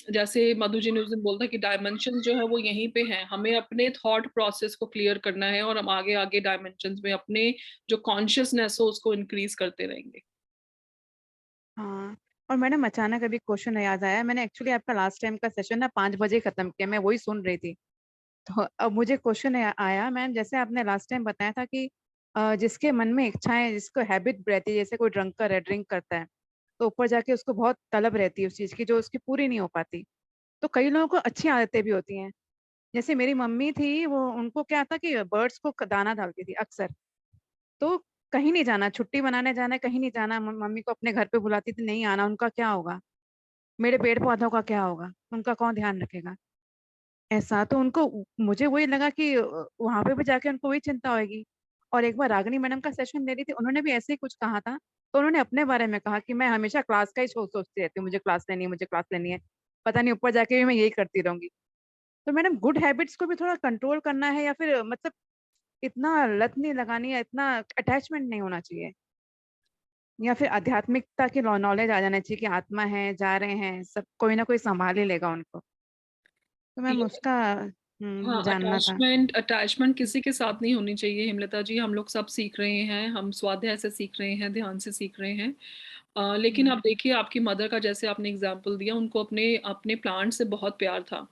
जैसे मधु जी ने उस दिन बोला था कि डायमेंशन जो है वो यहीं पे हैं। हमें अपने थॉट प्रोसेस को क्लियर करना है, और हम आगे आगे डायमेंशन में अपने जो कॉन्शियसनेस हो उसको इंक्रीज करते रहेंगे। हाँ। और मैडम अचानक अभी क्वेश्चन याद आया, मैंने एक्चुअली आपका लास्ट टाइम का सेशन ना 5 बजे खत्म किया, मैं वही सुन रही थी। तो अब मुझे क्वेश्चन आया मैम, जैसे आपने लास्ट टाइम बताया था कि जिसके मन में इच्छाएं, जिसको हैबिट रहती है, जैसे कोई ड्रंकर है, ड्रिंक करता है, तो ऊपर जाके उसको बहुत तलब रहती है उस चीज की जो उसकी पूरी नहीं हो पाती। तो कई लोगों को अच्छी आदतें भी होती हैं। जैसे मेरी मम्मी थी, वो उनको क्या था कि बर्ड्स को दाना डालती थी अक्सर। तो कहीं नहीं जाना, छुट्टी मनाने जाना है, कहीं नहीं जाना, मम्मी को अपने घर पे बुलाती थी, नहीं आना, उनका क्या होगा, मेरे पेड़ पौधों का क्या होगा, उनका कौन ध्यान रखेगा। ऐसा तो उनको, मुझे वही लगा कि वहां पे भी जाके उनको वही चिंता होगी। और एक बार रागिनी मैडम का सेशन ले रही थी, उन्होंने भी ऐसे ही कुछ कहा था। तो उन्होंने अपने बारे में कहा कि मैं हमेशा क्लास का ही सोचती रहती हूँ, मुझे क्लास लेनी है, मुझे क्लास लेनी है, पता नहीं ऊपर जाके भी मैं यही करती रहूंगी। तो मैडम गुड हैबिट्स को भी थोड़ा कंट्रोल करना है, या फिर मतलब इतना लत नहीं लगानी है, इतना अटैचमेंट नहीं होना चाहिए, या फिर आध्यात्मिकता की नॉलेज आ जाना चाहिए कि आत्मा है, जा रहे हैं, सब कोई ना कोई संभाल ही लेगा उनको। तो मैम उसका हाँ, जानना था। अटैचमेंट अटैचमेंट किसी के साथ नहीं होनी चाहिए हिमलता जी। हम लोग सब सीख रहे हैं, हम स्वाध्याय से सीख रहे हैं, ध्यान से सीख रहे हैं। लेकिन आप देखिए आपकी मदर का, जैसे आपने एग्जाम्पल दिया, उनको अपने अपने प्लांट से बहुत प्यार था।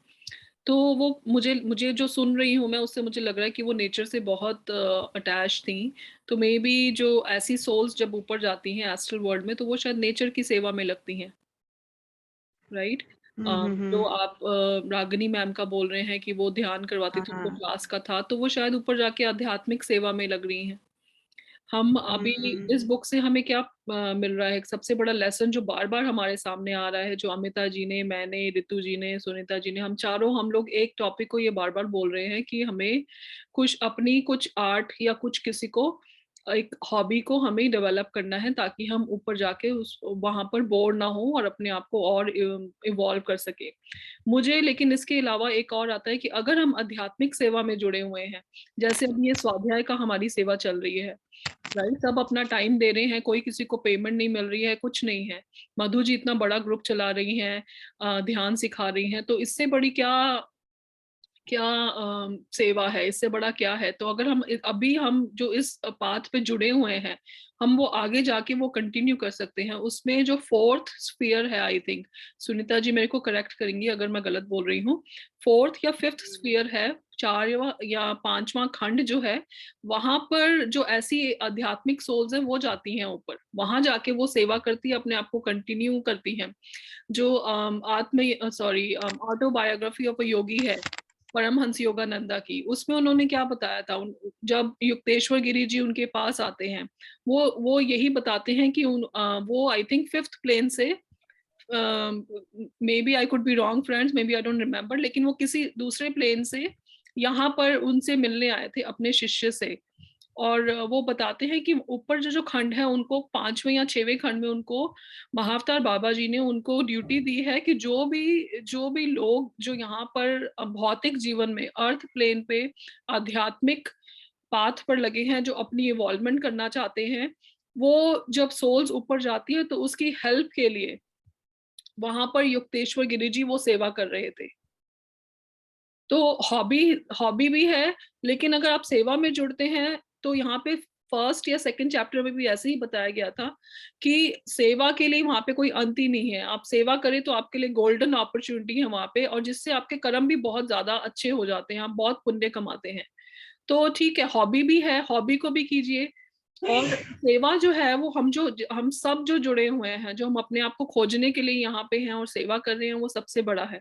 तो वो मुझे मुझे जो सुन रही हूँ मैं, उससे मुझे लग रहा है कि वो नेचर से बहुत अटैच थी। तो मे बी जो ऐसी सोल्स जब ऊपर जाती हैं एस्ट्रल वर्ल्ड में, तो वो शायद नेचर की सेवा में लगती हैं, राइट। जो आप रागिनी मैम का बोल रहे हैं कि वो ध्यान करवाती थी, उनको हाँ। क्लास का था, तो वो शायद ऊपर जाके आध्यात्मिक सेवा में लग रही हैं। हम अभी इस बुक से हमें क्या मिल रहा है, एक सबसे बड़ा लेसन जो बार बार हमारे सामने आ रहा है, जो अमिता जी ने, मैंने, रितु जी ने, सुनीता जी ने, हम चारों हम लोग एक टॉपिक को ये बार बार बोल रहे हैं कि हमें कुछ आर्ट या कुछ किसी को एक हॉबी को हमें डेवलप करना है, ताकि हम ऊपर जाके उस वहां पर बोर ना हो और अपने आप को और इवॉल्व कर सके। मुझे लेकिन इसके अलावा एक और आता है कि अगर हम आध्यात्मिक सेवा में जुड़े हुए हैं, जैसे अब ये स्वाध्याय का हमारी सेवा चल रही है, राइट, सब अपना टाइम दे रहे हैं, कोई किसी को पेमेंट नहीं मिल रही है, कुछ नहीं है। मधु जी इतना बड़ा ग्रुप चला रही हैं, ध्यान सिखा रही हैं, तो इससे बड़ी क्या क्या सेवा है, इससे बड़ा क्या है। तो अगर हम अभी हम जो इस पाथ पे जुड़े हुए हैं, हम वो आगे जाके वो कंटिन्यू कर सकते हैं। उसमें जो फोर्थ स्फीयर है, आई थिंक सुनीता जी मेरे को करेक्ट करेंगी अगर मैं गलत बोल रही हूँ, फोर्थ या फिफ्थ स्फीयर है, चारवा या पांचवा खंड जो है, वहां पर जो ऐसी आध्यात्मिक सोल्स हैं वो जाती हैं ऊपर, वहां जाके वो सेवा करती है, अपने आप को कंटिन्यू करती हैं। जो ऑटोबायोग्राफी ऑफ अ योगी है, परमहंस योगानंदा की, उसमें उन्होंने क्या बताया था, जब युक्तेश्वर गिरी जी उनके पास आते हैं, वो यही बताते हैं कि वो आई थिंक 5th प्लेन से, maybe I could be wrong friends, maybe I don't remember, लेकिन वो किसी दूसरे प्लेन से यहाँ पर उनसे मिलने आए थे अपने शिष्य से। और वो बताते हैं कि ऊपर जो जो खंड है, उनको 5वें या 6वें खंड में उनको महाअवतार बाबा जी ने उनको ड्यूटी दी है कि जो भी लोग जो यहाँ पर भौतिक जीवन में अर्थ प्लेन पे आध्यात्मिक पाथ पर लगे हैं, जो अपनी इवॉल्वमेंट करना चाहते हैं, वो जब सोल्स ऊपर जाती है तो उसकी हेल्प के लिए वहां पर युक्तेश्वर गिरी जी वो सेवा कर रहे थे। तो हॉबी भी है, लेकिन अगर आप सेवा में जुड़ते हैं तो यहाँ पे फर्स्ट या सेकंड चैप्टर में भी ऐसे ही बताया गया था कि सेवा के लिए वहां पे कोई अंत ही नहीं है। आप सेवा करें तो आपके लिए गोल्डन अपॉर्चुनिटी है वहां पे, और जिससे आपके कर्म भी बहुत ज्यादा अच्छे हो जाते हैं, आप बहुत पुण्य कमाते हैं। तो ठीक है, हॉबी भी है, हॉबी को भी कीजिए। और सेवा जो है वो हम सब जो जुड़े हुए हैं, जो हम अपने आप को खोजने के लिए यहाँ पे हैं और सेवा कर रहे हैं, वो सबसे बड़ा है।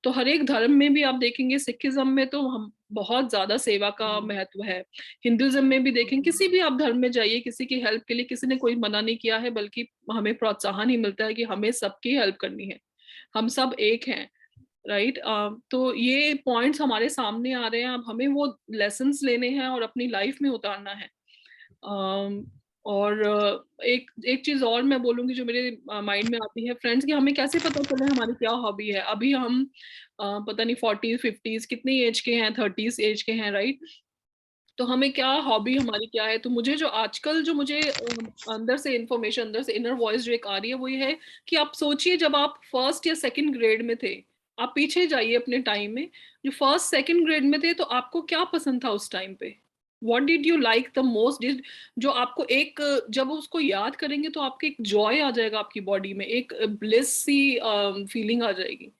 तो हर एक धर्म में भी आप देखेंगे, सिखिज्म में तो हम बहुत ज्यादा सेवा का महत्व है, हिंदुइज्म में भी देखें, किसी भी आप धर्म में जाइए, किसी की हेल्प के लिए किसी ने कोई मना नहीं किया है, बल्कि हमें प्रोत्साहन ही मिलता है कि हमें सबकी हेल्प करनी है, हम सब एक हैं, राइट। तो ये पॉइंट्स हमारे सामने आ रहे हैं, अब हमें वो लेसन्स लेने हैं और अपनी लाइफ में उतारना है। और एक चीज और मैं बोलूंगी जो मेरे माइंड में आती है फ्रेंड्स, कि हमें कैसे पता चले हमारी क्या हॉबी है। अभी हम पता नहीं 40s 50s कितनी एज के हैं, 30s एज के हैं, राइट। तो हमें क्या हॉबी हमारी क्या है। तो मुझे जो आजकल जो मुझे अंदर से इंफॉर्मेशन, अंदर से इनर वॉइस जो एक आ रही है, वो ये है कि आप सोचिए, जब आप फर्स्ट या सेकंड ग्रेड में थे, आप पीछे जाइए अपने टाइम में, जो फर्स्ट सेकंड ग्रेड में थे, तो आपको क्या पसंद था उस टाइम पे, what did you like the most, जो आपको एक, जब उसको याद करेंगे तो आपके एक जॉय आ जाएगा, आपकी बॉडी में एक ब्लिस सी फीलिंग आ जाएगी।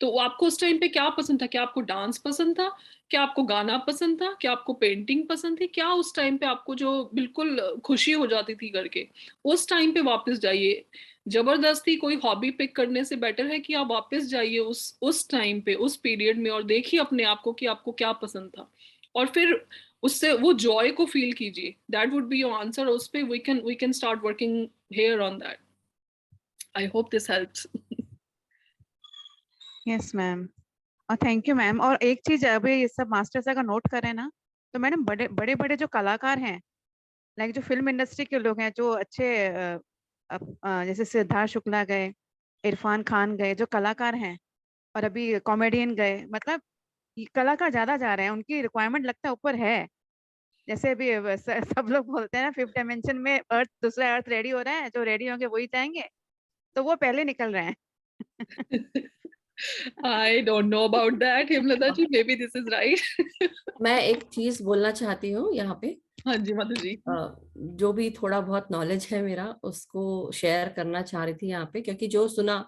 तो आपको उस टाइम पे क्या पसंद था, क्या आपको डांस पसंद था, क्या आपको गाना पसंद था, क्या आपको पेंटिंग पसंद थी, क्या उस टाइम पे आपको जो बिल्कुल खुशी हो जाती थी करके, उस टाइम पे वापस जाइए। जबरदस्ती कोई हॉबी पिक करने से बेटर है कि आप वापस जाइए उस टाइम पे, उस पीरियड में, और देखिए अपने आप को कि आपको क्या पसंद था, और फिर उससे वो जॉय को फील कीजिए। That would be your answer. उस पे we can start working here on that. I hope this helps. Yes ma'am, और थैंक यू मैम। और एक चीज, अभी ये सब मास्टर्स अगर नोट करें ना, तो मैडम बड़े बड़े बड़े जो कलाकार हैं, लाइक जो फिल्म इंडस्ट्री के लोग हैं, जो अच्छे जैसे सिद्धार्थ शुक्ला गए, इरफान खान गए, जो कलाकार हैं, और अभी कॉमेडियन गए, मतलब ये कलाकार ज्यादा जा रहे हैं, उनकी रिक्वायरमेंट लगता है ऊपर है। जैसे अभी सब लोग बोलते हैं ना, 5th डायमेंशन में अर्थ, दूसरा अर्थ रेडी हो रहा है, जो रेडी होंगे वही जाएंगे, तो वो पहले निकल रहे हैं। I don't know about that, Himlata ji. Maybe this is right. मैं एक चीज बोलना चाहती हूँ यहाँ पे। हाँ जी माधु जी। जो भी थोड़ा बहुत नॉलेज है मेरा, उसको शेयर करना चाह रही थी यहाँ पे, क्योंकि जो सुना,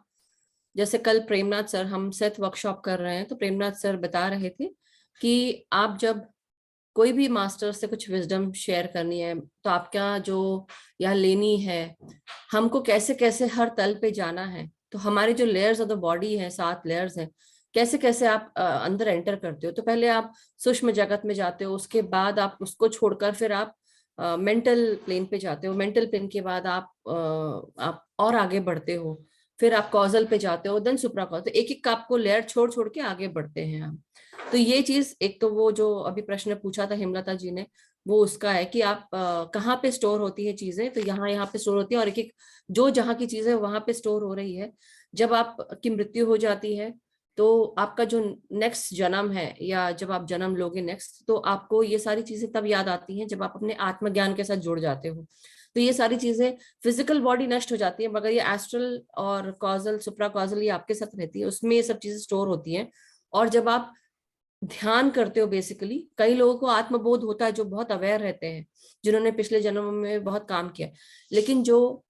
जैसे कल प्रेमनाथ सर, हम सेथ वर्कशॉप कर रहे हैं, तो प्रेमनाथ सर बता रहे थे कि आप जब कोई भी मास्टर से कुछ विजडम शेयर करनी है, तो आपका जो यहाँ लेनी है, हमको कैसे कैसे हर तल पे जाना है, तो हमारे जो लेयर्स ऑफ द बॉडी है, 7 लेयर्स हैं, कैसे कैसे आप अंदर एंटर करते हो। तो पहले आप सूक्ष्म जगत में जाते हो, उसके बाद आप उसको छोड़कर फिर आप मेंटल प्लेन पे जाते हो, मेंटल प्लेन के बाद आप और आगे बढ़ते हो, फिर आप कॉजल पे जाते हो, देन सुप्रा कॉजल। तो एक एक आपको लेयर छोड़ छोड़ के आगे बढ़ते हैं हम। तो ये चीज, एक तो वो जो अभी प्रश्न पूछा था हेमलता जी ने, वो उसका है कि आप कहाँ पे स्टोर होती है चीजें, तो यहाँ पे स्टोर होती है, और एक एक जो जहाँ की चीजें वहां पे स्टोर हो रही है। जब आपकी मृत्यु हो जाती है, तो आपका जो नेक्स्ट जन्म है, या जब आप जन्म लोगे नेक्स्ट, तो आपको ये सारी चीजें तब याद आती हैं जब आप अपने आत्मज्ञान के साथ जुड़ जाते हो। तो ये सारी चीजें, फिजिकल बॉडी नष्ट हो जाती है, मगर ये एस्ट्रल और कॉजल, सुप्रा कॉजल, ये आपके साथ रहती है, उसमें ये सब चीजें स्टोर होती हैं। और जब आप ध्यान करते हो, बेसिकली कई लोगों को आत्मबोध होता है, जो बहुत अवेयर रहते हैं, जिन्होंने पिछले जन्म में बहुत काम किया, लेकिन जो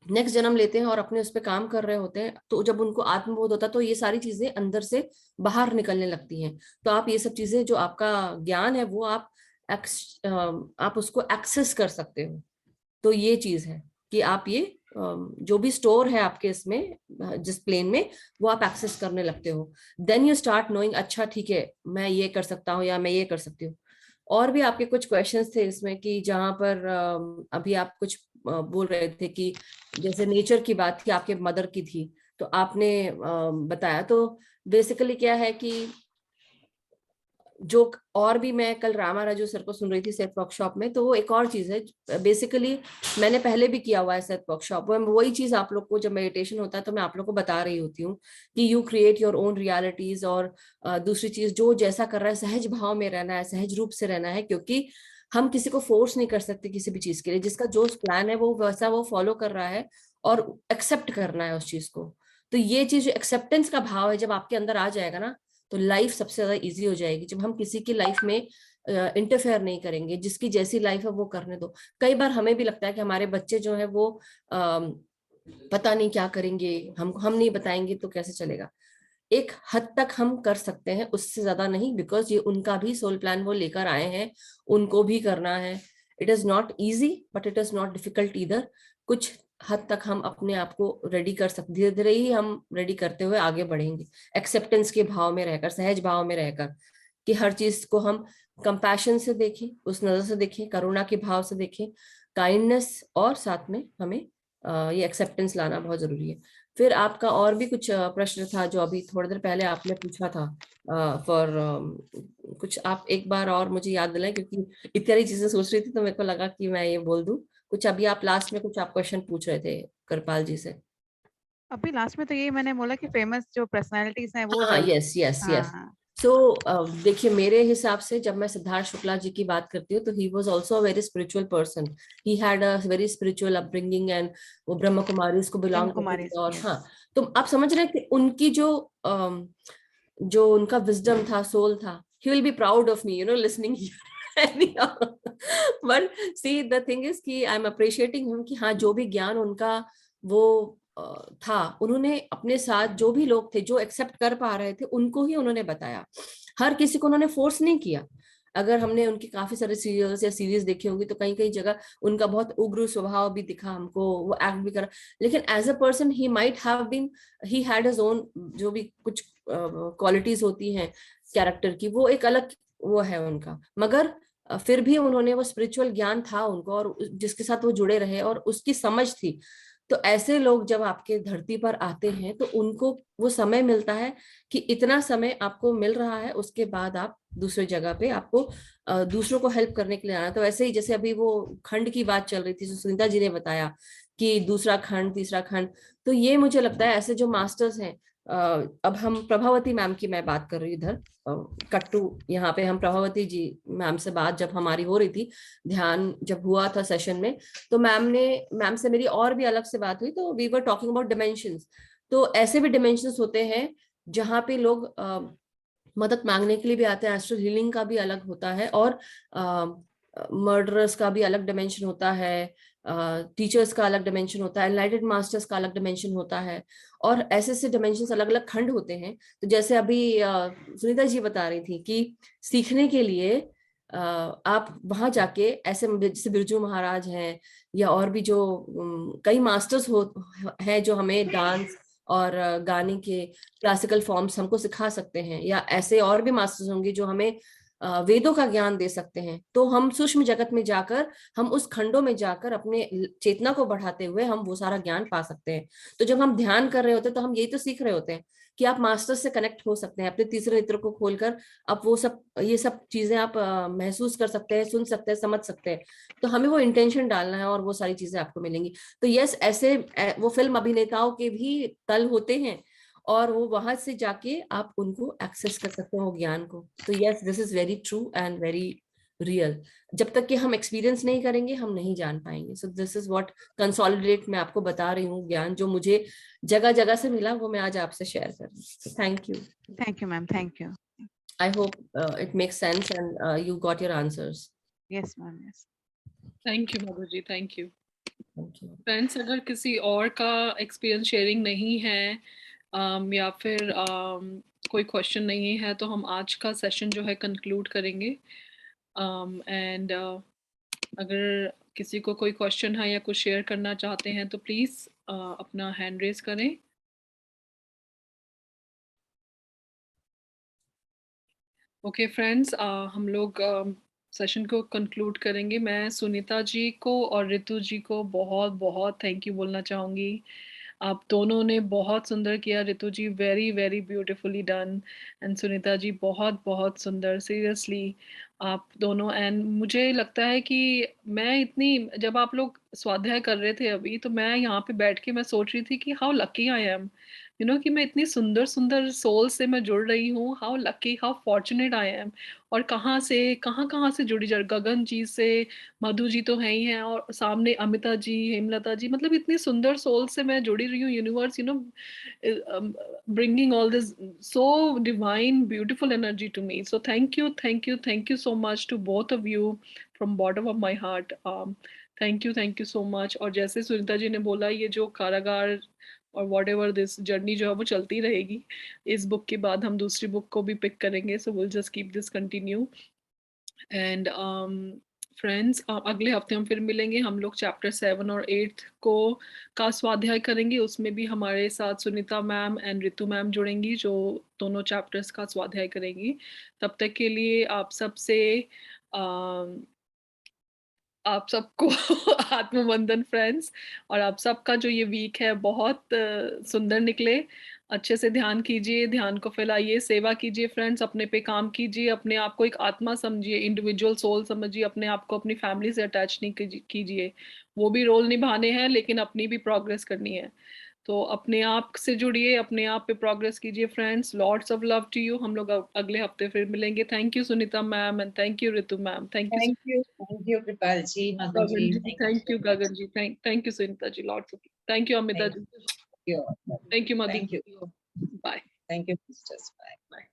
नेक्स्ट जन्म लेते हैं और अपने उस पर काम कर रहे होते हैं, तो जब उनको आत्मबोध होता है, तो ये सारी चीजें अंदर से बाहर निकलने लगती हैं। तो आप ये सब चीजें, जो आपका ज्ञान है, वो आप उसको एक्सेस कर सकते हो। तो ये चीज है कि आप ये जो भी स्टोर है आपके इसमें जिस प्लेन में, वो आप एक्सेस करने लगते हो। देन यू स्टार्ट नोइंग, अच्छा ठीक है मैं ये कर सकता हूँ या मैं ये कर सकती हूँ। और भी आपके कुछ क्वेश्चंस थे इसमें कि जहां पर अभी आप कुछ बोल रहे थे कि जैसे नेचर की बात थी, आपके मदर की थी, तो आपने बताया। तो बेसिकली क्या है कि जो और भी मैं कल रामा राजू सर को सुन रही थी सेल्फ वर्कशॉप में, तो वो एक और चीज है बेसिकली, मैंने पहले भी किया हुआ है सेल्फ वर्कशॉप में, वही चीज आप लोग को जब मेडिटेशन होता है तो मैं आप लोग को बता रही होती हूँ कि you create your own realities. और दूसरी चीज, जो जैसा कर रहा है सहज भाव में रहना है, सहज रूप से रहना है, क्योंकि हम किसी को फोर्स नहीं कर सकते किसी भी चीज के लिए। जिसका जो प्लान है वो वैसा वो फॉलो कर रहा है और एक्सेप्ट करना है उस चीज को। तो ये चीज एक्सेप्टेंस का भाव है, जब आपके अंदर आ जाएगा ना तो लाइफ सबसे ज्यादा इजी हो जाएगी। जब हम किसी की लाइफ में इंटरफेयर नहीं करेंगे, जिसकी जैसी लाइफ है वो करने दो। कई बार हमें भी लगता है कि हमारे बच्चे जो है वो पता नहीं क्या करेंगे, हम नहीं बताएंगे तो कैसे चलेगा। एक हद तक हम कर सकते हैं, उससे ज्यादा नहीं, बिकॉज ये उनका भी सोल प्लान वो लेकर आए हैं, उनको भी करना है। It is not easy but it is not difficult either. कुछ हद तक हम अपने आप को रेडी कर सकते, धीरे धीरे ही हम रेडी करते हुए आगे बढ़ेंगे, एक्सेप्टेंस के भाव में रहकर, सहज भाव में रहकर, कि हर चीज को हम कंपैशन से देखें, उस नजर से देखें, करुणा के भाव से देखें, काइंडनेस, और साथ में हमें ये एक्सेप्टेंस लाना बहुत जरूरी है। फिर आपका और भी कुछ प्रश्न था जो अभी थोड़ी देर पहले आपने पूछा था, फॉर कुछ आप एक बार और मुझे याद दिलाएं, क्योंकि इतनी चीजें सोच रही थी तो मेरे को लगा कि मैं ये बोल दूं। कुछ अभी आप लास्ट में कुछ आप क्वेश्चन पूछ रहे थे कृपाल जी से। अभी लास्ट में तो ये मैंने बोला कि फेमस जो पर्सनालिटीज हैं वो हाँ, यस यस यस। हाँ सो देखिए, मेरे हिसाब से जब मैं सिद्धार्थ शुक्ला जी की बात करती हूँ तो he was also a very spiritual person. He had a very spiritual upbringing, and वो ब्रह्म कुमारी को ब्रह्म बिलोंग करते कुमारी थे। और yes. हाँ, तो आप समझ रहे हैं कि उनकी जो उनका विजडम था, सोल था, he will be proud of me, listening but see the thing is कि आई एम अप्रिशिएटिंग हिम कि हाँ, जो भी ज्ञान उनका वो था, उन्होंने अपने साथ जो भी लोग थे जो एक्सेप्ट कर पा रहे थे उनको ही उन्होंने बताया। हर किसी को उन्होंने फोर्स नहीं किया। अगर हमने उनकी काफी सारे सीरियल्स या सीरीज देखी होंगी तो कहीं कहीं जगह उनका बहुत उग्र स्वभाव भी दिखा हमको, वो एक्ट भी करा, लेकिन as a person he might have been, he had his own, जो भी कुछ क्वालिटीज होती हैं कैरेक्टर की, वो एक अलग वो है उनका। मगर फिर भी उन्होंने वो स्पिरिचुअल ज्ञान था उनको, और जिसके साथ वो जुड़े रहे और उसकी समझ थी। तो ऐसे लोग जब आपके धरती पर आते हैं तो उनको वो समय मिलता है कि इतना समय आपको मिल रहा है, उसके बाद आप दूसरी जगह पे आपको दूसरों को हेल्प करने के लिए आना। तो ऐसे ही जैसे अभी वो खंड की बात चल रही थी, जो सुनीता जी ने बताया कि दूसरा खंड, तीसरा खंड, तो ये मुझे लगता है ऐसे जो मास्टर्स हैं, अब हम प्रभावती मैम की मैं बात कर रही हूँ इधर, कट्टू यहाँ पे हम प्रभावती जी मैम से बात जब हमारी हो रही थी, ध्यान जब हुआ था सेशन में, तो मैम से मेरी और भी अलग से बात हुई, तो we were talking about dimensions. तो ऐसे भी डिमेंशंस होते हैं जहाँ पे लोग मदद मांगने के लिए भी आते हैं। एस्ट्रल हीलिंग का भी अलग होता है, और मर्डरर्स का भी अलग डिमेंशन होता है, टीचर्स का अलग डिमेंशन होता है, एनलाइटेड मास्टर्स का अलग डिमेंशन होता है, और ऐसे ऐसे डिमेंशन अलग अलग खंड होते हैं। तो जैसे अभी सुनीता जी बता रही थी कि सीखने के लिए आप वहां जाके ऐसे जैसे बिरजू महाराज हैं, या और भी जो कई मास्टर्स हैं जो हमें डांस और गाने के क्लासिकल फॉर्म्स हमको सिखा सकते हैं, या ऐसे और भी मास्टर्स होंगे जो हमें वेदों का ज्ञान दे सकते हैं। तो हम सूक्ष्म जगत में जाकर, हम उस खंडों में जाकर अपने चेतना को बढ़ाते हुए हम वो सारा ज्ञान पा सकते हैं। तो जब हम ध्यान कर रहे होते हैं तो हम यही तो सीख रहे होते हैं कि आप मास्टर से कनेक्ट हो सकते हैं, अपने तीसरे नेत्र को खोलकर आप वो सब, ये सब चीजें आप महसूस कर सकते हैं, सुन सकते हैं, समझ सकते हैं। तो हमें वो इंटेंशन डालना है और वो सारी चीजें आपको मिलेंगी। तो यस, ऐसे वो फिल्म अभिनेताओं के भी तल होते हैं, और वो वहां से जाके आप उनको एक्सेस कर सकते हो ज्ञान को। तो yes, this is very true and very real. जब तक कि हम एक्सपीरियंस नहीं करेंगे हम नहीं जान पाएंगे। So this is what consolidate मैं आपको बता रही हूँ, ज्ञान जो मुझे जगह जगह से मिला वो मैं आज आपसे शेयर कर रही हूँ। Thank you ma'am, thank you. I hope it makes sense and you got your answers. Yes ma'am, yes. Thank you Madhu ji, thank you. Thank you. Friends, अगर किसी और का एक्सपीरियंस शेयरिंग नहीं है या फिर कोई क्वेश्चन नहीं है तो हम आज का सेशन जो है कंक्लूड करेंगे। एंड अगर किसी को कोई क्वेश्चन है या कुछ शेयर करना चाहते हैं तो प्लीज अपना हैंड रेज करें। ओके फ्रेंड्स, हम लोग सेशन को कंक्लूड करेंगे। मैं सुनीता जी को और ऋतु जी को बहुत बहुत थैंक यू बोलना चाहूँगी। आप दोनों ने बहुत सुंदर किया। Ritu ji very very beautifully done, and Sunita ji बहुत बहुत सुंदर, सीरियसली आप दोनों। एंड मुझे लगता है कि मैं इतनी, जब आप लोग स्वाध्याय कर रहे थे अभी, तो मैं यहाँ पे बैठ के मैं सोच रही थी कि how lucky I am, you know, कि मैं इतनी सुंदर सुंदर सोल से मैं जुड़ रही हूँ। How lucky, how fortunate I am. और कहाँ से कहाँ से जुड़ी जा, गगन जी से, मधु जी तो है ही हैं, और सामने अमिता जी, हेमलता जी, मतलब इतनी सुंदर सोल से मैं जुड़ी रही हूँ। Universe, you know, bringing all this so divine beautiful energy to me. So thank you so much to both of you from bottom of my heart. Thank you so much. और जैसे सुनीता जी ने बोला, ये जो कारागार और वॉट एवर दिस जर्नी जो है वो चलती रहेगी। इस बुक के बाद हम दूसरी बुक को भी पिक करेंगे, so will just keep this continue. And friends, अगले हफ्ते हम फिर मिलेंगे। हम लोग चैप्टर 7 और 8 को का स्वाध्याय करेंगे। उसमें भी हमारे साथ Sunita ma'am and Ritu ma'am जुड़ेंगी, जो दोनों चैप्टर्स का स्वाध्याय करेंगी। तब तक के लिए आप सबसे आप सबको आत्मवंदन फ्रेंड्स। और आप सबका जो ये वीक है बहुत सुंदर निकले। अच्छे से ध्यान कीजिए, ध्यान को फैलाइए, सेवा कीजिए फ्रेंड्स, अपने पे काम कीजिए, अपने आप को एक आत्मा समझिए, इंडिविजुअल सोल समझिए, अपने आप को अपनी फैमिली से अटैच नहीं कीजिए। वो भी रोल निभाने हैं, लेकिन अपनी भी प्रोग्रेस करनी है। तो अपने आप से जुड़िए, अपने आप पे प्रोग्रेस कीजिए friends. Lots of love to you. हम लोग अगले हफ्ते फिर मिलेंगे। Thank you Sunita ma'am and thank you Ritu ma'am. Thank thank you Kripal ji, Madhu ji, you, thank you Gagan ji, thank you Sunita ji, lots of thank you Amita ji, you, thank you Madhu thank you, ji. Bye. thank you sisters, bye. Bye.